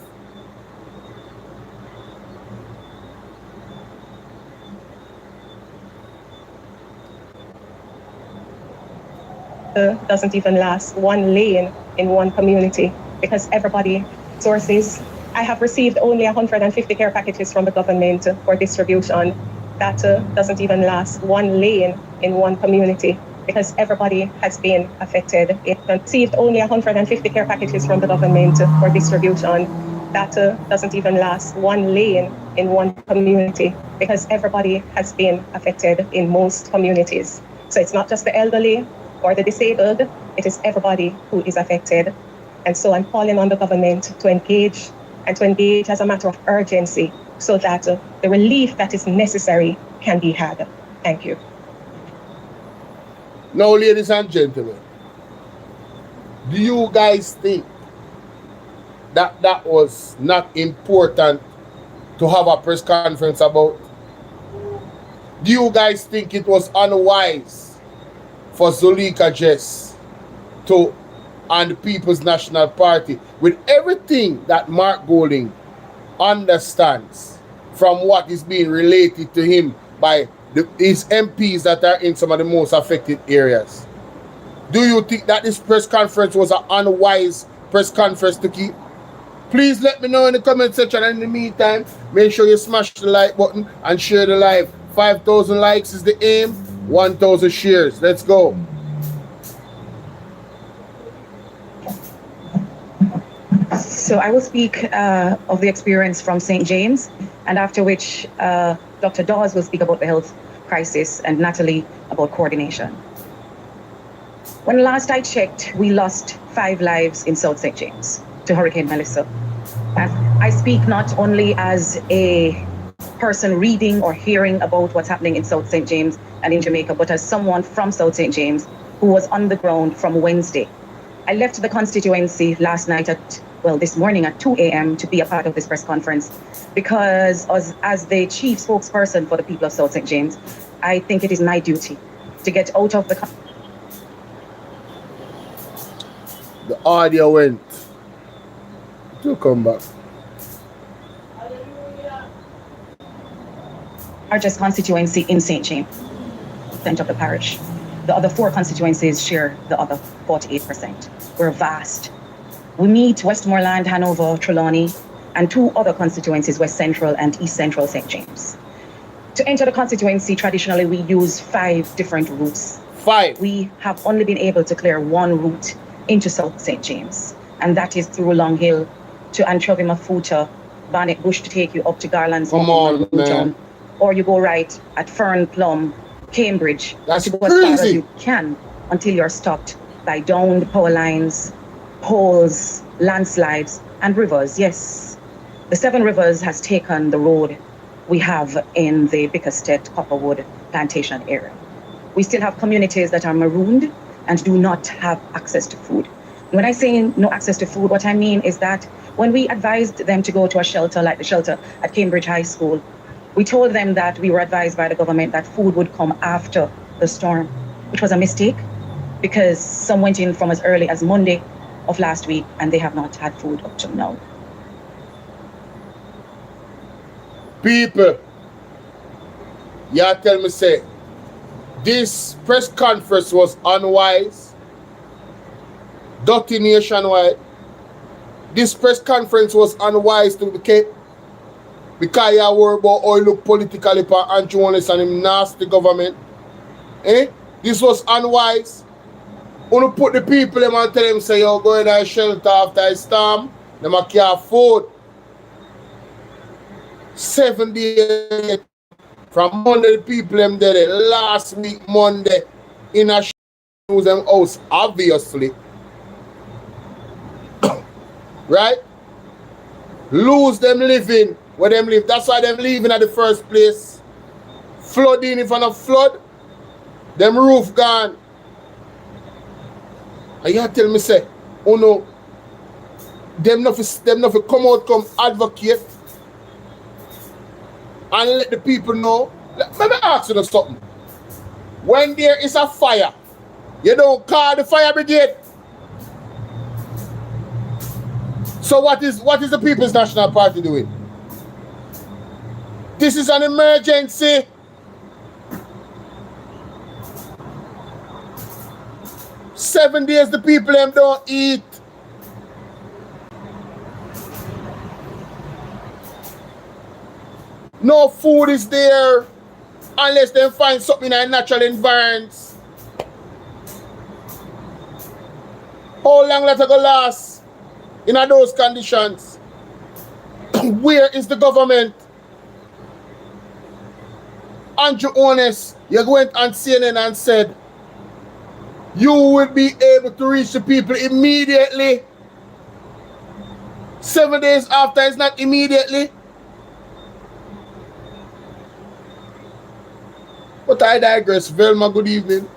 O: Doesn't even last one lane in one community because everybody sources. I have received only 150 care packages from the government for distribution. That doesn't even last one lane in one community because everybody has been affected. It received only 150 care packages from the government for distribution. That doesn't even last one lane in one community because everybody has been affected in most communities. So it's not just the elderly or the disabled, it is everybody who is affected. And so I'm calling on the government to engage as a matter of urgency so that the relief that is necessary can be had. Thank you.
A: Now, ladies and gentlemen, do you guys think that that was not important to have a press conference about? Do you guys think it was unwise for Zulika Jess and the People's National Party, with everything that Mark Golding understands from what is being related to him by his MPs that are in some of the most affected areas? Do you think that this press conference was an unwise press conference to keep? Please let me know in the comment section, and in the meantime, make sure you smash the like button and share the live. 5,000 likes is the aim. 1,000 shares. Let's go.
M: So I will speak of the experience from St. James, and after which Dr. Dawes will speak about the health crisis and Natalie about coordination. When last I checked, we lost 5 lives in South St. James to Hurricane Melissa. And I speak not only as a person reading or hearing about what's happening in South St. James and in Jamaica, but as someone from South St. James who was on the ground from Wednesday. I left the constituency last night this morning at 2 a.m. to be a part of this press conference because as the chief spokesperson for the people of South St. James, I think it is my duty to get out of the
A: audio went. Do come back.
M: largest constituency in St. James, percent of the parish. The other 4 constituencies share the other 48%. We're vast. We meet Westmoreland, Hanover, Trelawney, and 2 other constituencies, West Central and East Central St. James. To enter the constituency, traditionally, we use 5 different routes.
A: 5.
M: We have only been able to clear 1 route into South St. James, and that is through Long Hill to Anchovy Mafuta, Barnet Bush to take you up to Garland's.
A: Come on, man.
M: Or you go right at Fern Plum, Cambridge.
A: That's
M: to go as far as
A: crazy.
M: you can until you're stopped by downed power lines, poles, landslides, and rivers. Yes, the 7 Rivers has taken the road we have in the Bickerstead Copperwood plantation area. We still have communities that are marooned and do not have access to food. When I say no access to food, what I mean is that when we advised them to go to a shelter like the shelter at Cambridge High School, we told them that we were advised by the government that food would come after the storm, which was a mistake because some went in from as early as Monday of last week and they have not had food up till now.
A: People, y'all tell me say, this press conference was unwise, dirty nationwide. This press conference was unwise to be kept because you worry about how you look politically for Andrew Holness and him nasty government. This was unwise. When put the people them and tell them say you're going to a shelter after a storm, them a can't afford. 7 days from Monday the people them did it. Last week Monday in a lose them house, obviously. Right? Lose them living where them live. That's why them leaving at the first place. Flooding in front of flood. Them roof gone. And you tell me say, oh no, them not come out, come advocate and let the people know. Let me ask you something. When there is a fire, you don't call the fire brigade. So what is the People's National Party doing? This is an emergency. Seven days the people them don't eat. No food is there unless they find something in a natural environment. How long let it go last in those conditions? Where is the government? Andrew Holness, you went on CNN and said you will be able to reach the people immediately. 7 days after is not immediately. But I digress. Velma, good evening.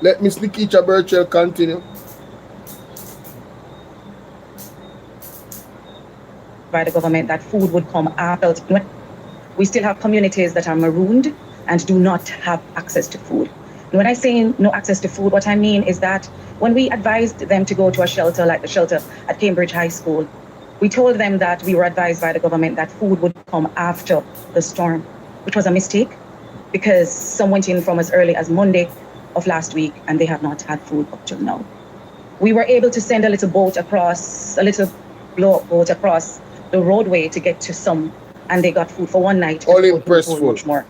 A: Let Miss Nikita Burchell continue.
M: By the government that food would come after. We still have communities that are marooned and do not have access to food. When I say no access to food, what I mean is that when we advised them to go to a shelter like the shelter at Cambridge High School, we told them that we were advised by the government that food would come after the storm, which was a mistake because some went in from as early as Monday of last week and they have not had food up till now. We were able to send a little blow boat across the roadway to get to some, and they got food for one night.
A: All impressed
M: much more.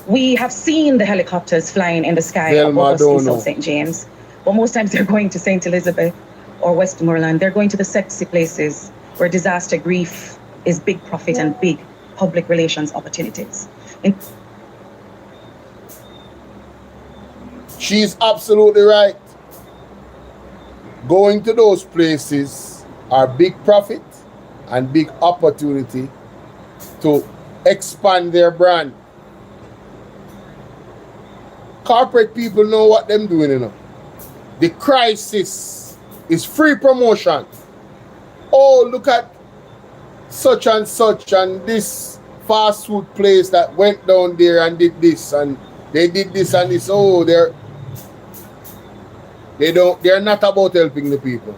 M: We have seen the helicopters flying in the sky above us in South St. James, but most times they're going to St. Elizabeth or Westmoreland. They're going to the sexy places where disaster grief is big profit and big public relations opportunities.
A: She's absolutely right. Going to those places are big profit and big opportunity to expand their brand. Corporate people know what them doing, you know. The crisis is free promotion. Oh, look at such and this fast food place that went down there and did this and they did this and this. Oh, they're not about helping the people.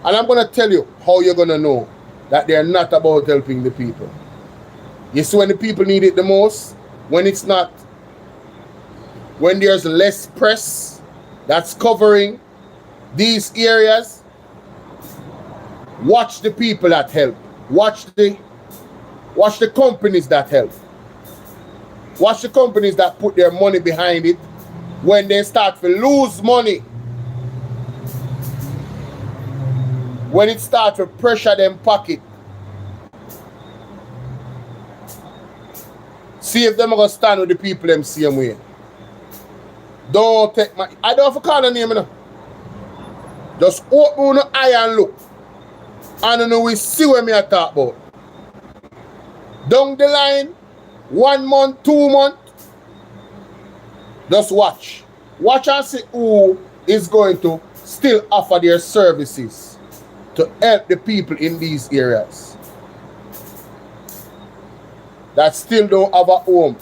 A: And I'm gonna tell you how you're gonna know that they're not about helping the people. You see when the people need it the most, when it's not, when there's less press that's covering these areas, watch the people that help. Watch the companies that help. Watch the companies that put their money behind it when they start to lose money. When it starts to pressure them pocket. See if them are going to stand with the people them same way. Don't take my... I don't have to call the name, you know. Just open your eye and look. And you know we see what me I talk about. Down the line, 1 month, 2 months, just watch. Watch and see who is going to still offer their services to help the people in these areas that still don't have a home.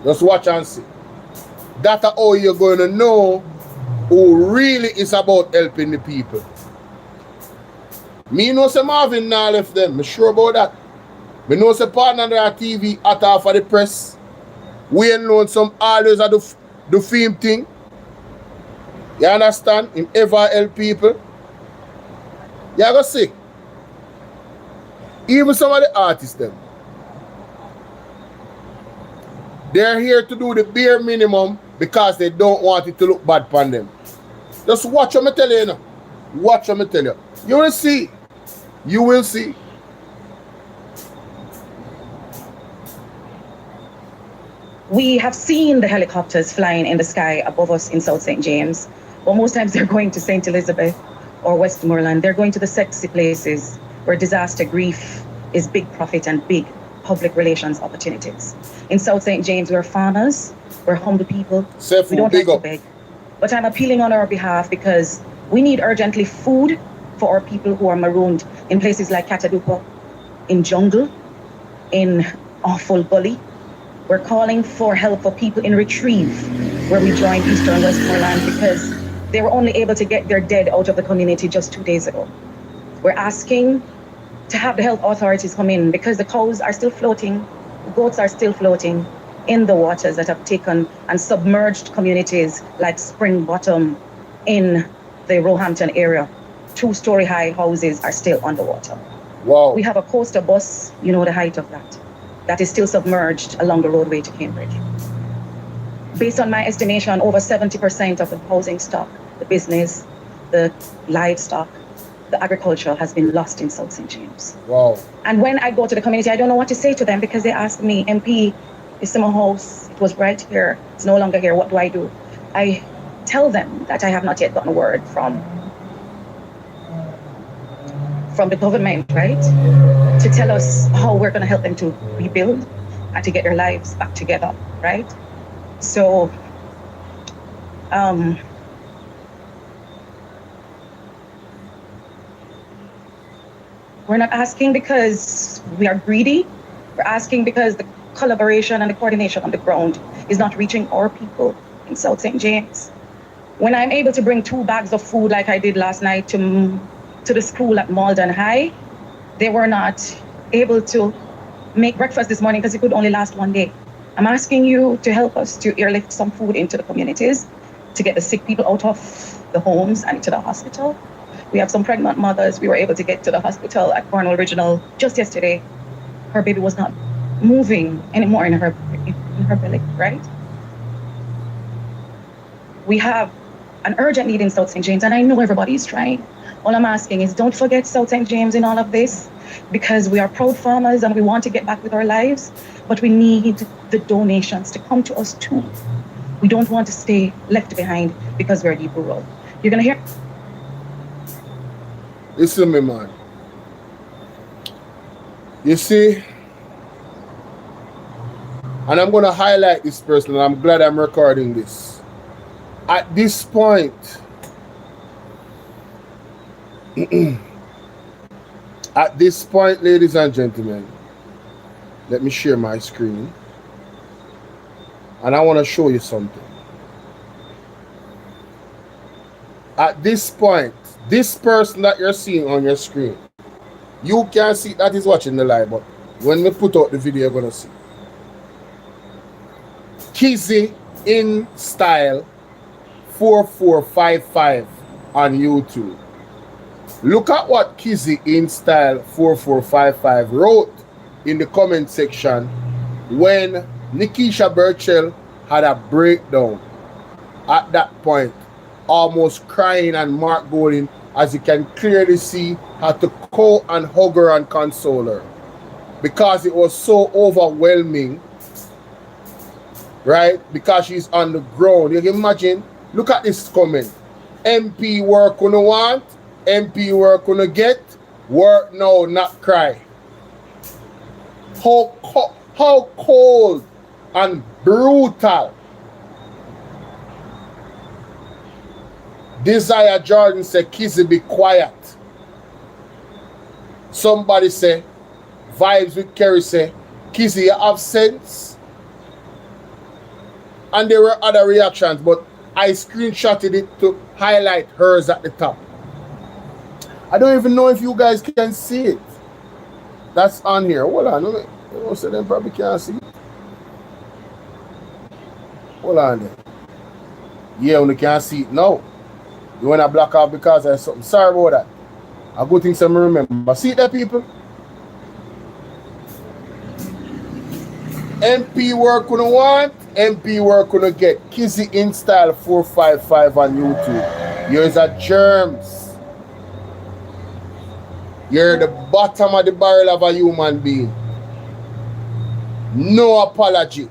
A: Just watch and see. That's how you're going to know who really is about helping the people. Me know say Marvin now left them. Me sure about that. Me know say partner on TV at half for the press. We ain't known some always at the film thing. You understand? Him ever help people. You go see. Even some of the artists them. They're here to do the bare minimum because they don't want it to look bad upon them. Just watch what I tell you now. Watch what I tell you. You will see. You will see.
M: We have seen the helicopters flying in the sky above us in South St. James, but most times they're going to St. Elizabeth or Westmoreland. They're going to the sexy places where disaster grief is big profit and big public relations opportunities. In South St. James, we're farmers, we're humble people. We don't have to beg. But I'm appealing on our behalf because we need urgently food for our people who are marooned in places like Catadupa, in Jungle, in Awful Gully. We're calling for help for people in Retrieve, where we joined Eastern Westmoreland because they were only able to get their dead out of the community just 2 days ago. We're asking to have the health authorities come in because the cows are still floating, the goats are still floating in the waters that have taken and submerged communities like Spring Bottom in the Roehampton area. 2-story high houses are still underwater.
A: Wow.
M: We have a coaster bus, you know the height of that is still submerged along the roadway to Cambridge. Based on my estimation, over 70% of the housing stock, the business, the livestock, the agriculture has been lost in South St. James.
A: Wow.
M: And when I go to the community, I don't know what to say to them because they ask me, MP, it's in my house, it was right here, it's no longer here, what do I do? I tell them that I have not yet gotten a word from the government, right? To tell us how we're gonna help them to rebuild and to get their lives back together, right? So, we're not asking because we are greedy. We're asking because the collaboration and the coordination on the ground is not reaching our people in South St. James. When I'm able to bring 2 bags of food like I did last night to the school at Malden High, they were not able to make breakfast this morning because it could only last 1 day. I'm asking you to help us to airlift some food into the communities, to get the sick people out of the homes and to the hospital. We have some pregnant mothers. We were able to get to the hospital at Cornwall Regional just yesterday. Her baby was not moving anymore in her belly, right? We have an urgent need in South St. James, and I know everybody is trying. All I'm asking is don't forget South St. James in all of this, because we are proud farmers and we want to get back with our lives, but we need the donations to come to us too. We don't want to stay left behind because we're deep rural. You're gonna hear.
A: Listen me, man. You see, and I'm gonna highlight this person, and I'm glad I'm recording this. At this point, at this point, ladies and gentlemen, let me share my screen. And I want to show you something. At this point, this person that you're seeing on your screen, you can see that is watching the live, but when we put out the video, you're going to see. Kizzy in Style 4455 on YouTube. Look at what Kizzy in Style 4455 wrote in the comment section when Nikisha Burchell had a breakdown at that point, almost crying, and Mark Golding, as you can clearly see, had to call and hug her and console her because it was so overwhelming, right? Because she's on the ground. You can imagine, look at this comment. MP work on want, MP work on get, Work now, not cry. How cold and brutal. Desire Jordan say, Kizzy, be quiet. Somebody say, Vibes with Kerry say, Kizzy, you have sense. And there were other reactions, but I screenshotted it to highlight hers at the top. I don't even know if you guys can see it. That's on here. Hold on. Most of them probably can't see it. Hold on there. Yeah, we can't see it now. You want to block out because there's something. Sorry about that. A good thing some remember. See it there, people? MP work on want, MP work on get. Kizzy in style 455 on YouTube. Yours are germs. You're the bottom of the barrel of a human being. No apology.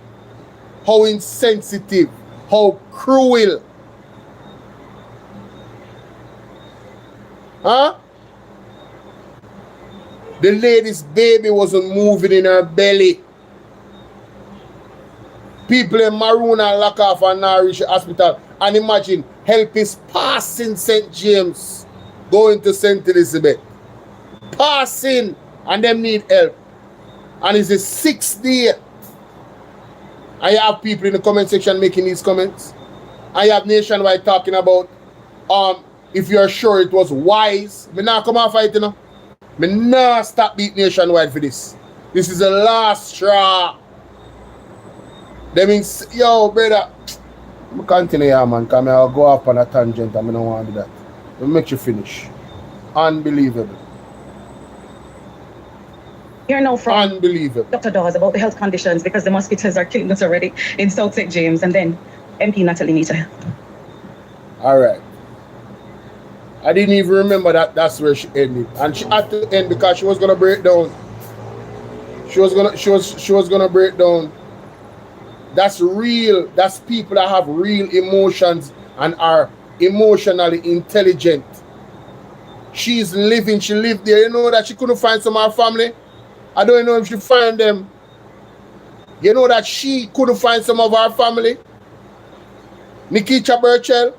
A: How insensitive. How cruel. Huh? The lady's baby wasn't moving in her belly. People in maroon and lock off and now reach the hospital. And imagine, help is passing St. James, going to St. Elizabeth. Passing, and them need help. And it's the 6th day. I have people in the comment section making these comments. I have Nationwide talking about if you're sure it was wise. Me not come off fight, you know. Me not stop beat Nationwide for this. This is the last straw. That means, yo, brother, I continue here, man, because I'll go off on a tangent and I don't want to do that. I'll make you finish. Unbelievable.
M: Hear now from
A: Unbelievable.
M: Dr. Dawes about the health conditions because the mosquitoes are killing us already in South St. James, and then MP Natalie Nita.
A: All right. I didn't even remember that's where she ended. And she had to end because she was gonna break down. She was gonna break down. That's real. That's people that have real emotions and are emotionally intelligent. She's living. She lived there. You know that she couldn't find some of her family. I don't know if she find them. You know that she couldn't find some of her family. Nikita Burchell,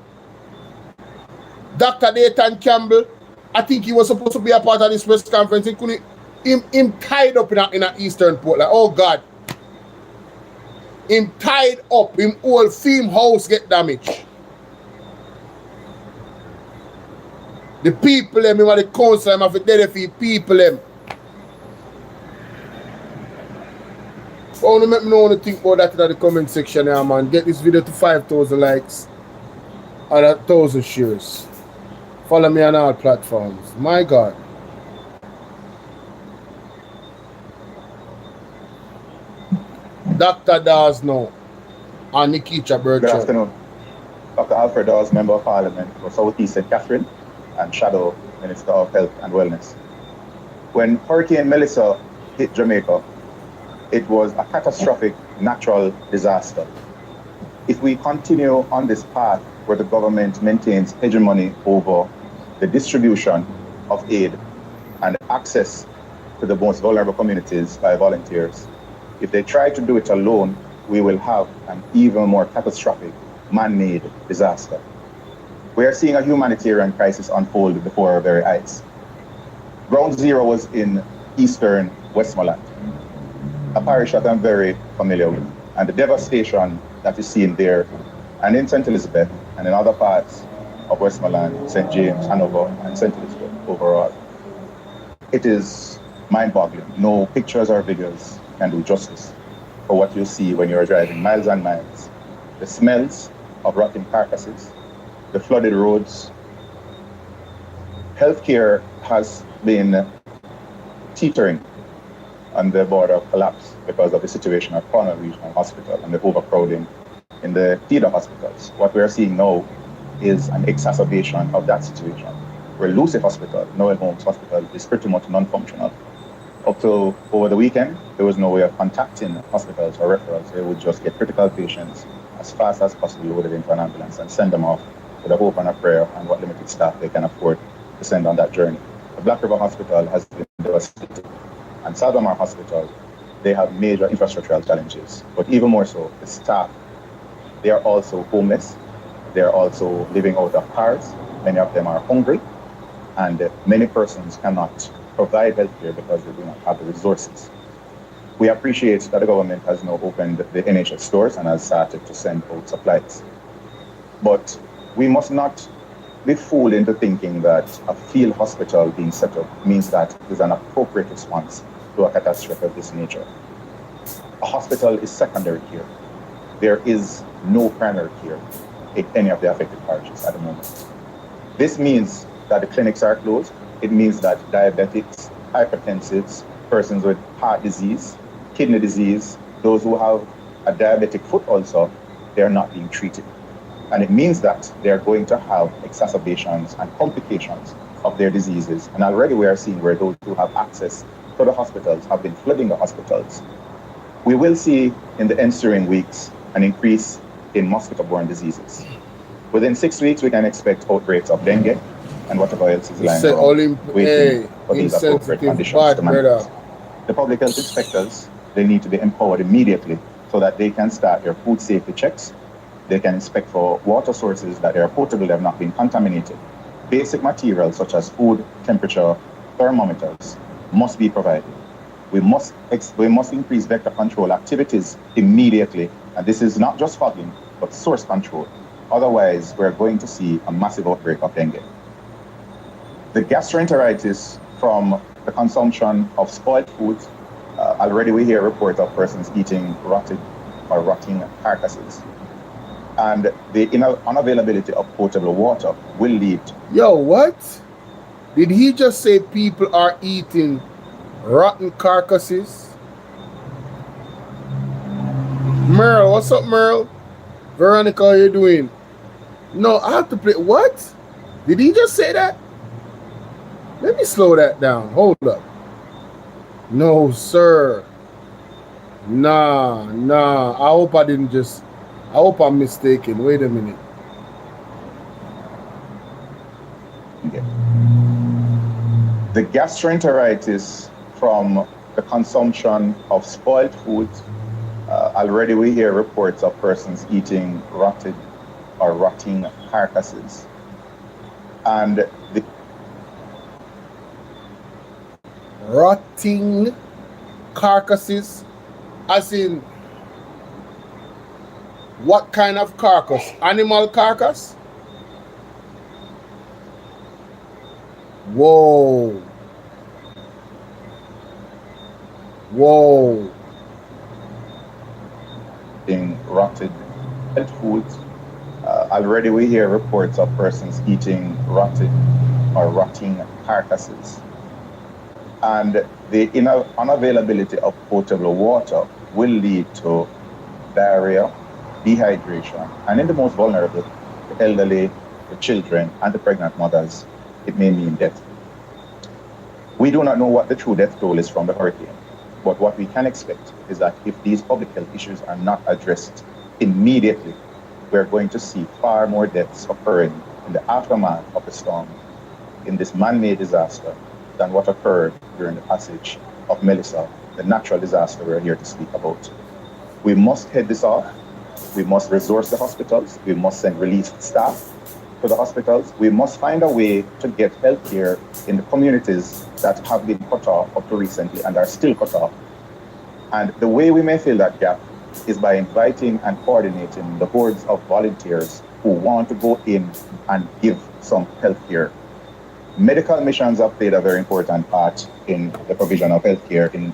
A: Dr. Nathan Campbell. I think he was supposed to be a part of this press conference. He couldn't. Him tied up in a Eastern port. Like, oh God. Him tied up. Him whole theme house get damaged. The people them, him are the council, him have to dedicate people them. I want to make me know what to think about that in the comment section here, man. Get this video to 5,000 likes and 1,000 shares. Follow me on all platforms. My God. Dr. Dawes now and Nikita Burchell.
P: Good afternoon. Dr. Alfred Dawes, Member of Parliament for South East St. Catherine and Shadow Minister of Health and Wellness. When Hurricane Melissa hit Jamaica, it was a catastrophic natural disaster. If we continue on this path where the government maintains hegemony over the distribution of aid and access to the most vulnerable communities by volunteers, if they try to do it alone, we will have an even more catastrophic man-made disaster. We are seeing a humanitarian crisis unfold before our very eyes. Ground Zero was in eastern Westmoreland, a parish that I'm very familiar with, and the devastation that is seen there and in St. Elizabeth and in other parts of Westmoreland, St. James, Hanover, and St. Elizabeth overall. It is mind-boggling. No pictures or videos can do justice for what you see when you're driving miles and miles. The smells of rotting carcasses, the flooded roads. Healthcare has been teetering on the border of collapse because of the situation at Cornwall Regional Hospital and the overcrowding in the feeder hospitals. What we are seeing now is an exacerbation of that situation, where Lucy Hospital, Noel Holmes Hospital, is pretty much non-functional. Up till over the weekend, there was no way of contacting hospitals or referrals. They would just get critical patients as fast as possible loaded into an ambulance and send them off with a hope and a prayer and what limited staff they can afford to send on that journey. A Black River Hospital has been devastated, and Salvamar Hospital, they have major infrastructural challenges. But even more so, the staff, they are also homeless. They are also living out of cars. Many of them are hungry, and many persons cannot provide healthcare because they do not have the resources. We appreciate that the government has now opened the NHS stores and has started to send out supplies. But we must not be fooled into thinking that a field hospital being set up means that it is an appropriate response to a catastrophe of this nature. A hospital is secondary care. There is no primary care in any of the affected parishes at the moment. This means that the clinics are closed. It means that diabetics, hypertensives, persons with heart disease, kidney disease, those who have a diabetic foot ulcer, they are not being treated. And it means that they are going to have exacerbations and complications of their diseases. And already we are seeing where those who have access to the hospitals have been flooding the hospitals. We will see in the ensuing weeks an increase in mosquito-borne diseases. Within 6 weeks, we can expect outbreaks of dengue and whatever else is lying around, waiting for these appropriate conditions to manifest. The public health inspectors, they need to be empowered immediately so that they can start their food safety checks. They can inspect for water sources that are potable, have not been contaminated. Basic materials such as food, temperature, thermometers must be provided. We must increase vector control activities immediately. And this is not just fogging, but source control. Otherwise, we're going to see a massive outbreak of dengue. The gastroenteritis from the consumption of spoiled foods, already we hear reports of persons eating rotted or rotting carcasses. And the unavailability of potable water will lead.
A: Yo, what? Did he just say people are eating rotten carcasses? Merle, what's up, Merle? Veronica, how you doing? No, I have to play. What? Did he just say that? Let me slow that down. Hold up. No, sir. Nah. I hope I hope I'm mistaken. Wait a minute.
P: Okay. The gastroenteritis from the consumption of spoiled foods, already we hear reports of persons eating rotted or rotting carcasses. And the
A: rotting carcasses, as in what kind of carcass? Animal carcass? Whoa.
P: In rotted foods. Already we hear reports of persons eating rotted or rotting carcasses. And the unavailability of potable water will lead to diarrhea, dehydration, and in the most vulnerable, the elderly, the children, and the pregnant mothers, it may mean death. We do not know what the true death toll is from the hurricane, but what we can expect is that if these public health issues are not addressed immediately, we're going to see far more deaths occurring in the aftermath of the storm, in this man-made disaster, than what occurred during the passage of Melissa, the natural disaster we're here to speak about. We must head this off. We must resource the hospitals. We must send relief staff to the hospitals. We must find a way to get healthcare in the communities that have been cut off up to recently and are still cut off. And the way we may fill that gap is by inviting and coordinating the hordes of volunteers who want to go in and give some healthcare. Medical missions have played a very important part in the provision of healthcare in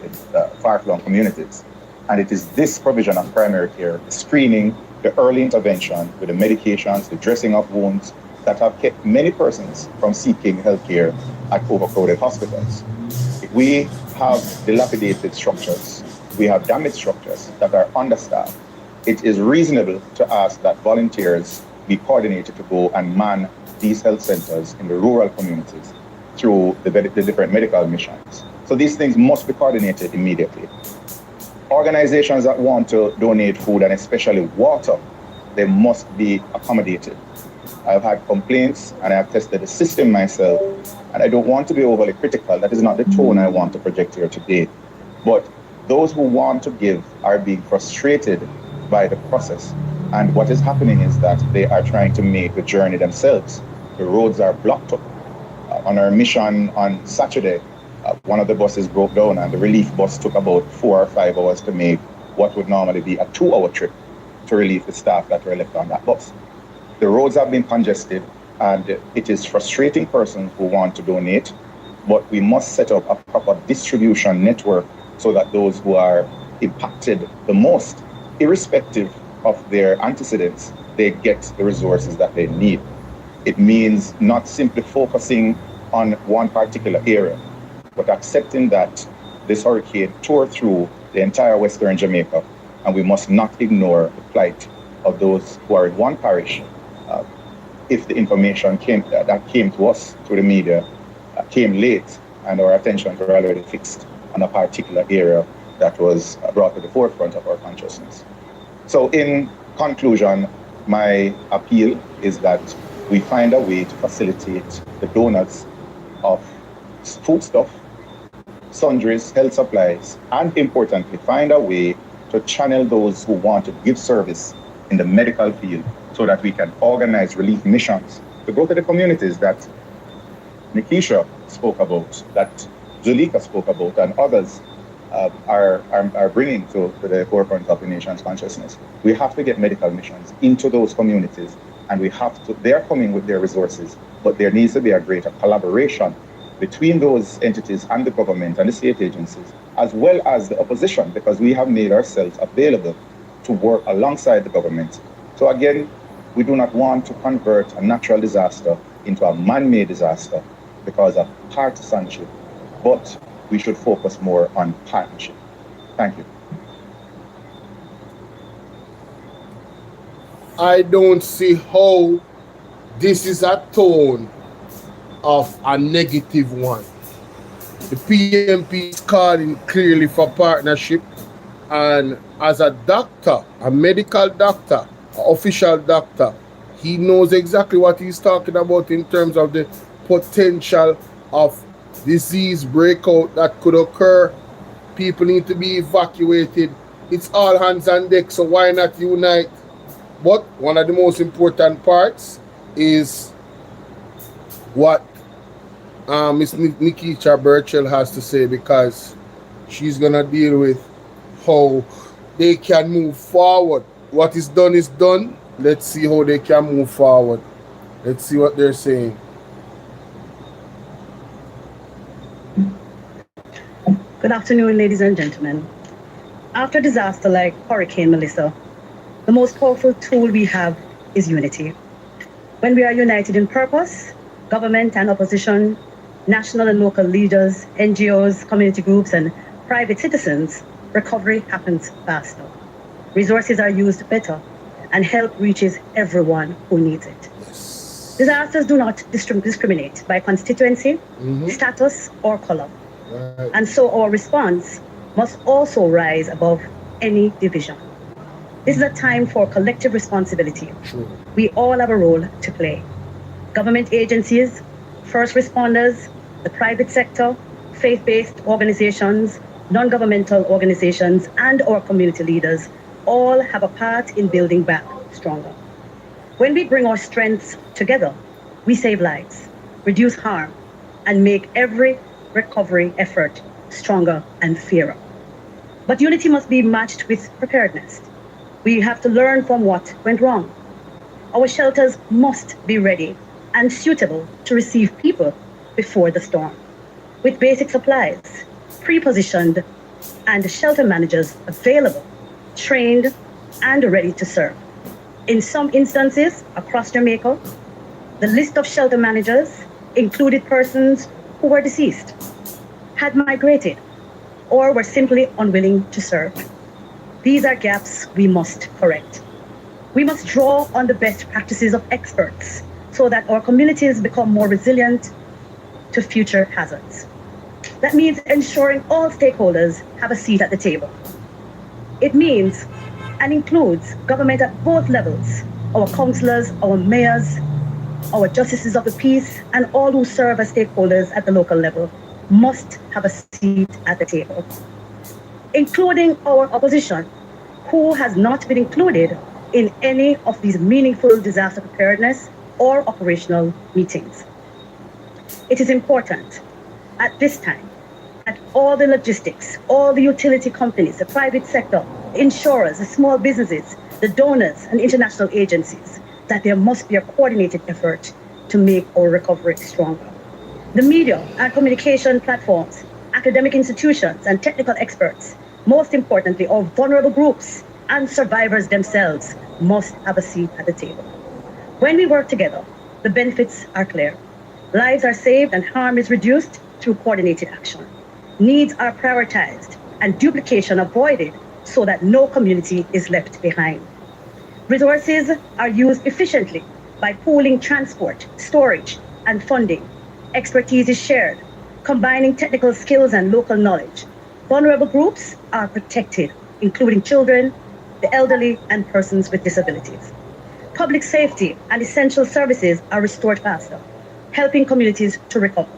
P: far-flung communities. And it is this provision of primary care, the screening, the early intervention with the medications, the dressing of wounds, that have kept many persons from seeking healthcare at overcrowded hospitals. If we have dilapidated structures, we have damaged structures that are understaffed, it is reasonable to ask that volunteers be coordinated to go and man these health centers in the rural communities through the different medical missions. So these things must be coordinated immediately. Organizations that want to donate food and especially water, they must be accommodated. I've had complaints and I've tested the system myself, and I don't want to be overly critical. That is not the tone I want to project here today. But those who want to give are being frustrated by the process. And what is happening is that they are trying to make the journey themselves. The roads are blocked up. On our mission on Saturday, one of the buses broke down and the relief bus took about 4 or 5 hours to make what would normally be a 2-hour trip to relieve the staff that were left on that bus. The roads have been congested and it is frustrating persons who want to donate, but we must set up a proper distribution network so that those who are impacted the most, irrespective of their antecedents, they get the resources that they need. It means not simply focusing on one particular area, but accepting that this hurricane tore through the entire Western Jamaica, and we must not ignore the plight of those who are in one parish. If the information that came to us through the media came late and our attentions were already fixed on a particular area that was brought to the forefront of our consciousness. So in conclusion, my appeal is that we find a way to facilitate the donors of foodstuff, sundries, health supplies, and importantly, find a way to channel those who want to give service in the medical field so that we can organize relief missions to go to the communities that Nikisha spoke about, that Zulika spoke about, and others are bringing to the forefront of the nation's consciousness. We have to get medical missions into those communities, and they're coming with their resources, but there needs to be a greater collaboration between those entities and the government and the state agencies, as well as the opposition, because we have made ourselves available to work alongside the government. So again, we do not want to convert a natural disaster into a man-made disaster because of partisanship, but we should focus more on partnership. Thank you.
A: I don't see how this is a tone of a negative one. The PMP is calling clearly for partnership, and as a doctor, a medical doctor, an official doctor, he knows exactly what he's talking about in terms of the potential of disease breakout that could occur. People need to be evacuated. It's all hands on deck, so why not unite? But one of the most important parts is what Miss Nikisha Burchell has to say, because she's going to deal with how they can move forward. What is done. Let's see how they can move forward. Let's see what they're saying.
M: Good afternoon, ladies and gentlemen. After a disaster like Hurricane Melissa, the most powerful tool we have is unity. When we are united in purpose, government and opposition, national and local leaders, NGOs, community groups, and private citizens, recovery happens faster. Resources are used better, and help reaches everyone who needs it. Disasters do not discriminate by constituency, status, or color. And so our response must also rise above any division. This is a time for collective responsibility. We all have a role to play. Government agencies, first responders, the private sector, faith-based organizations, non-governmental organizations, and our community leaders all have a part in building back stronger. When we bring our strengths together, we save lives, reduce harm, and make every recovery effort stronger and fairer. But unity must be matched with preparedness. We have to learn from what went wrong. Our shelters must be ready and suitable to receive people before the storm, with basic supplies, pre-positioned, and shelter managers available, trained, and ready to serve. In some instances across Jamaica, the list of shelter managers included persons who were deceased, had migrated, or were simply unwilling to serve. These are gaps we must correct. We must draw on the best practices of experts so that our communities become more resilient to future hazards. That means ensuring all stakeholders have a seat at the table. It means and includes government at both levels, our councillors, our mayors, our justices of the peace, and all who serve as stakeholders at the local level must have a seat at the table, including our opposition, who has not been included in any of these meaningful disaster preparedness or operational meetings. It is important at this time that all the logistics, all the utility companies, the private sector, insurers, the small businesses, the donors and international agencies, that there must be a coordinated effort to make our recovery stronger. The media and communication platforms, academic institutions and technical experts, most importantly, our vulnerable groups and survivors themselves must have a seat at the table. When we work together, the benefits are clear. Lives are saved and harm is reduced through coordinated action. Needs are prioritized and duplication avoided so that no community is left behind. Resources are used efficiently by pooling transport, storage, and funding. Expertise is shared, combining technical skills and local knowledge. Vulnerable groups are protected, including children, the elderly, and persons with disabilities. Public safety and essential services are restored faster, helping communities to recover.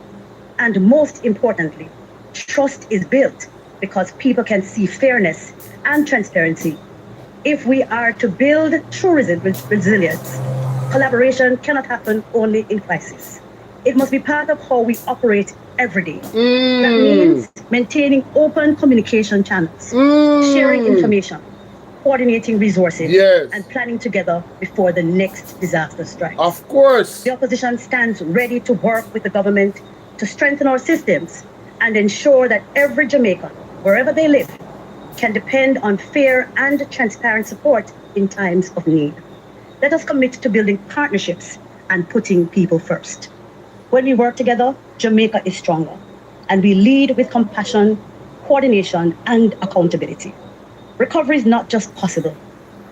M: And most importantly, trust is built because people can see fairness and transparency. If we are to build true resilience, collaboration cannot happen only in crisis. It must be part of how we operate every day. That means maintaining open communication channels, sharing information, coordinating resources, and planning together before the next disaster strikes.
A: Of course.
M: The opposition stands ready to work with the government to strengthen our systems and ensure that every Jamaican, wherever they live, can depend on fair and transparent support in times of need. Let us commit to building partnerships and putting people first. When we work together, Jamaica is stronger, and we lead with compassion, coordination, and accountability. Recovery is not just possible,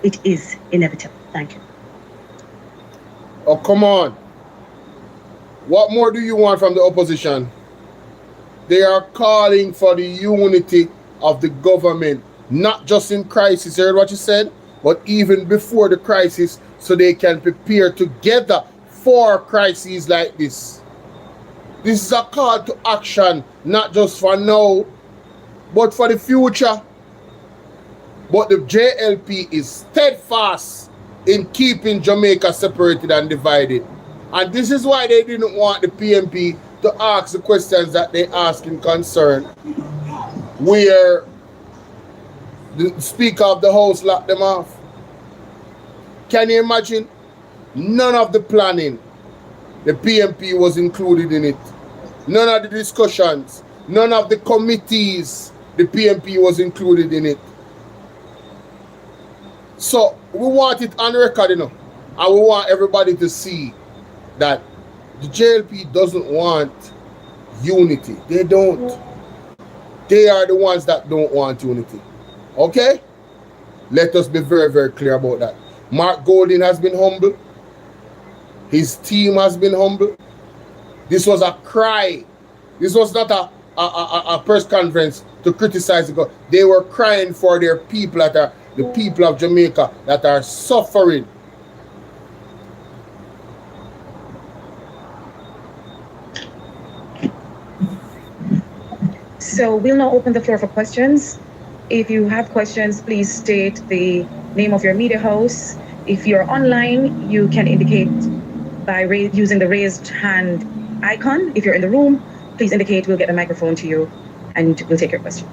M: it is inevitable. Thank you.
A: Oh, come on. What more do you want from the opposition? They are calling for the unity of the government, not just in crisis, you heard what you said, but even before the crisis, so they can prepare together for crises like this. This is a call to action, not just for now, but for the future. But the JLP is steadfast in keeping Jamaica separated and divided. And this is why they didn't want the PMP to ask the questions that they asked in concern, where the Speaker of the House locked them off. Can you imagine? None of the planning, the PMP was included in it. None of the discussions, none of the committees, the PMP was included in it. So we want it on record, you know, and we want everybody to see that the JLP doesn't want unity. They don't. They are the ones that don't want unity. Okay? Let us be very, very clear about that. Mark Golding has been humble. His team has been humble. This was a cry. This was not a press conference to criticize the government. They were crying for their people, that are the people of Jamaica that are suffering.
G: So we'll now open the floor for questions. If you have questions, please state the name of your media house. If you're online, you can indicate by using the raised hand icon. If you're in the room, please indicate, we'll get the microphone to you and we'll take your question.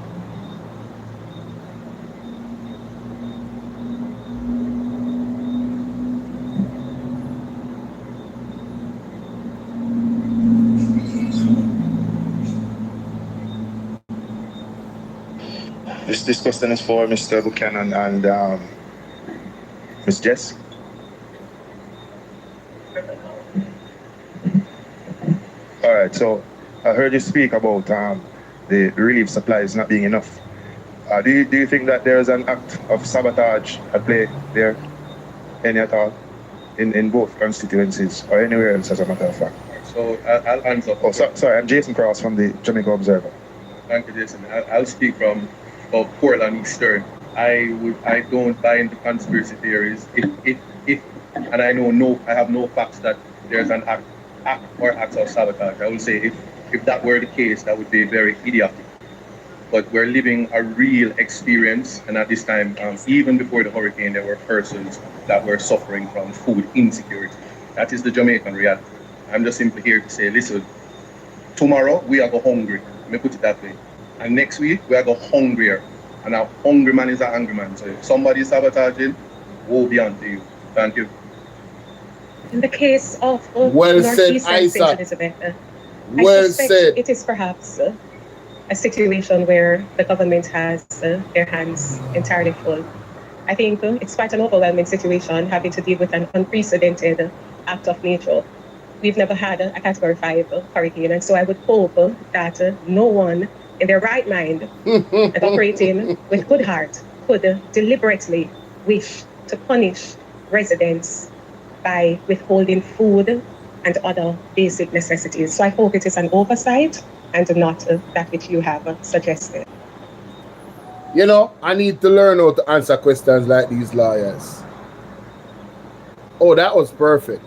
P: This question is for Mr. Buchanan and Ms. Jess. All right, so I heard you speak about the relief supplies not being enough. Do you think that there is an act of sabotage at play there, any at all, in both constituencies or anywhere else, as a matter of fact?
N: So I'll answer.
P: Oh, sorry, I'm Jason Cross from the Jamaica Observer.
N: Thank you, Jason. I'll speak from Portland Eastern. I don't buy into conspiracy theories. If and I have no facts that there's an act or acts of sabotage. I would say if that were the case, that would be very idiotic. But we're living a real experience, and at this time, even before the hurricane, there were persons that were suffering from food insecurity. That is the Jamaican reality. I'm just simply here to say, listen, tomorrow we are go hungry. Let me put it that way. And next week we are go hungrier. And a hungry man is an angry man. So if somebody is sabotaging, woe be unto you. Thank you.
O: In the case of
A: well said,
O: Northeast and St.
A: Isaac.
O: Elizabeth,
A: Well
O: I suspect
A: said.
O: it is perhaps a situation where the government has their hands entirely full. I think it's quite an overwhelming situation having to deal with an unprecedented act of nature. We've never had a Category 5 hurricane, and so I would hope that no one in their right mind and operating with good heart could deliberately wish to punish residents by withholding food and other basic necessities. So I hope it is an oversight and not that which you have suggested.
A: You know, I need to learn how to answer questions like these lawyers. Oh, that was perfect.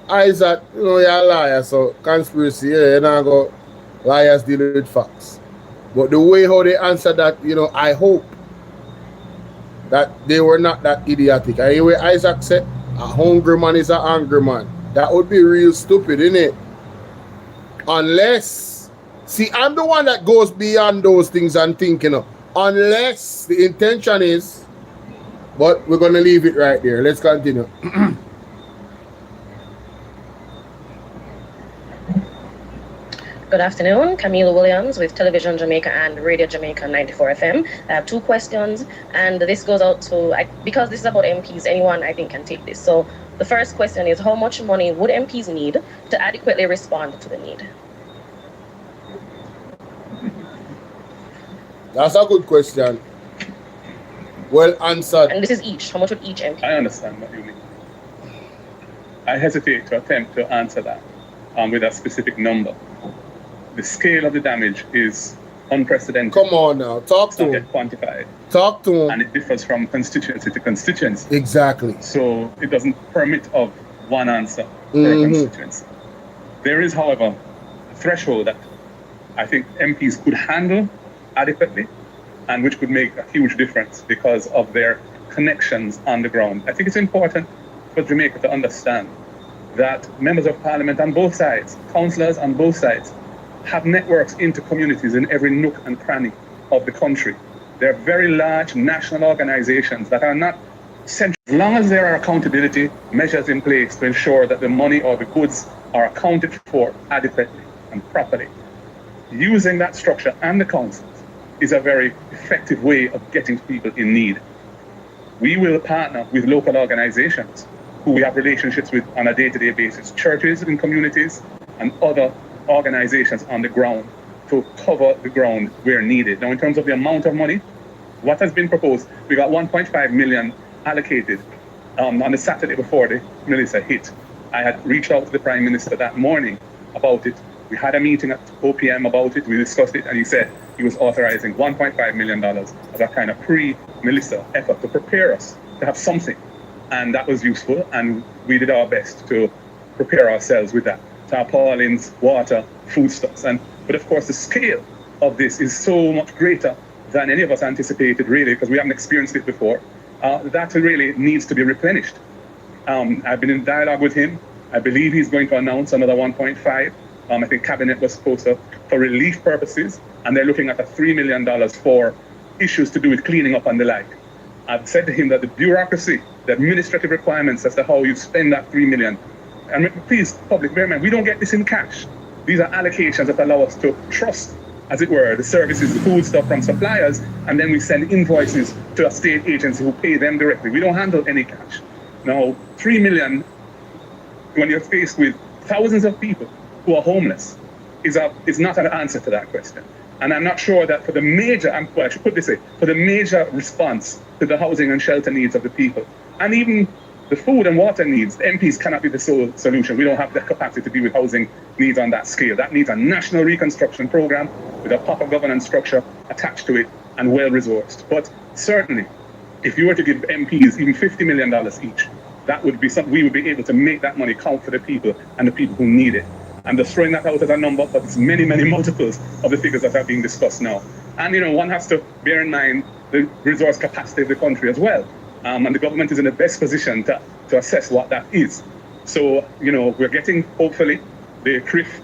A: Isaac, you know, you're a liar, so conspiracy, yeah, you know, go liars deal with facts. But the way how they answer that, you know, I hope that they were not that idiotic. Anyway, Isaac said, a hungry man is an angry man. That would be real stupid, innit? Unless, see, I'm the one that goes beyond those things and think, you know, unless the intention is, but we're going to leave it right there. Let's continue.
Q: Good afternoon, Camille Williams with Television Jamaica and Radio Jamaica 94 FM. I have two questions, and this goes out to, because this is about MPs, anyone I think can take this. So the first question is, how much money would MPs need to adequately respond to the need?
A: That's a good question. Well answered.
Q: And this is each. How much would each MP?
D: I understand what you mean. I hesitate to attempt to answer that with a specific number. The scale of the damage is unprecedented.
A: Come on now, talk to him.
D: Quantified.
A: Talk to him.
D: And it differs from constituency to constituency.
A: Exactly.
D: So it doesn't permit of one answer per constituency. There is, however, a threshold that I think MPs could handle adequately and which could make a huge difference because of their connections on the ground. I think it's important for Jamaica to understand that members of parliament on both sides, councillors on both sides, have networks into communities in every nook and cranny of the country. They're very large national organizations that are not central. As long as there are accountability measures in place to ensure that the money or the goods are accounted for adequately and properly, using that structure and the councils is a very effective way of getting to people in need. We will partner with local organizations who we have relationships with on a day-to-day basis, churches in communities and other organizations on the ground to cover the ground where needed. Now, in terms of the amount of money, what has been proposed, we got 1.5 million allocated on the Saturday before the Melissa hit. I had reached out to the Prime Minister that morning about it. We had a meeting at 4 p.m. about it. We discussed it, and he said he was authorizing $1.5 million as a kind of pre-Melissa effort to prepare us to have something. And that was useful, and we did our best to prepare ourselves with that. Tarpaulins, water, foodstuffs. But of course, the scale of this is so much greater than any of us anticipated, really, because we haven't experienced it before. That really needs to be replenished. I've been in dialogue with him. I believe he's going to announce another 1.5. I think Cabinet was supposed to, for relief purposes, and they're looking at a $3 million for issues to do with cleaning up and the like. I've said to him that the bureaucracy, the administrative requirements as to how you spend that $3 million, and please, public, bear in mind, we don't get this in cash. These are allocations that allow us to trust, as it were, the services, the food stuff from suppliers, and then we send invoices to a state agency who pay them directly. We don't handle any cash. Now, $3 million, when you're faced with thousands of people who are homeless, is not an answer to that question. And I'm not sure that for the major, well, I should put this way, for the major response to the housing and shelter needs of the people, and even the food and water needs, MPs cannot be the sole solution. We don't have the capacity to deal with housing needs on that scale. That needs a national reconstruction program with a proper governance structure attached to it and well-resourced. But certainly, if you were to give MPs even $50 million each that would be something we would be able to make that money count for the people and the people who need it. I'm just throwing that out as a number, but it's many, many multiples of the figures that are being discussed now. And one has to bear in mind the resource capacity of the country as well. And the government is in the best position to assess what that is. So, we're getting, hopefully, the CRIF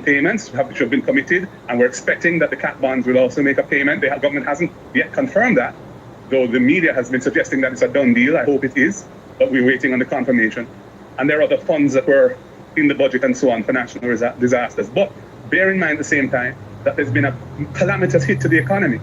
D: payments which have been committed, and we're expecting that the CAT bonds will also make a payment. The government hasn't yet confirmed that, though the media has been suggesting that it's a done deal. I hope it is, but we're waiting on the confirmation. And there are other funds that were in the budget and so on for national disasters. But bear in mind at the same time that there's been a calamitous hit to the economy.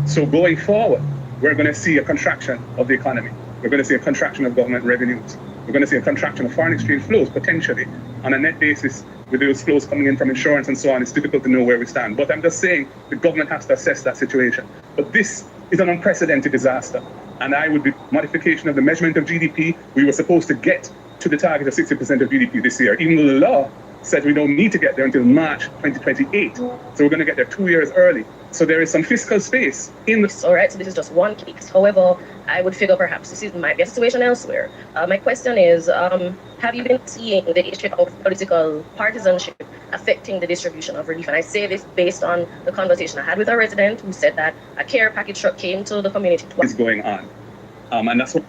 D: So going forward, we're going to see a contraction of the economy. We're going to see a contraction of government revenues. We're going to see a contraction of foreign exchange flows, potentially. On a net basis, with those flows coming in from insurance and so on, it's difficult to know where we stand. But I'm just saying the government has to assess that situation. But this is an unprecedented disaster. And I would be modification of the measurement of GDP. We were supposed to get to the target of 60% of GDP this year, even though the law said we don't need to get there until March 2028. So we're going to get there 2 years early. So there is some fiscal space in the...
Q: All right, so this is just one case. However, I would figure perhaps this might be a situation elsewhere. My question is, have you been seeing the issue of political partisanship affecting the distribution of relief? And I say this based on the conversation I had with a resident who said that a care package truck came to the community twice.
D: Is going on. And that's what...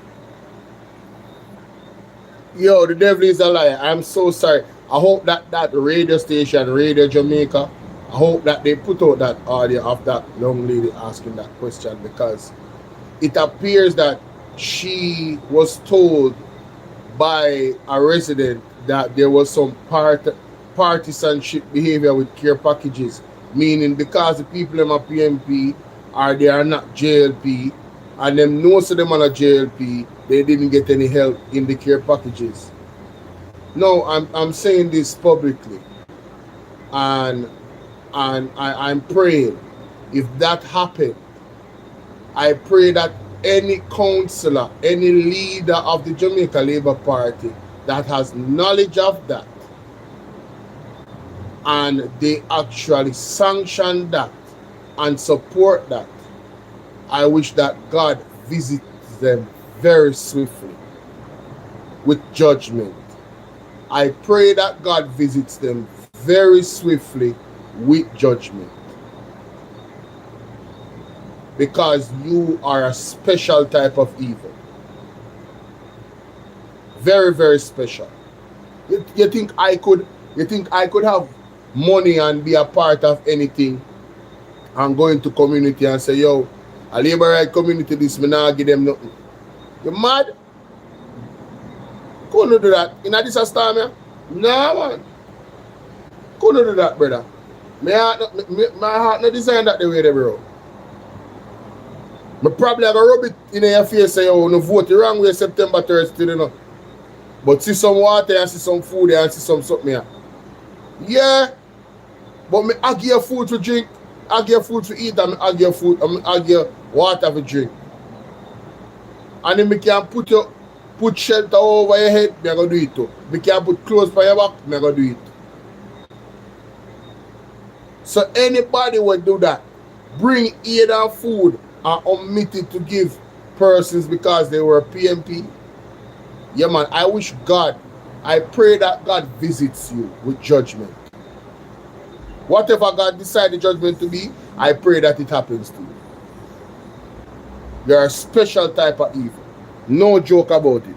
A: Yo, the devil is a liar. I'm so sorry. I hope that radio station, Radio Jamaica, I hope that they put out that audio of that young lady asking that question, because it appears that she was told by a resident that there was some partisanship behavior with care packages, meaning because the people in my PMP they are not JLP, and them most of them are not JLP, they didn't get any help in the care packages. No, I'm saying this publicly, and I'm praying if that happened, I pray that any councillor, any leader of the Jamaica Labour Party that has knowledge of that and they actually sanction that and support that, I wish that God visits them very swiftly with judgment. I pray that God visits them very swiftly with judgment, because you are a special type of evil. Very, very special. You think I could have money and be a part of anything and go into community and say, yo, a labor right community this, me not give them nothing? You mad? Couldn't do that. In a disaster, man? Nah, man. Couldn't do that, brother. My heart not designed that the way they bro. Me probably have a rub it in your face, say, oh, no vote the wrong way September 30th, you know. But see some water and see some food and see some something here. Yeah. But me I give you food to drink, I give you food to eat, and I give you food, I give you water to drink. And then me can put shelter over your head, me gonna do it too. Me can put clothes for your back, me gonna do it. So anybody will do that, bring aid and food and omit it to give persons because they were PMP. Yeah, man, I wish God, I pray that God visits you with judgment. Whatever God decides the judgment to be, I pray that it happens to you. You're a special type of evil. No joke about it.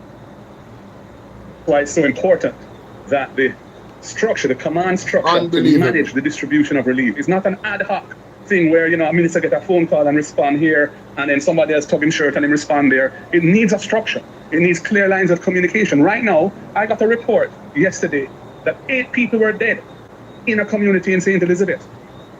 D: Why it's so important that the structure, the command structure to manage the distribution of relief is not an ad hoc thing where, a minister get a phone call and respond here, and then somebody else tugging shirt and then respond there. It needs a structure. It needs clear lines of communication. Right now, I got a report yesterday that 8 people were dead in a community in St. Elizabeth,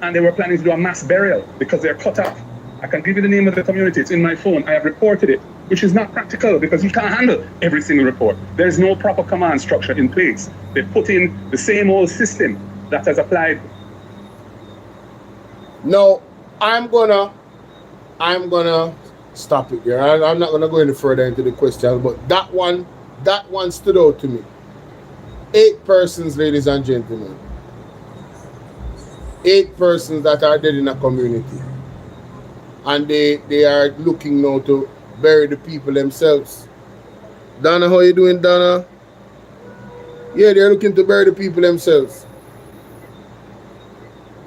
D: and they were planning to do a mass burial because they're cut off. I can give you the name of the community. It's in my phone. I have reported it, which is not practical because you can't handle every single report. There's no proper command structure in place. They put in the same old system that has applied.
A: No, I'm gonna stop it there. I'm not gonna go any further into the question, but that one stood out to me. 8 persons, ladies and gentlemen. 8 persons that are dead in a community. And they are looking now to bury the people themselves. Donna, how you doing, Donna? Yeah, they're looking to bury the people themselves.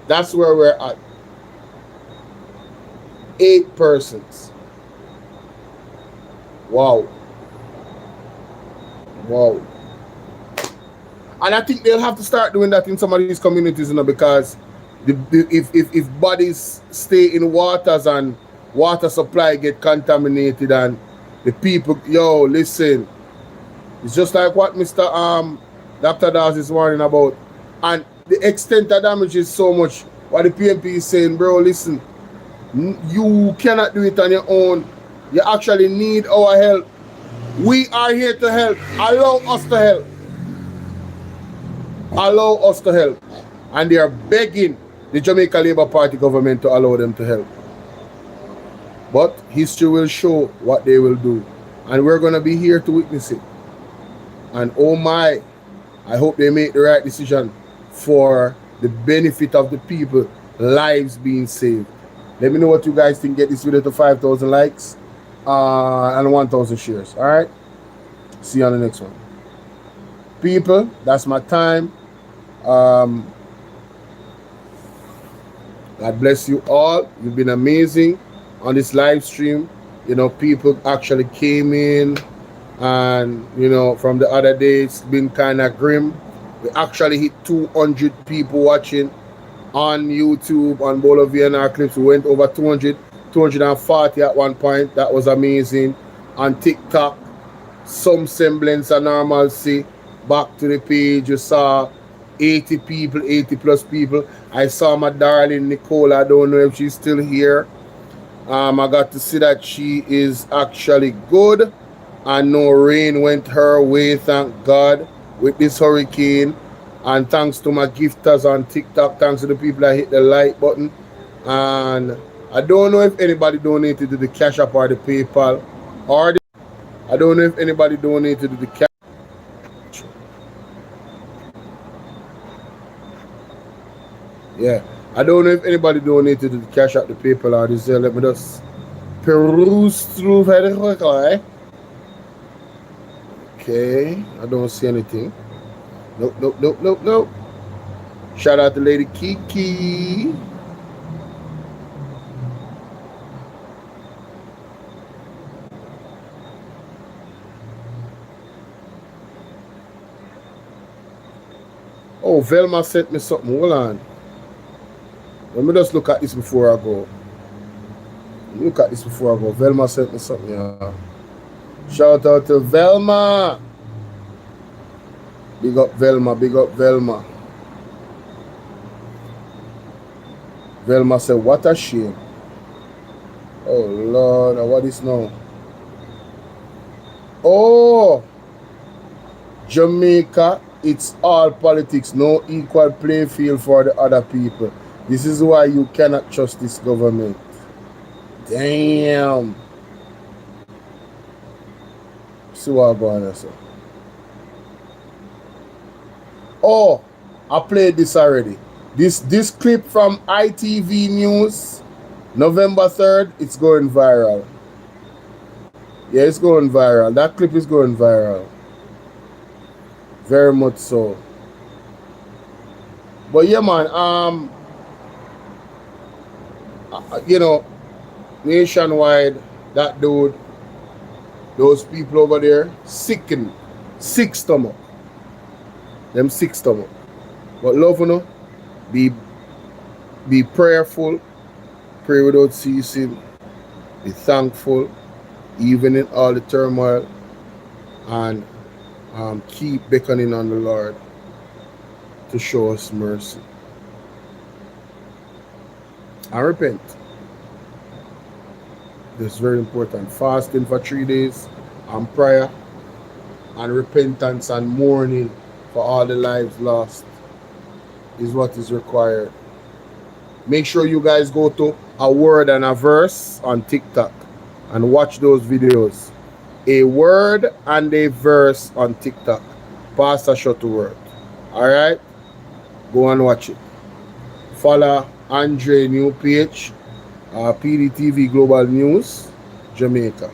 A: That's where we're at. 8 persons. Wow. Wow. And I think they'll have to start doing that in some of these communities, you know, because if bodies stay in waters and water supply get contaminated and the people, yo, listen, it's just like what Mr. Dr. Dawes is warning about. And the extent of damage is so much. What the PMP is saying, bro, listen, you cannot do it on your own. You actually need our help. We are here to help. Allow us to help. Allow us to help. And they are begging the Jamaica Labour Party government to allow them to help. But history will show what they will do. And we're going to be here to witness it. And oh my, I hope they make the right decision for the benefit of the people, lives being saved. Let me know what you guys think. Get this video to 5,000 likes and 1,000 shares. All right? See you on the next one. People, that's my time. God bless you all. You've been amazing on this live stream. You know, people actually came in, and you know, from the other day it's been kind of grim. We actually hit 200 people watching on YouTube, on Bolo VNR clips. We went over 200, 240 at one point. That was amazing. On TikTok, some semblance of normalcy. Back to the page, you saw 80 people, 80 plus people. I saw my darling Nicole. I don't know if she's still here. I got to see that she is actually good, and no rain went her way, thank God, with this hurricane. And thanks to my gifters on TikTok, thanks to the people that hit the like button. And I don't know if anybody donated to the Cash App or the PayPal, or I don't know if anybody donated to the Cash. Yeah, I don't know if anybody donated to the Cash App, the PayPal, or this. Let me just peruse through very quickly. Okay, I don't see anything. Nope, nope, nope, nope, nope. Shout out to Lady Kiki. Oh, Velma sent me something. Hold on. Let me just look at this before I go. Look at this before I go. Velma sent me something. Yeah. Shout out to Velma. Big up Velma. Big up Velma. Velma said, what a shame. Oh, Lord. What is now? Oh. Jamaica, it's all politics. No equal playing field for the other people. This is why you cannot trust this government. Damn. See what I'm going to say. Oh, I played this already. This clip from ITV News, November 3rd, it's going viral. Yeah, it's going viral. That clip is going viral. Very much so. But yeah, man, you know, nationwide, that dude, those people over there, sick stomach. Them sick stomach. But love, you know, be prayerful, pray without ceasing, be thankful, even in all the turmoil, and keep beckoning on the Lord to show us mercy. And repent. That's very important. Fasting for 3 days and prayer and repentance and mourning for all the lives lost is what is required. Make sure you guys go to A Word and a Verse on TikTok and watch those videos. A Word and a Verse on TikTok. Pastor Shuttleworth. Alright? Go and watch it. Follow Andre new page, PDTV Global News, Jamaica.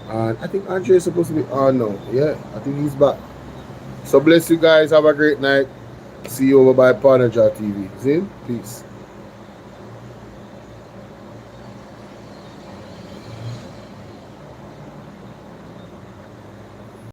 A: And I think Andre is supposed to be on now. Yeah, I think he's back. So bless you guys. Have a great night. See you over by Partnerja TV. See? Peace.